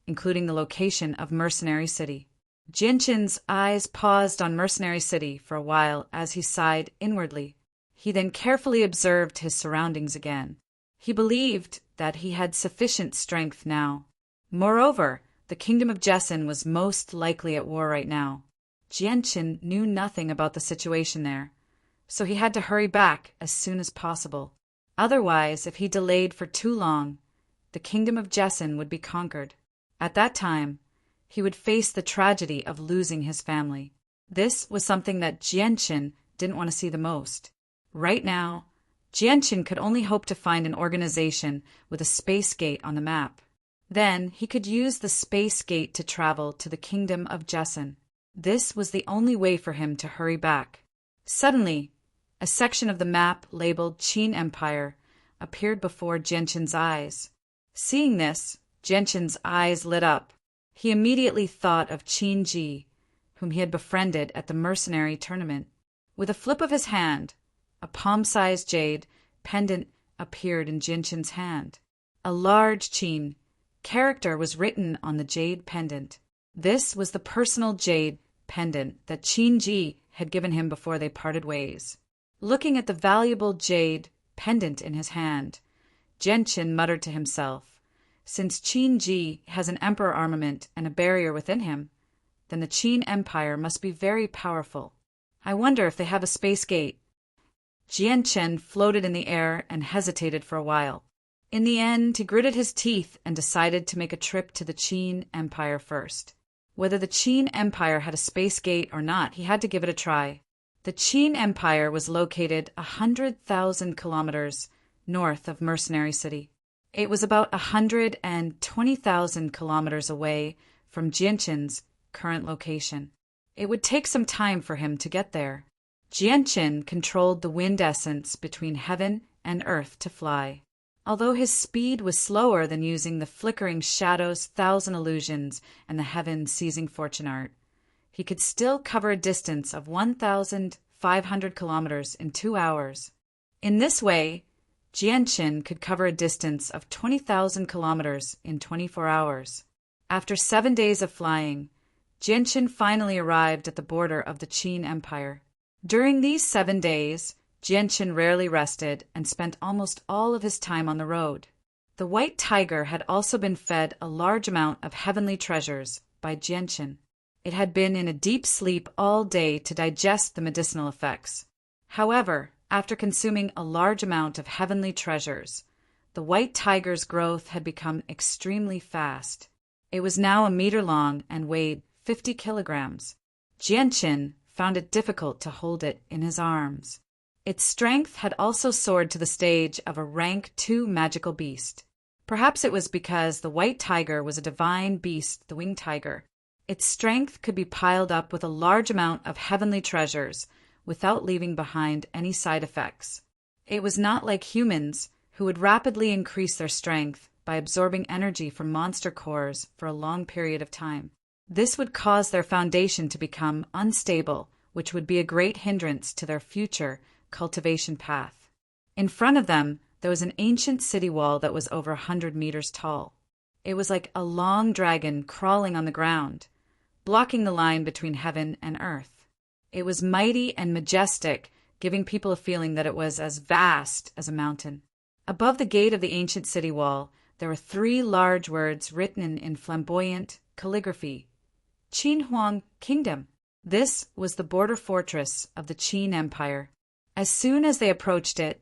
including the location of Mercenary City. Jianchen's eyes paused on Mercenary City for a while as he sighed inwardly. He then carefully observed his surroundings again. He believed that he had sufficient strength now. Moreover, the kingdom of Jessin was most likely at war right now. Jianchen knew nothing about the situation there, so he had to hurry back as soon as possible. Otherwise, if he delayed for too long, the kingdom of Jessin would be conquered. At that time, he would face the tragedy of losing his family. This was something that Jianchen didn't want to see the most. Right now, Jianchen could only hope to find an organization with a space gate on the map. Then he could use the space gate to travel to the kingdom of Jessin. This was the only way for him to hurry back. Suddenly, a section of the map labeled Qin Empire appeared before Jianchen's eyes. Seeing this, Jianchen's eyes lit up. He immediately thought of Qin Ji, whom he had befriended at the mercenary tournament. With a flip of his hand, a palm-sized jade pendant appeared in Jianchen's hand. A large Qin character was written on the jade pendant. This was the personal jade pendant that Qin Ji had given him before they parted ways. Looking at the valuable jade pendant in his hand, Jianchen muttered to himself, "Since Qin Ji has an emperor armament and a barrier within him, then the Qin Empire must be very powerful. I wonder if they have a space gate." Jianchen floated in the air and hesitated for a while. In the end, he gritted his teeth and decided to make a trip to the Qin Empire first. Whether the Qin Empire had a space gate or not, he had to give it a try. The Qin Empire was located 100,000 kilometers north of Mercenary City. It was about 120,000 kilometers away from Jianchen's current location. It would take some time for him to get there. Jianchen controlled the wind essence between heaven and earth to fly. Although his speed was slower than using the flickering shadows, thousand illusions, and the heaven-seizing fortune art, he could still cover a distance of 1,500 kilometers in 2 hours. In this way, Jianqin could cover a distance of 20,000 kilometers in 24 hours. After 7 days of flying, Jianqin finally arrived at the border of the Qin Empire. During these 7 days, Jianqin rarely rested and spent almost all of his time on the road. The white tiger had also been fed a large amount of heavenly treasures by Jianqin. It had been in a deep sleep all day to digest the medicinal effects. However, after consuming a large amount of heavenly treasures, the white tiger's growth had become extremely fast. It was now a meter long and weighed 50 kilograms. Jianqin found it difficult to hold it in his arms. Its strength had also soared to the stage of a rank 2 magical beast. Perhaps it was because the white tiger was a divine beast, the winged tiger. Its strength could be piled up with a large amount of heavenly treasures without leaving behind any side effects. It was not like humans, who would rapidly increase their strength by absorbing energy from monster cores for a long period of time. This would cause their foundation to become unstable, which would be a great hindrance to their future cultivation path. In front of them, there was an ancient city wall that was over 100 meters tall. It was like a long dragon crawling on the ground, blocking the line between heaven and earth. It was mighty and majestic, giving people a feeling that it was as vast as a mountain. Above the gate of the ancient city wall, there were 3 large words written in flamboyant calligraphy: Qin Huang Kingdom. This was the border fortress of the Qin Empire. As soon as they approached it,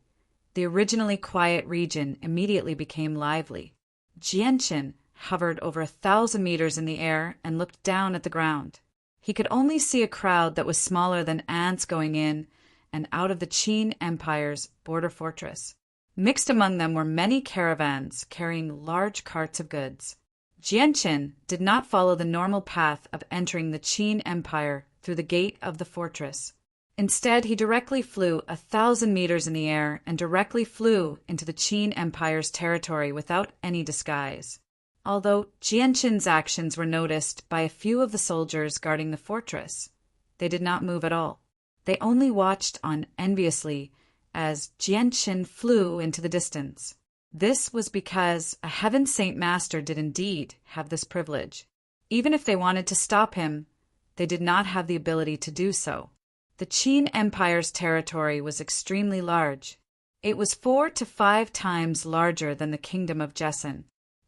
the originally quiet region immediately became lively. Jianqin hovered over 1,000 meters in the air and looked down at the ground. He could only see a crowd that was smaller than ants going in and out of the Qin Empire's border fortress. Mixed among them were many caravans carrying large carts of goods. Jianqin did not follow the normal path of entering the Qin Empire through the gate of the fortress. Instead, he directly flew 1,000 meters in the air and directly flew into the Qin Empire's territory without any disguise. Although Jianqin's actions were noticed by a few of the soldiers guarding the fortress, they did not move at all. They only watched on enviously as Jianqin flew into the distance. This was because a Heaven Saint Master did indeed have this privilege. Even if they wanted to stop him, they did not have the ability to do so. The Qin Empire's territory was extremely large. It was 4 to 5 times larger than the kingdom of Jessen.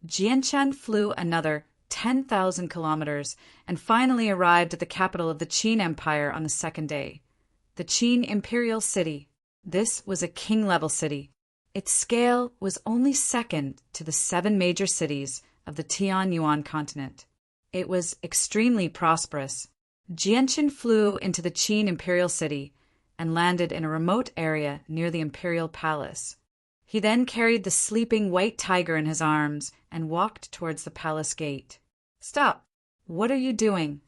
Jianqin flew another 10,000 kilometers and finally arrived at the capital of the Qin Empire on the 2nd day, the Qin Imperial City. This was a king-level city. Its scale was only second to the 7 major cities of the Tianyuan continent. It was extremely prosperous. Jianqin flew into the Qin Imperial City and landed in a remote area near the Imperial Palace. He then carried the sleeping white tiger in his arms and walked towards the palace gate. "Stop! What are you doing?"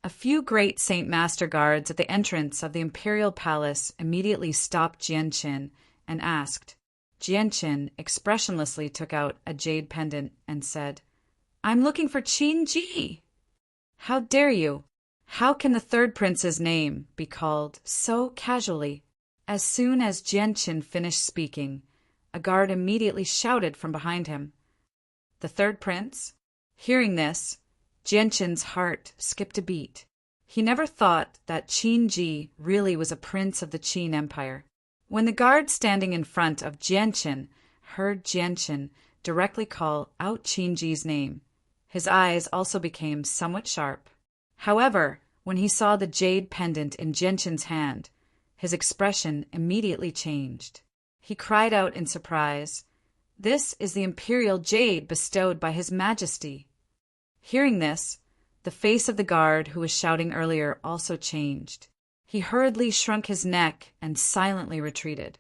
A few great Saint Master guards at the entrance of the Imperial Palace immediately stopped Jianqin and asked. Jianqin expressionlessly took out a jade pendant and said, "I'm looking for Qin Ji." "How dare you? How can the 3rd prince's name be called so casually?" As soon as Jianqin finished speaking, a guard immediately shouted from behind him, "The 3rd prince?" Hearing this, Jianqin's heart skipped a beat. He never thought that Qin Ji really was a prince of the Qin Empire. When the guard standing in front of Jianqin heard Jianqin directly call out Qin Ji's name, his eyes also became somewhat sharp. However, when he saw the jade pendant in Jianqin's hand, his expression immediately changed. He cried out in surprise, "This is the imperial jade bestowed by His Majesty." Hearing this, the face of the guard who was shouting earlier also changed. He hurriedly shrunk his neck and silently retreated.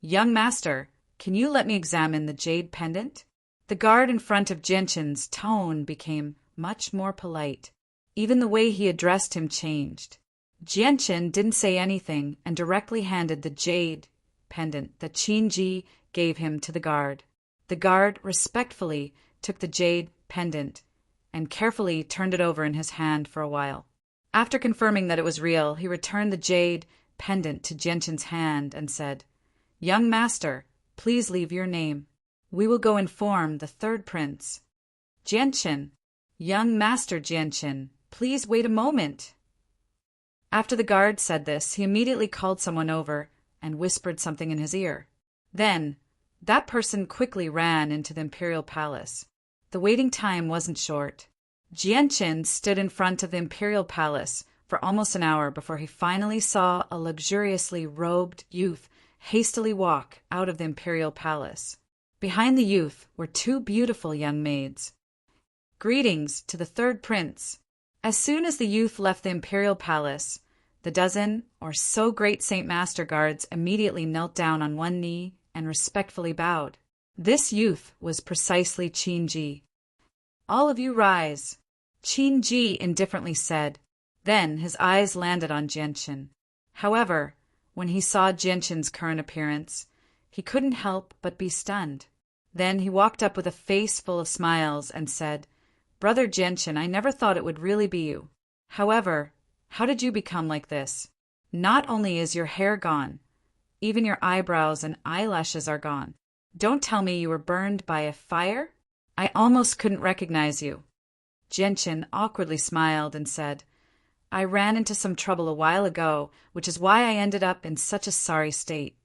"Young master, can you let me examine the jade pendant?" The guard in front of Jianqin's tone became much more polite. Even the way he addressed him changed. Jianqin didn't say anything and directly handed the jade pendant that Qin Ji gave him to the guard. The guard respectfully took the jade pendant and carefully turned it over in his hand for a while. After confirming that it was real, he returned the jade pendant to Jianqin's hand and said, "Young master, please leave your name. We will go inform the third prince. Jianchen, young Master Jianchen, please wait a moment. After the guard said this, he immediately called someone over and whispered something in his ear. Then, that person quickly ran into the imperial palace. The waiting time wasn't short. Jianchen stood in front of the imperial palace for almost an hour before he finally saw a luxuriously robed youth hastily walk out of the imperial palace. Behind the youth were two beautiful young maids. Greetings to the third prince. As soon as the youth left the imperial palace, the dozen or so great Saint Master guards immediately knelt down on one knee and respectfully bowed. This youth was precisely Qin Ji. All of you rise, Qin Ji indifferently said. Then his eyes landed on Jianchen. However, when he saw Jianchen's current appearance, he couldn't help but be stunned. Then he walked up with a face full of smiles and said, Brother Jianchen, I never thought it would really be you. However, how did you become like this? Not only is your hair gone, even your eyebrows and eyelashes are gone. Don't tell me you were burned by a fire? I almost couldn't recognize you. Jianchen awkwardly smiled and said, I ran into some trouble a while ago, which is why I ended up in such a sorry state.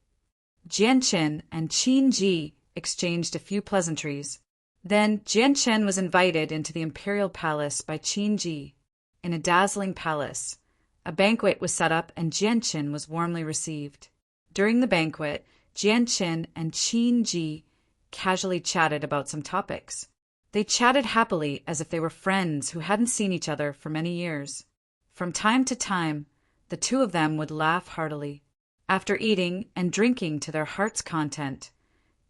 Jianchen and Qin Ji exchanged a few pleasantries. Then Jianchen was invited into the imperial palace by Qin Ji. In a dazzling palace, a banquet was set up and Jianchen was warmly received. During the banquet, Jianchen and Qin Ji casually chatted about some topics. They chatted happily as if they were friends who hadn't seen each other for many years. From time to time, the two of them would laugh heartily. After eating and drinking to their heart's content,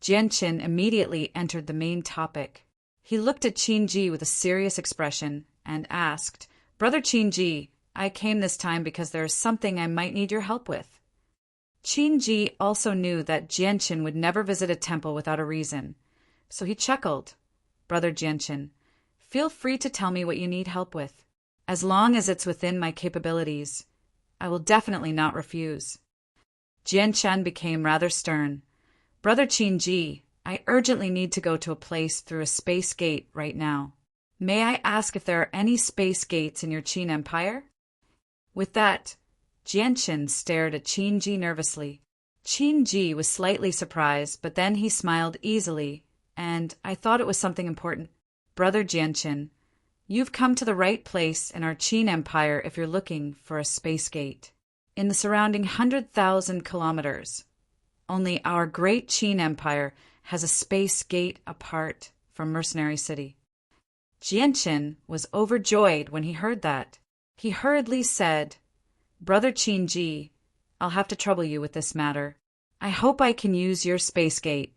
Jianchen immediately entered the main topic. He looked at Qin Ji with a serious expression and asked, Brother Qin Ji, I came this time because there is something I might need your help with. Qin Ji also knew that Jianchen would never visit a temple without a reason, so he chuckled. Brother Jianchen, feel free to tell me what you need help with. As long as it's within my capabilities, I will definitely not refuse. Jianchen became rather stern. Brother Qin Ji, I urgently need to go to a place through a space gate right now. May I ask if there are any space gates in your Qin Empire? With that, Jianchen stared at Qin Ji nervously. Qin Ji was slightly surprised, but then he smiled easily, and I thought it was something important. Brother Jianchen, you've come to the right place in our Qin Empire if you're looking for a space gate. In the surrounding 100,000 kilometers, only our great Qin Empire has a space gate apart from Mercenary City. Jianchen was overjoyed when he heard that. He hurriedly said, Brother Qin Ji, I'll have to trouble you with this matter. I hope I can use your space gate.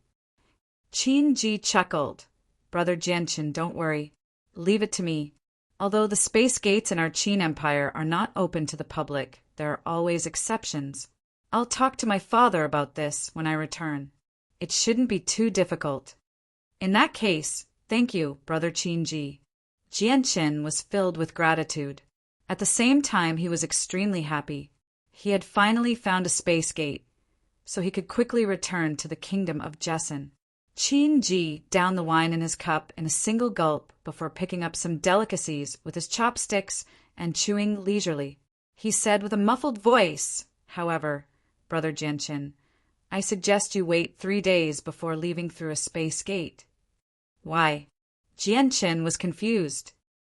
Qin Ji chuckled. Brother Jianchen, don't worry. Leave it to me. Although the space gates in our Qin Empire are not open to the public, there are always exceptions. I'll talk to my father about this when I return. It shouldn't be too difficult. In that case, thank you, Brother Qin Ji. Jianchen was filled with gratitude. At the same time, he was extremely happy. He had finally found a space gate, so he could quickly return to the kingdom of Jessen. Qin Ji downed the wine in his cup in a single gulp before picking up some delicacies with his chopsticks and chewing leisurely. He said with a muffled voice, however, Brother Jianchen, I suggest you wait 3 days before leaving through a space gate. Why? Jianchen was confused.